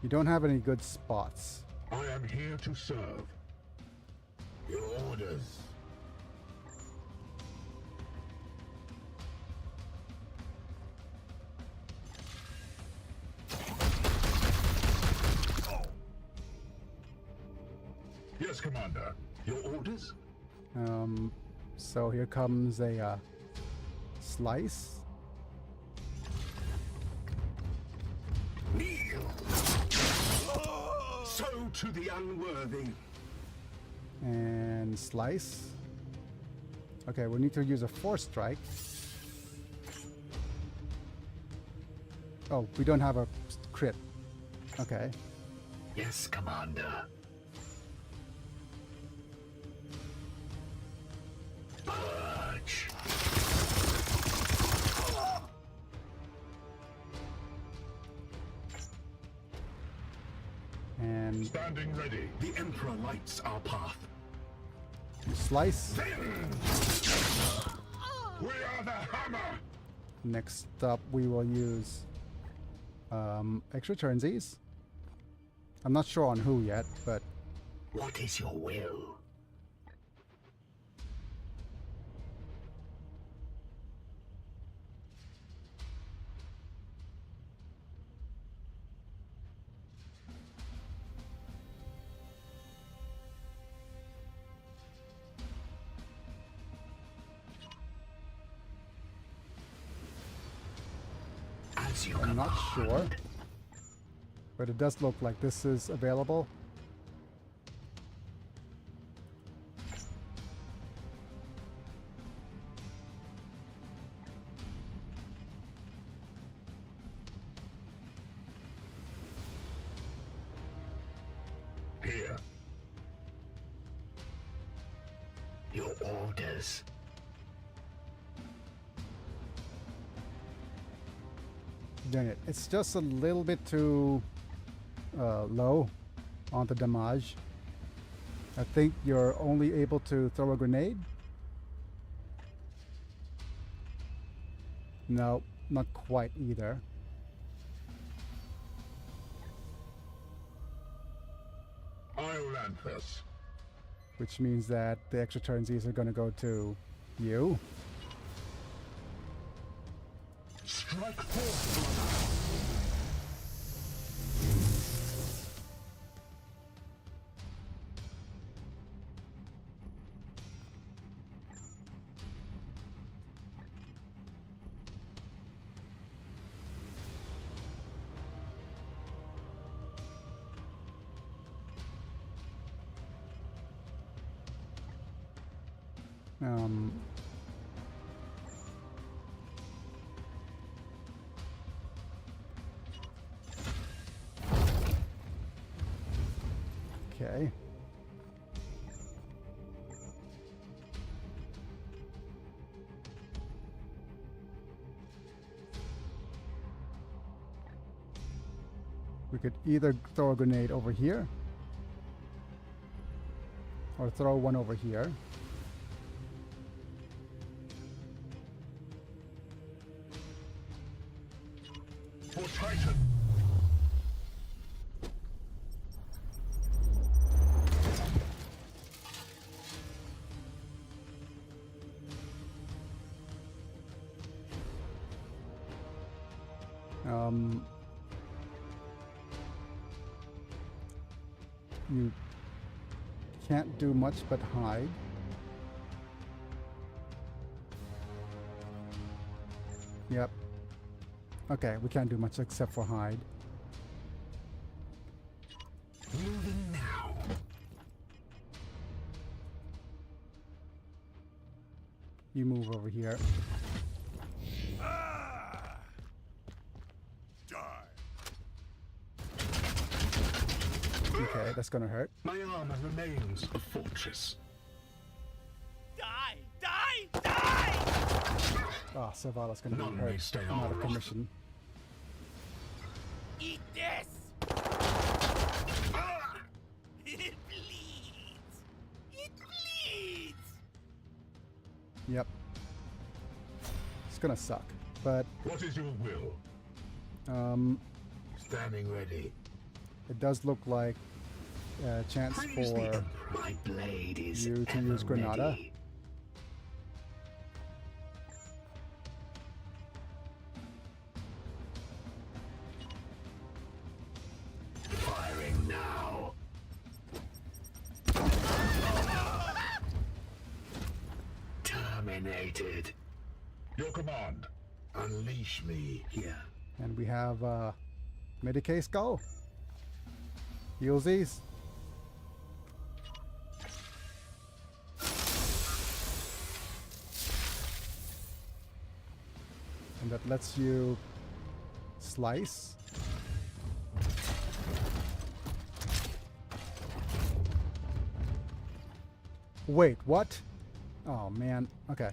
You don't have any good spots. I am here to serve. Your orders. Yes, Commander. Your orders? So here comes a slice. Kneel! So to the unworthy. And slice. Okay, we need to use a force strike. Oh, we don't have a crit. Okay. Yes, Commander. Purge. And Standing ready. The Emperor lights our path. slice. We are the hammer. Next up, we will use extra turnsies. I'm not sure on who yet, but What is your will? as you I'm not sure. command. But it does look like this is available. Here. Your orders. Dang it. It's just a little bit too low on the damage. I think you're only able to throw a grenade. No, not quite either. Iolanthus. Which means that the extra turns are going to go to you. Strike forth, Okay. We could either throw a grenade over here or throw one over here. for Titan. You can't do much but hide. Yep. Okay, we can't do much except for hide. Moving now. You move over here. Okay, that's gonna hurt. My armor remains a fortress. Die! Die! Die! Ah, Savala's gonna None be may hurt. stay I'm out on of rock. commission. Eat this! It bleeds! It bleeds! Yep. It's gonna suck, but What is your will? Standing ready. it does look like a chance Praise the for Emperor. My blade is you to ever use Granada. ready. Firing now. Terminated. Your command. Unleash me here. And we have Medicae Skull. Healsies. And that lets you slice. Wait, what? Oh man, okay.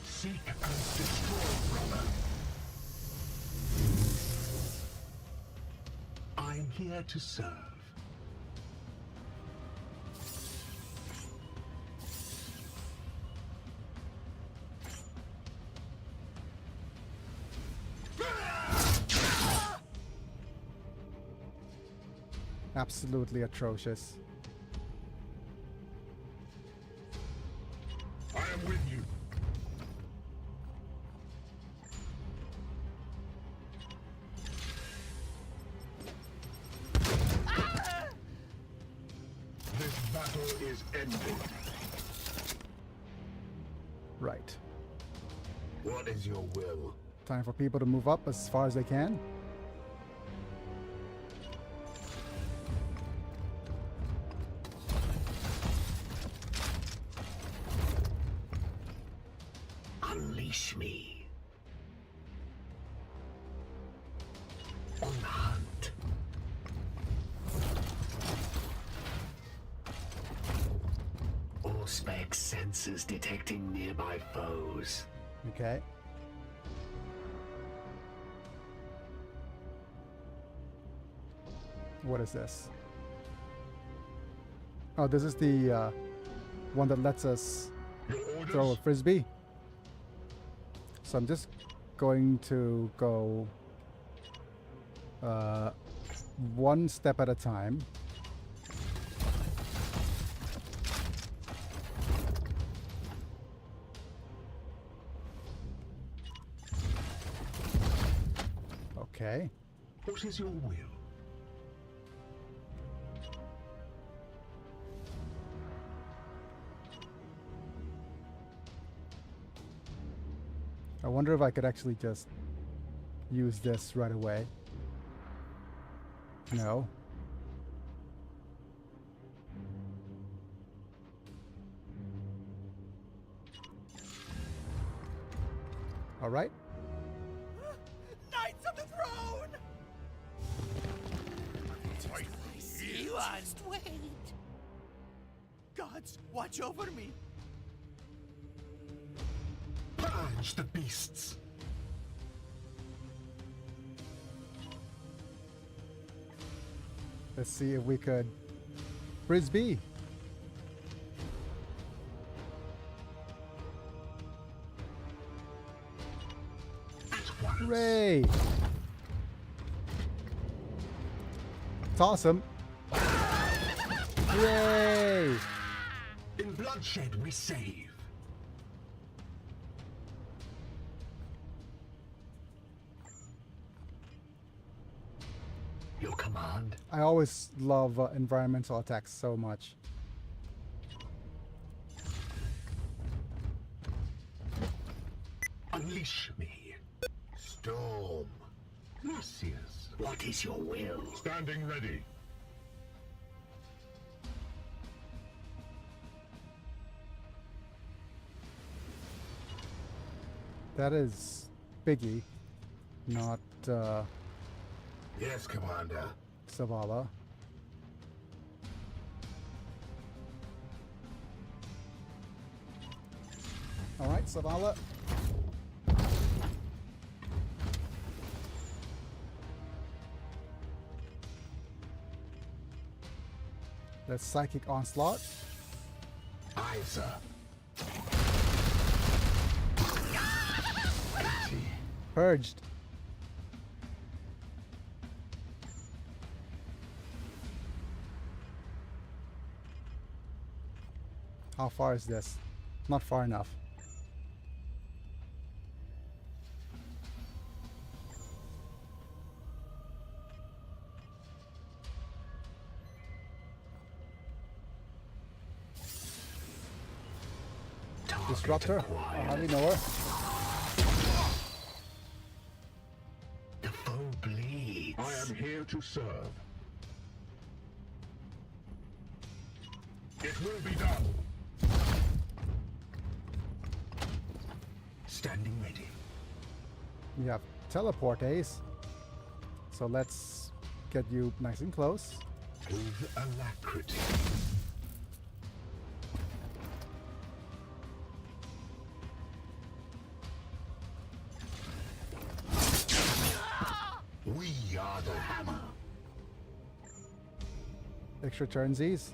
Seek and destroy, brother. I'm here to serve. Absolutely atrocious. I am with you. This battle is ended. Right. What is your will? Time for people to move up as far as they can. Unleash me. On the hunt. All spec sensors detecting nearby foes. Okay. What is this? Oh, this is the one that lets us throw a frisbee. So I'm just going to go one step at a time. Okay. What is your will? I wonder if I could actually just use this right away. No. All right. Knights of the Throne! I see one. Just wait. Gods, watch over me. Purge the beasts. Let's see if we could frisbee. Hooray! Toss him. Hooray! In bloodshed we save. Your command? I always love environmental attacks so much. Unleash me. Storm. Lucius. What is your will? Standing ready. That is Biggie, not Yes, Commander. Zavala. All right, Zavala. Let's psychic onslaught. Aye, sir. Purged. How far is this? Not far enough. Disruptor. I hardly know her. The foe bleeds. I am here to serve. It will be done. Standing ready. We have teleport ace. So let's get you nice and close. With alacrity. We are the hammer. Extra turnsies.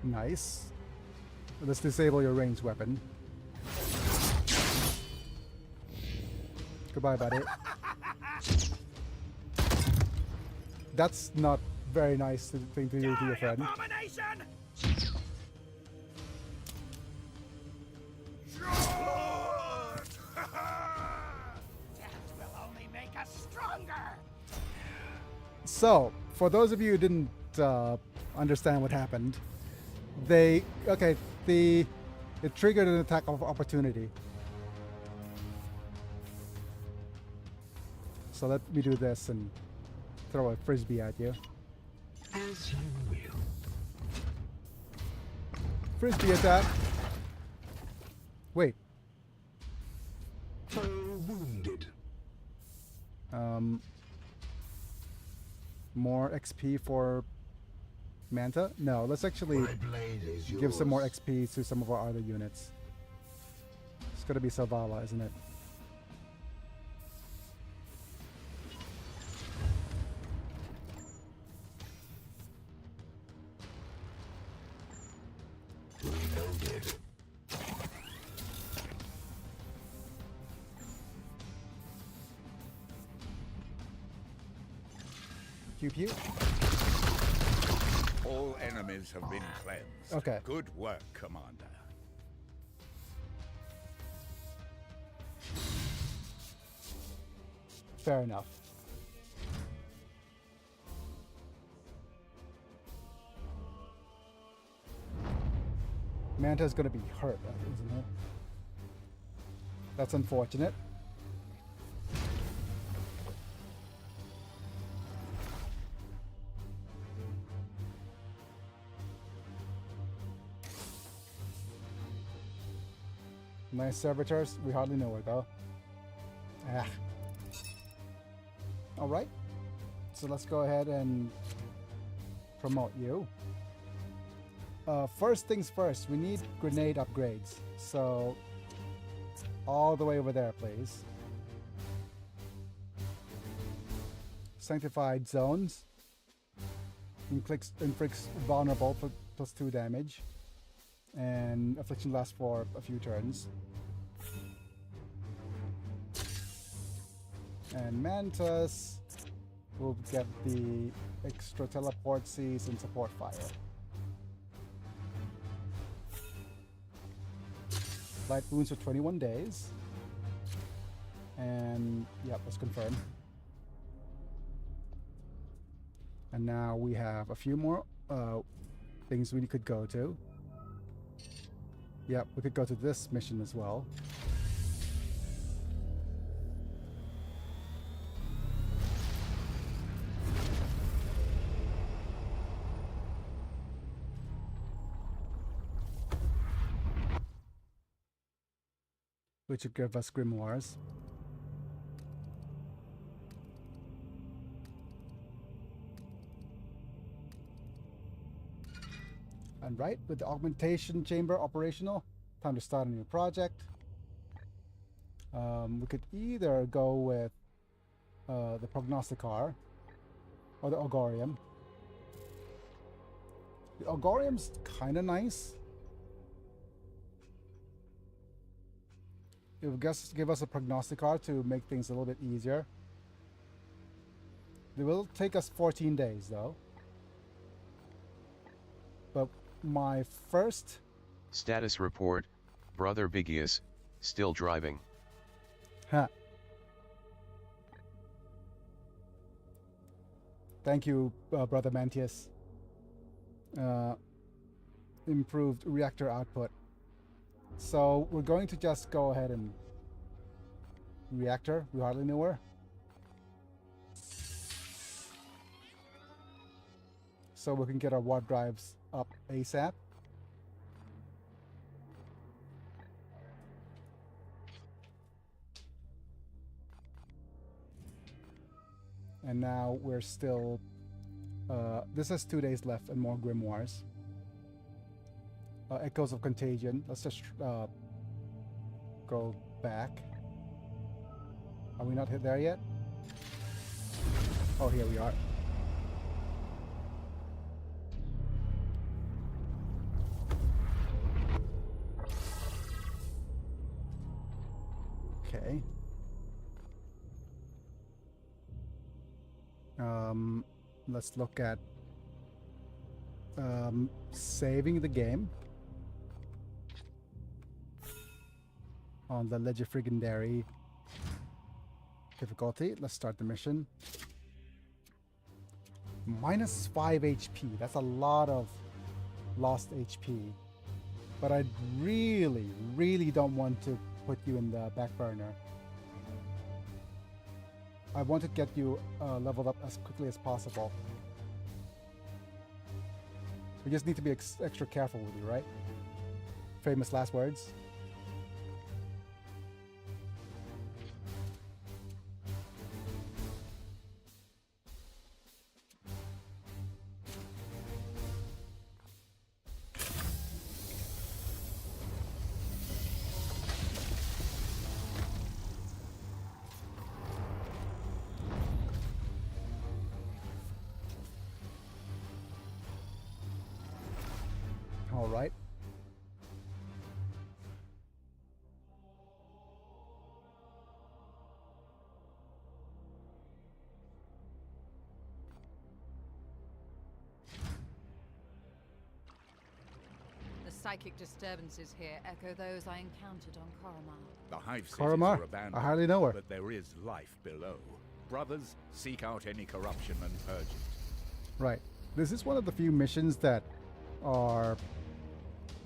Nice. Let's disable your ranged weapon. Goodbye, buddy. That's not very nice thing to do to your friend. So, for those of you who didn't understand what happened, it triggered an attack of opportunity. So let me do this and throw a frisbee at you. As you will. Frisbee attack. Wait. Foe wounded. More XP for Manta? No, let's actually give some more XP to some of our other units. It's gonna be Salvala, isn't it? Reloaded. Pew pew. All enemies have been cleansed. Okay. Good work, Commander. Fair enough. Manta's gonna be hurt, isn't it? That's unfortunate. Nice servitors. We hardly know her though. Ah. Alright. So let's go ahead and promote you. First things first, we need grenade upgrades. So all the way over there, please. Sanctified zones. Inflicts vulnerable for +2 damage. And affliction lasts for a few turns. And Mantas will get the extra teleport seas and support fire. Light wounds for 21 days. And yep, let's confirm. And now we have a few more things we could go to. Yep, we could go to this mission as well. Which would give us grimoires. And right, with the augmentation chamber operational, time to start a new project. We could either go with the Prognosticar or the Augorium. The Augorium's kind of nice. It would give us a Prognosticar to make things a little bit easier. It will take us 14 days though. But my first... Status report, Brother Bigius, still driving. Huh. Thank you, Brother Mantius. Improved reactor output. So we're going to just go ahead and reactor. We hardly knew her. So we can get our warp drives up ASAP. And now we're still... this has 2 days left and more grimoires. Echoes of Contagion. Let's just go back. Are we not hit there yet? Oh, here we are. Okay. Let's look at saving the game on the Legifrigendary difficulty. Let's start the mission. Minus 5 HP. That's a lot of lost HP. But I really, really don't want to put you in the back burner. I want to get you leveled up as quickly as possible. We just need to be extra careful with you, right? Famous last words. All right. The psychic disturbances here echo those I encountered on Koromar. The hive cities Koromar? are abandoned, I hardly know her. but there is life below. Brothers, seek out any corruption and purge it. Right. This is one of the few missions that are...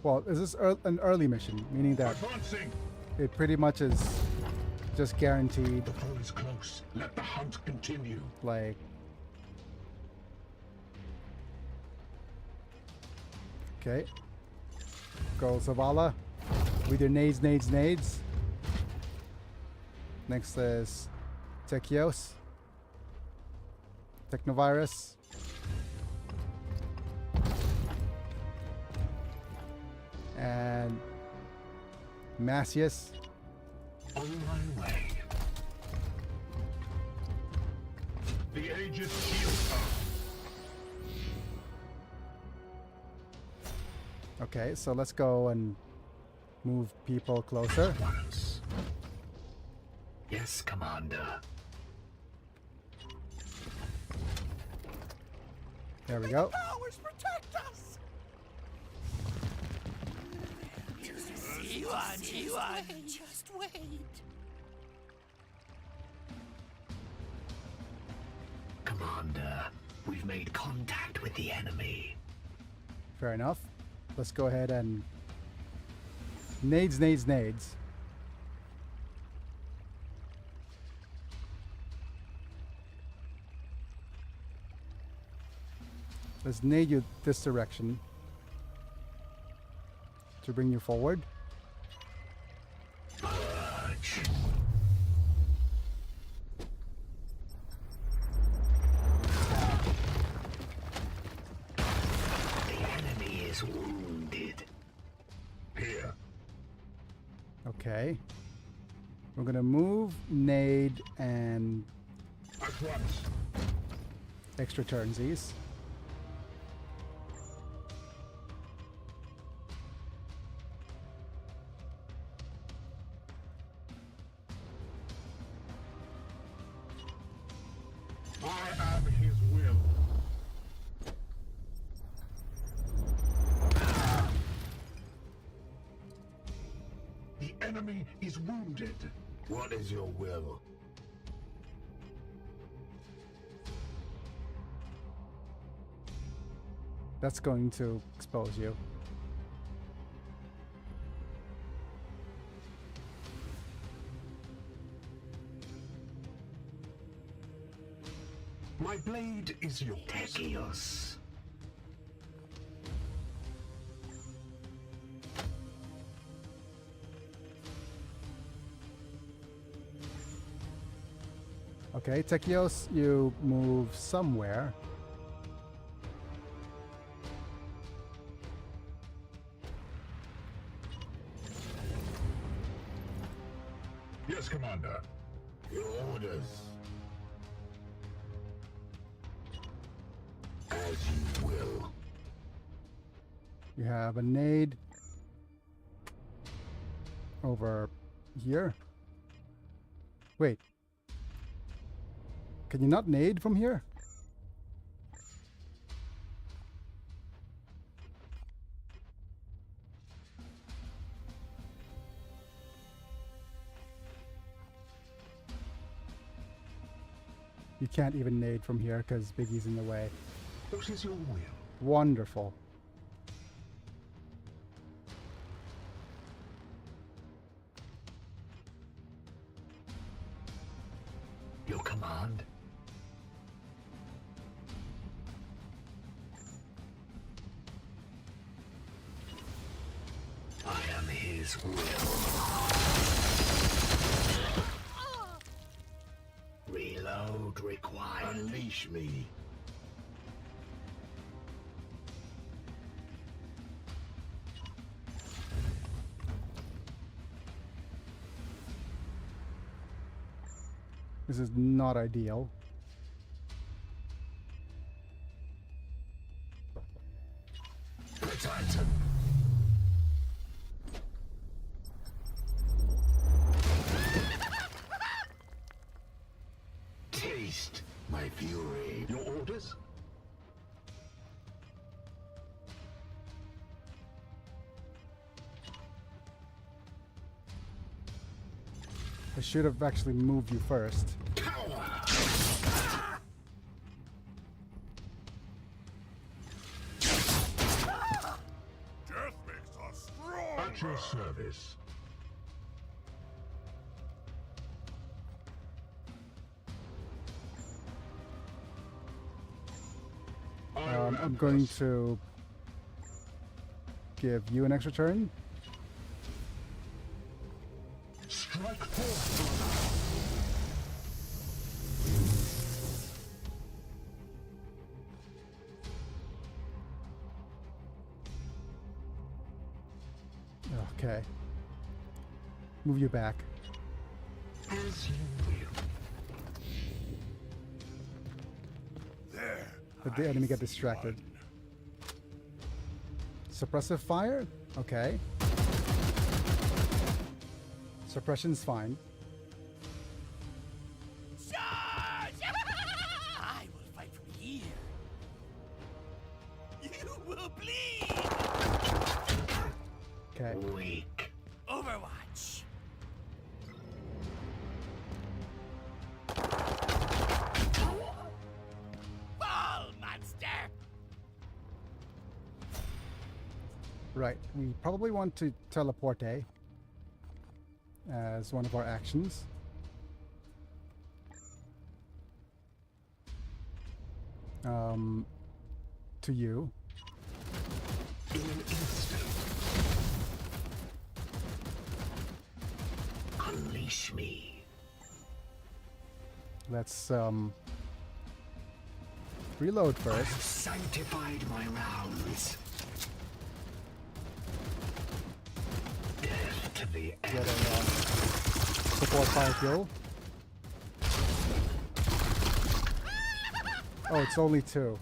Well, this is an early mission, meaning that it pretty much is just guaranteed. The foe is close. Let the hunt continue. Like... Okay. Go Zavala with your nades. Next is Techios. Technovirus. And Macius. On my way. The Aegis shield come. Okay, so let's go and move people closer. Yes, Commander. There we go. Powers protect us! Just wait. Commander, we've made contact with the enemy. Fair enough. Let's go ahead and nades. Let's nade you this direction to bring you forward. Purge. The enemy is wounded. Here. Okay. We're gonna move, nade, and At once. extra turnsies. I am his will. The enemy is wounded. What is your will? That's going to expose you. My blade is yours. Techios. Okay, Techios, you move somewhere. Yes, Commander. Your orders. As you will. You have a nade over here. Wait. Can you not nade from here? You can't even nade from here because Biggie's in the way. What is your will? Wonderful. Your command? I am his will. Reload required. Unleash me. This is not ideal. Titan. Taste my fury. Your orders? I should have actually moved you first. Death makes us strong. At your service. I'm going to give you an extra turn. Strike forth. Okay. Move you back. As you will. There. Did the enemy get distracted? Suppressive fire? Okay. Suppression's fine. Charge! I will fight from here. You will bleed. Okay. Weak. Overwatch. Fall, monster. Right. We probably want to teleport as one of our actions. To you. In an instant. Unleash me. Let's reload I first. have sanctified my rounds. Death to the Get a end. support fire kill. Oh, it's only 2.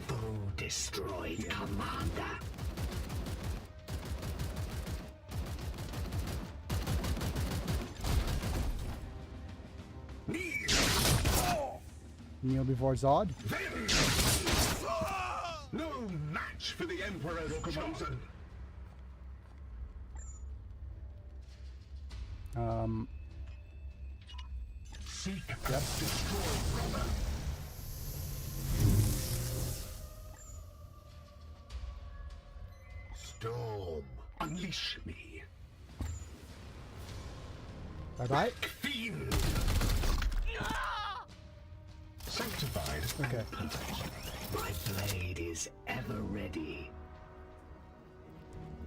Foe destroyed, Commander. Kneel before Zod. No match for the Emperor's chosen. Seek Yep. and destroy, brother. Storm, unleash me. Bye-bye. Fiend. Sanctified. Okay. My blade is ever ready.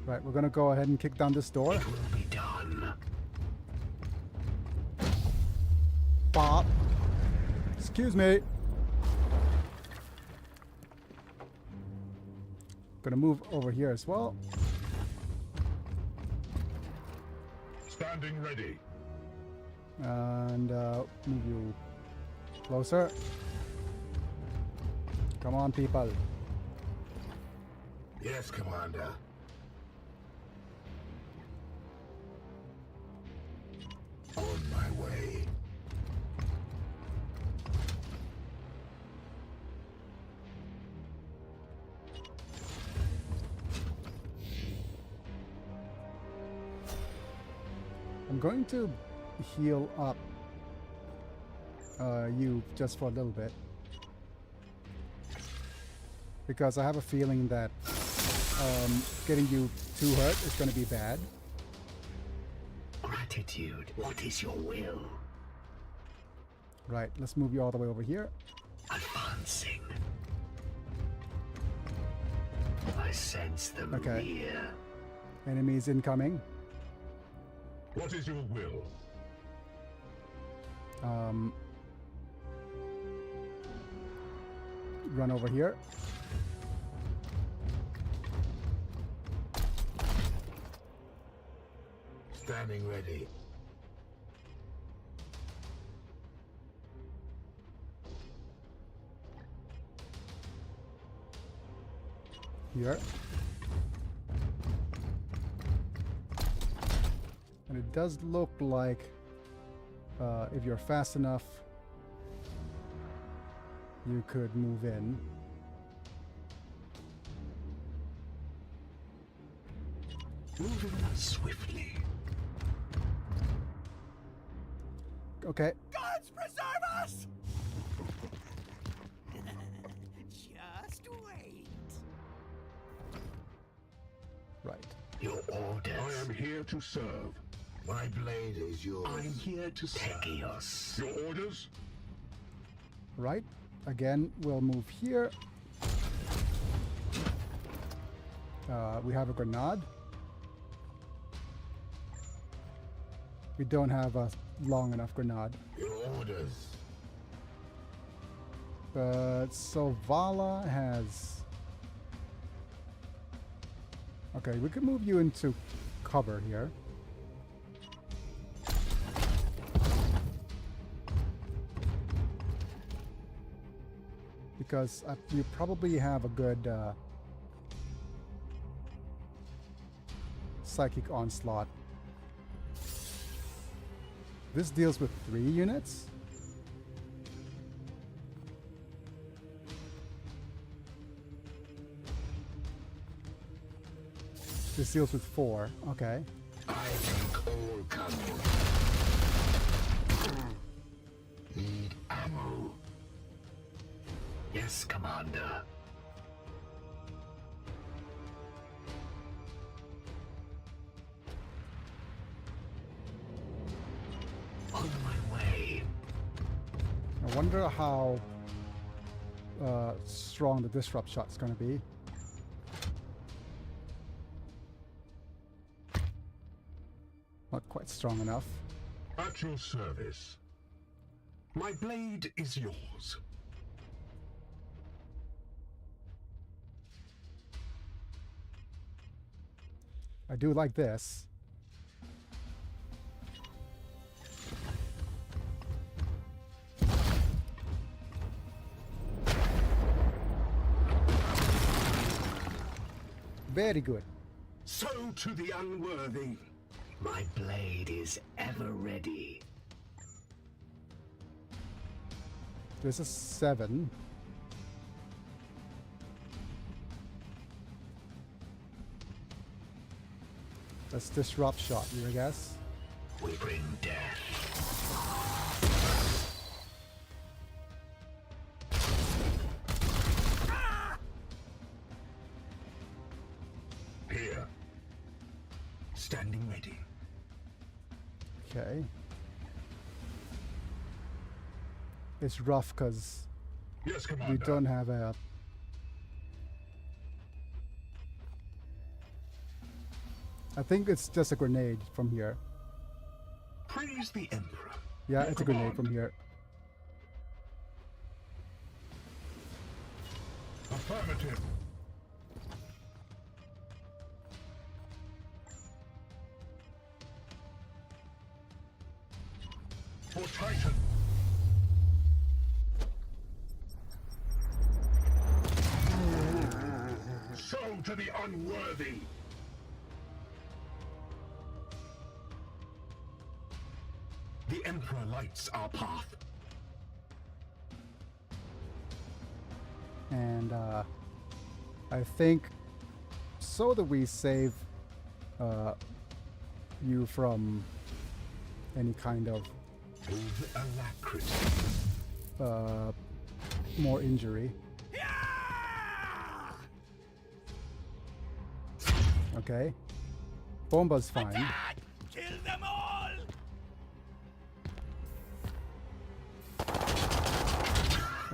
Right, we're gonna go ahead and kick down this door. It will be done. Bop. Excuse me. Gonna move over here as well. Standing ready. And move you closer. Come on, people. Yes, Commander. On my way. I'm going to heal up you just for a little bit. Because I have a feeling that getting you too hurt is going to be bad. Gratitude. What is your will? Right, let's move you all the way over here. Advancing. I sense them near. Enemies incoming. What is your will? Run over here. Standing ready. Here. And it does look like if you're fast enough, you could move in. Moving swiftly. Okay. Gods preserve us! Just wait. Right. Your orders. I am here to serve. My blade is yours. I am here to serve. Techios. Your orders? Right. Again, we'll move here. We have a grenade. We don't have a long enough grenade. Your orders. But Sovala has... Okay, we could move you into cover here. Because you probably have a good psychic onslaught. This deals with 3 units. This deals with 4. Okay. I think all coming. Need ammo. Yes, Commander. On my way. I wonder how strong the disrupt shot's going to be. Not quite strong enough. At your service. My blade is yours. I do like this. Very good. So to the unworthy. My blade is ever ready. This is 7. That's disrupt shot, I guess. We bring death. Here. Standing ready. Okay. It's rough because Yes, Commander. we don't have a... I think it's just a grenade from here. Praise the Emperor. Yeah, Your it's a grenade command. from here. Affirmative. For Titan. So to the unworthy. The Emperor lights our path. And I think so that we save you from any kind of With alacrity. more injury. Okay. Bomba's fine. Attack! Kill them all!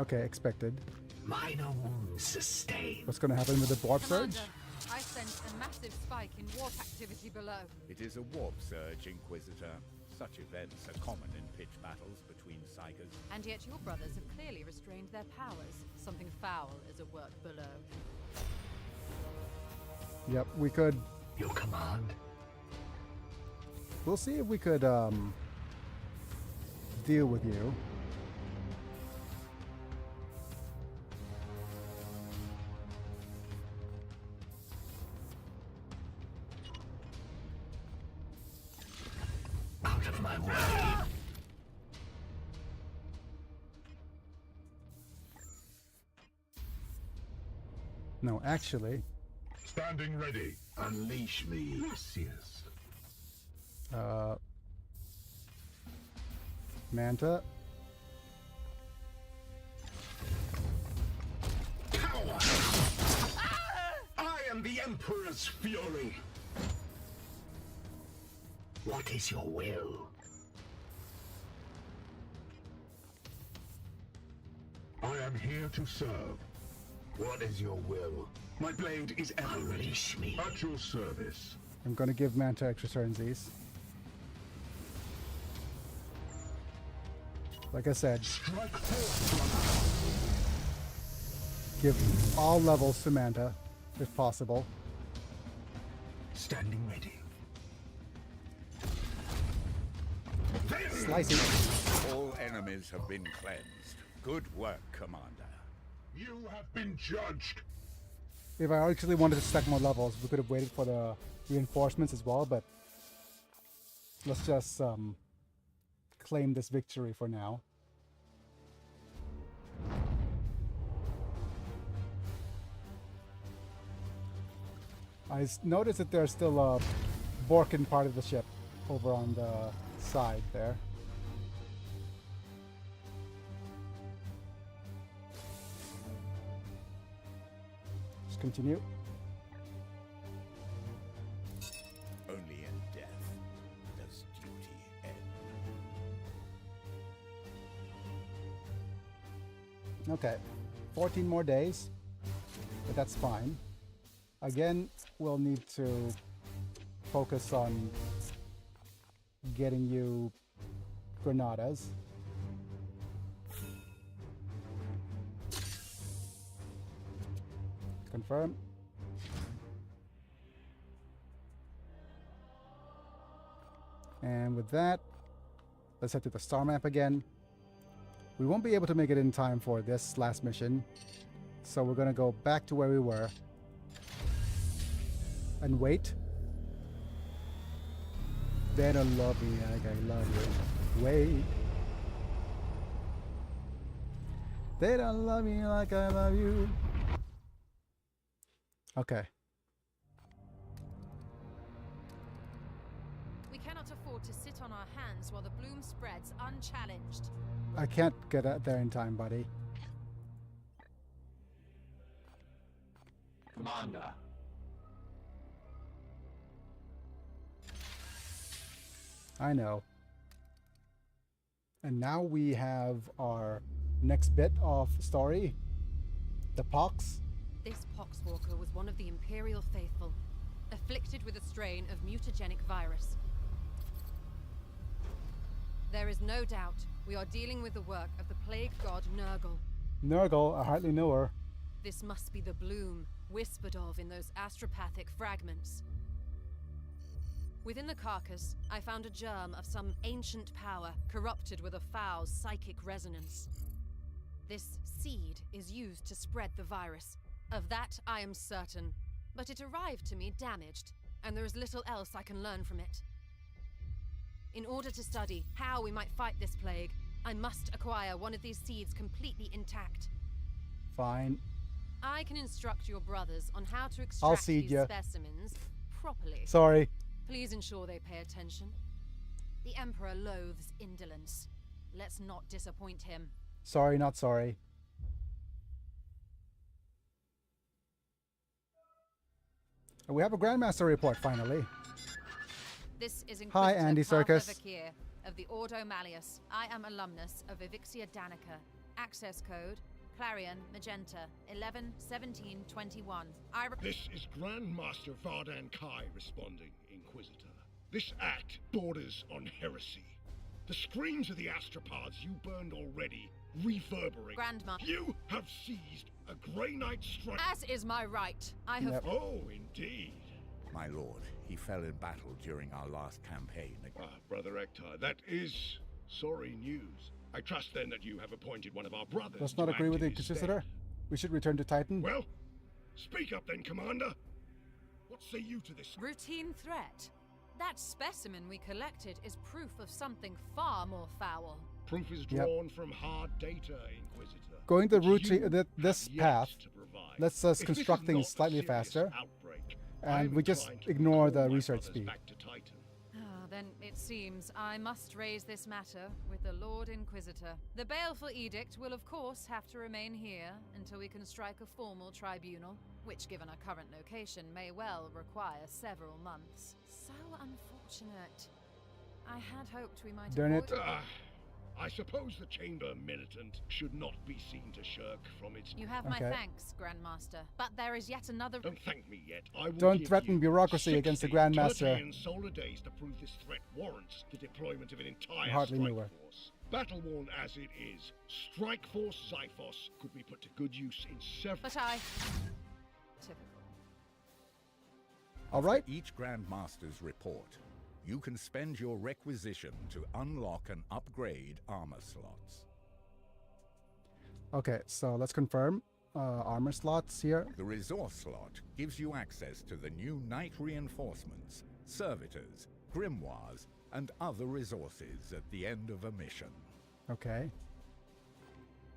Okay, expected. Minor wounds sustained. What's going to happen with the warp surge? Commander, I sense a massive spike in warp activity below. It is a warp surge, Inquisitor. Such events are common in pitch battles between Psychers. And yet your brothers have clearly restrained their powers. Something foul is at work below. Yep, we could. Your command. We'll see if we could deal with you. Out of my way. No, actually, Standing ready. Unleash me. Lucius. Manta. Coward! I am the Emperor's fury. What is your will? I am here to serve. What is your will? My blade is ever ready. Unleash me. At your service. I'm going to give Manta extra turnsies. Like I said, Strike forth, give all levels to Manta, if possible. Standing ready. Slicey. All enemies have been cleansed. Good work, Commander. You have been judged. If I actually wanted to stack more levels, we could have waited for the reinforcements as well, but let's just claim this victory for now. I noticed that there's still a Borkin part of the ship over on the side there. Just continue. Only in death does duty end. Okay, 14 more days, but that's fine. Again, we'll need to focus on getting you granadas. Confirm. And with that, let's head to the star map again. We won't be able to make it in time for this last mission, so we're gonna go back to where we were and wait. They don't love me like I love you. Wait. They don't love me like I love you. Okay. We cannot afford to sit on our hands while the bloom spreads unchallenged. I can't get out there in time, buddy. Commander. I know. And now we have our next bit of story. The Pox. This Poxwalker was one of the Imperial faithful, afflicted with a strain of mutagenic virus. There is no doubt we are dealing with the work of the plague god Nurgle. Nurgle, I hardly know her. This must be the bloom whispered of in those astropathic fragments. Within the carcass, I found a germ of some ancient power corrupted with a foul psychic resonance. This seed is used to spread the virus. Of that I am certain, but it arrived to me damaged, and there is little else I can learn from it. In order to study how we might fight this plague, I must acquire one of these seeds completely intact. Fine. I can instruct your brothers on how to I'll extract seed these ya. specimens properly. Sorry. Please ensure they pay attention. The Emperor loathes indolence. Let's not disappoint him. Sorry, not sorry. We have a Grandmaster report finally. This is Hi, Inquisitor Andy Parker Serkis. Vakir of the Ordo Malleus. I am alumnus of Evixia Danica. Access code Clarion Magenta 111721. This is Grandmaster Vardan Kai responding, Inquisitor. This act borders on heresy. The screams of the astropods you burned already reverberate. Grandma. You have seized a Grey Knight strike. As is my right. I have. Oh, indeed. My lord, he fell in battle during our last campaign. Brother Ektar, that is sorry news. I trust then that you have appointed one of our brothers. Does not to agree act with in the his Inquisitor. stead. We should return to Titan. Well, speak up then, Commander. What say you to this? Routine threat. That specimen we collected is proof of something far more foul. Proof is drawn from hard data, Inquisitor. Going the which route you this have path yet to provide. lets us If this construct is things not a slightly serious faster, outbreak, and I'm we just inclined to ignore recall the my research brothers speed. back to Titan. Then it seems I must raise this matter with the Lord Inquisitor. The baleful edict will of course have to remain here until we can strike a formal tribunal, which given our current location may well require several months. So unfortunate. I had hoped we might Darn avoid... it. I suppose the Chamber Militant should not be seen to shirk from its... You have my thanks, Grandmaster. But there is yet another... Don't thank me yet. I will Don't give threaten you bureaucracy against the 60 Grandmaster. Tertian solar days to prove this threat warrants the deployment of an entire Hardly strike knew her. force. Battle-worn as it is, Strike Force Xiphos could be put to good use in several... But I... Typical. All right. For each Grandmaster's report, you can spend your requisition to unlock and upgrade armor slots. Okay, so let's confirm armor slots here. The resource slot gives you access to the new Knight reinforcements, servitors, grimoires, and other resources at the end of a mission. Okay.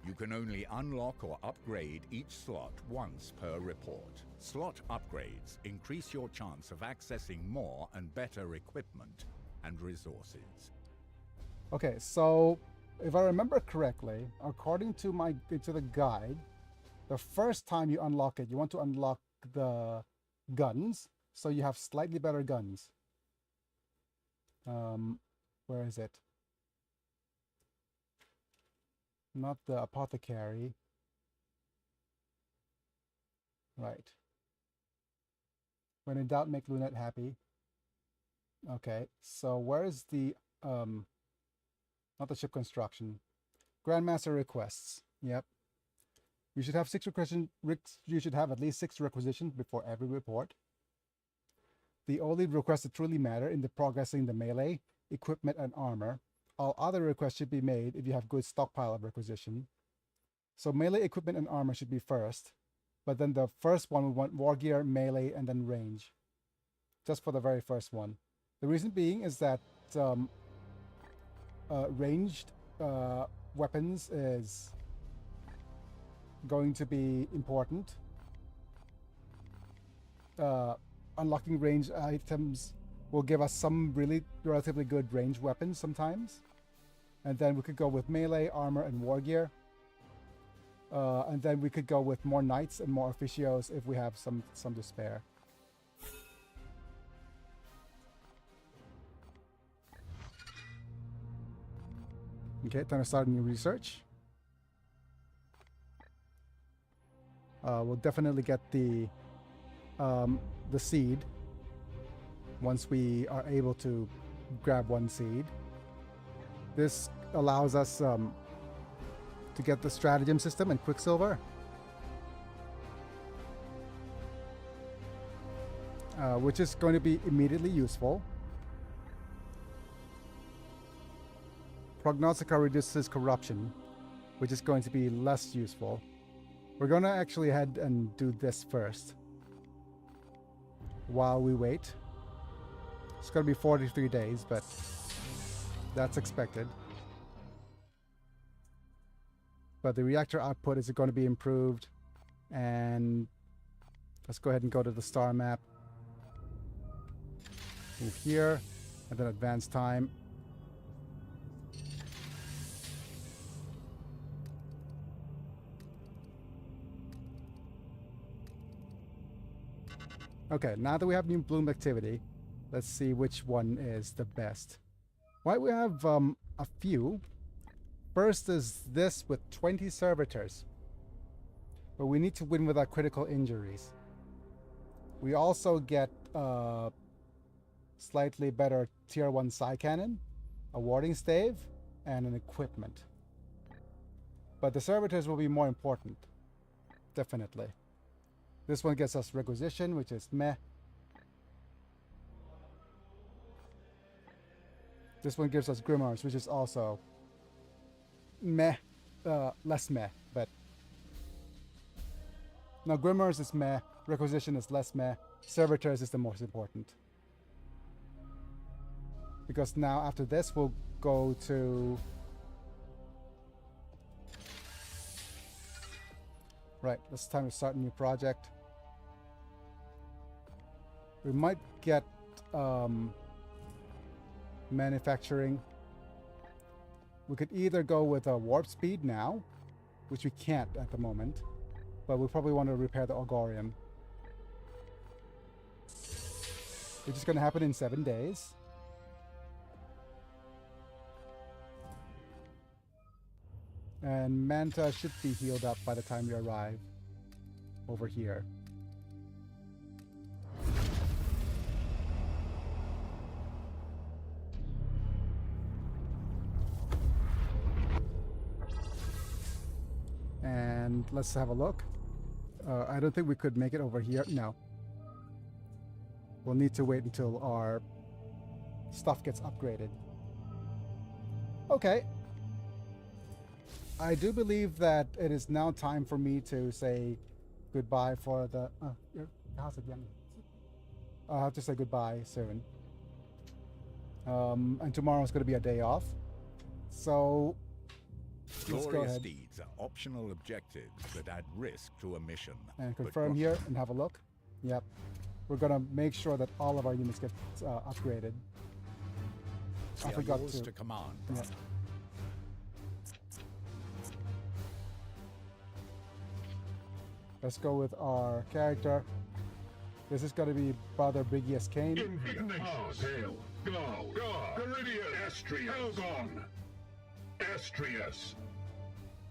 You can only unlock or upgrade each slot once per report. Slot upgrades increase your chance of accessing more and better equipment and resources. Okay, so if I remember correctly, according to the guide, the first time you unlock it, you want to unlock the guns, so you have slightly better guns. Where is it? Not the apothecary. Right. When in doubt, make Lunette happy. Okay, so where is the not the ship construction? Grandmaster requests. Yep. You should have you should have at least 6 requisitions before every report. The only requests that truly matter in the progressing the melee, equipment, and armor. All other requests should be made if you have good stockpile of requisition. So melee, equipment, and armor should be first. But then the first one, we want war gear, melee, and then range. Just for the very first one. The reason being is that ranged weapons is going to be important. Unlocking ranged items will give us some relatively good ranged weapons sometimes. And then we could go with melee, armor, and war gear. And then we could go with more knights and more officios if we have some to spare. Okay, time to start a new research. We'll definitely get the seed once we are able to grab one seed. This allows us to get the stratagem system and Quicksilver. Which is going to be immediately useful. Prognostica reduces corruption, which is going to be less useful. We're going to actually head and do this first while we wait. It's going to be 43 days, but that's expected. But the reactor output is going to be improved. And let's go ahead and go to the star map. Move here, and then advance time. Okay, now that we have new bloom activity, let's see which one is the best. Right, we have a few. First is this with 20 servitors. But we need to win without critical injuries. We also get slightly better tier 1 psi cannon, a warding stave, and an equipment. But the servitors will be more important. Definitely. This one gets us requisition, which is meh. This one gives us grimoires, which is also meh. Less meh, but now grimoires is meh, requisition is less meh, servitors is the most important. Because now after this we'll go to... Right, it's time to start a new project. We might get manufacturing. We could either go with a warp speed now, which we can't at the moment, but we probably want to repair the Augorium. Which is going to happen in 7 days. And Manta should be healed up by the time we arrive over here. And let's have a look. I don't think we could make it over here. No. We'll need to wait until our stuff gets upgraded. Okay. I do believe that it is now time for me to say goodbye for the... I'll have to say goodbye soon. And tomorrow's going to be a day off. So... let's go Glorious ahead. deeds are optional objectives that add risk to a mission. And but confirm here and have a look. Yep. We're going to make sure that all of our units get upgraded. I They are forgot yours to... to command, Yeah. brother. Let's go with our character. This is going to be Brother Brigius Kane. Ignatius, Hail, Go, Garidius, Estrius, Elgon, Estrius,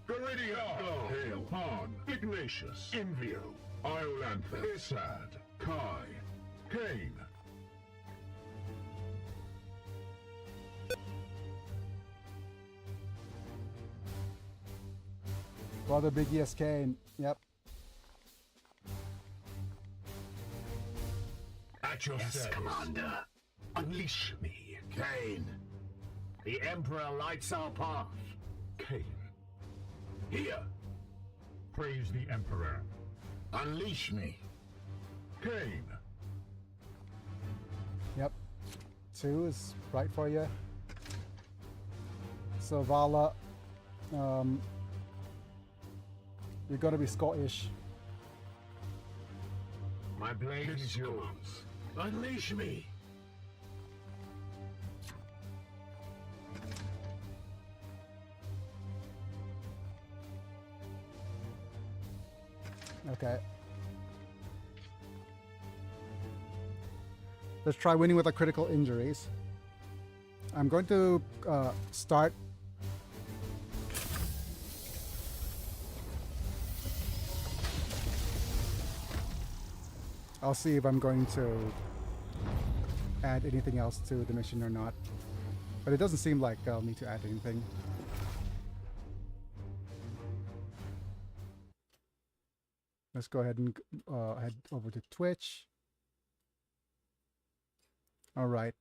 Garidius, Go, Hail, Han, Ignatius, Invio, Iolantha, Isad, Kai, Kane. Brother Brigius Kane. Yep. At your service. Commander. Unleash me, Kane. The Emperor lights our path. Kane. Here. Praise the Emperor. Unleash me. Kane. Yep. 2 is right for you. So Vala, you're gonna be Scottish. My blade is yours. Unleash me. Okay. Let's try winning with our critical injuries. I'm going to start. I'll see if I'm going to add anything else to the mission or not. But it doesn't seem like I'll need to add anything. Let's go ahead and head over to Twitch. All right.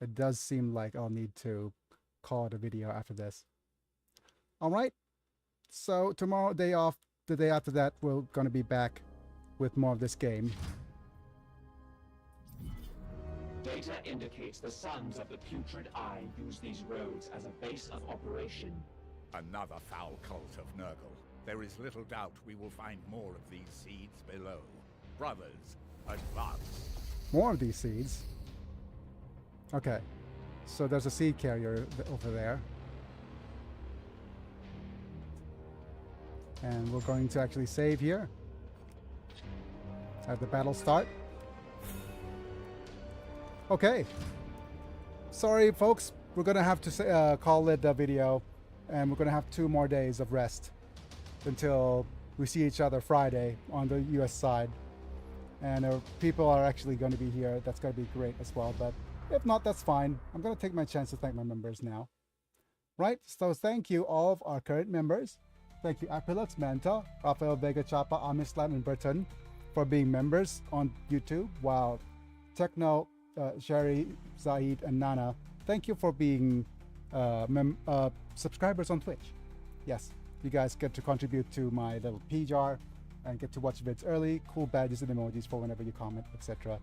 It does seem like I'll need to call it a video after this. All right. So tomorrow, day off, the day after that, we're going to be back with more of this game. Data indicates the Sons of the Putrid Eye use these roads as a base of operation. Another foul cult of Nurgle. There is little doubt we will find more of these seeds below. Brothers, advance. More of these seeds. Okay. So there's a seed carrier over there. And we're going to actually save here. Have the battle start. Okay. Sorry, folks. We're gonna have to say, call it a video, and we're gonna have 2 more days of rest until we see each other Friday on the US side. And people are actually going to be here. That's going to be great as well. But if not, that's fine. I'm going to take my chance to thank my members now. Right? So thank you all of our current members. Thank you Apilux, Manta, Rafael Vega Chapa, Amislam, and Burton for being members on YouTube. Wow. Techno, Sherry, Zaid, and Nana, thank you for being subscribers on Twitch. Yes, you guys get to contribute to my little P-jar and get to watch vids early, cool badges and emojis for whenever you comment, etc.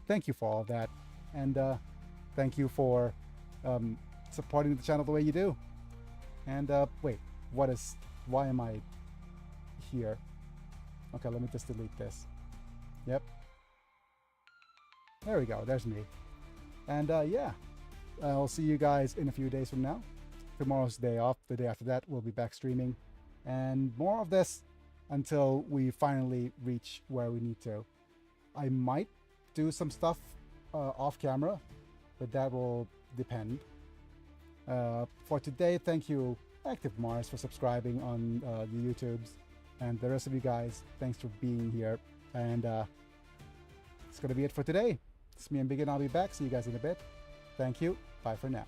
Thank you for all of that. And thank you for supporting the channel the way you do. And wait, why am I here? Okay, let me just delete this. Yep. There we go, there's me. And yeah, I'll see you guys in a few days from now. Tomorrow's day off, the day after that we'll be back streaming. And more of this until we finally reach where we need to. I might do some stuff off camera, but that will depend. For today, thank you Active Mars for subscribing on the YouTubes, and the rest of you guys, thanks for being here. And it's gonna be it for today. It's me and Big, and I'll be back. See you guys in a bit. Thank you. Bye for now.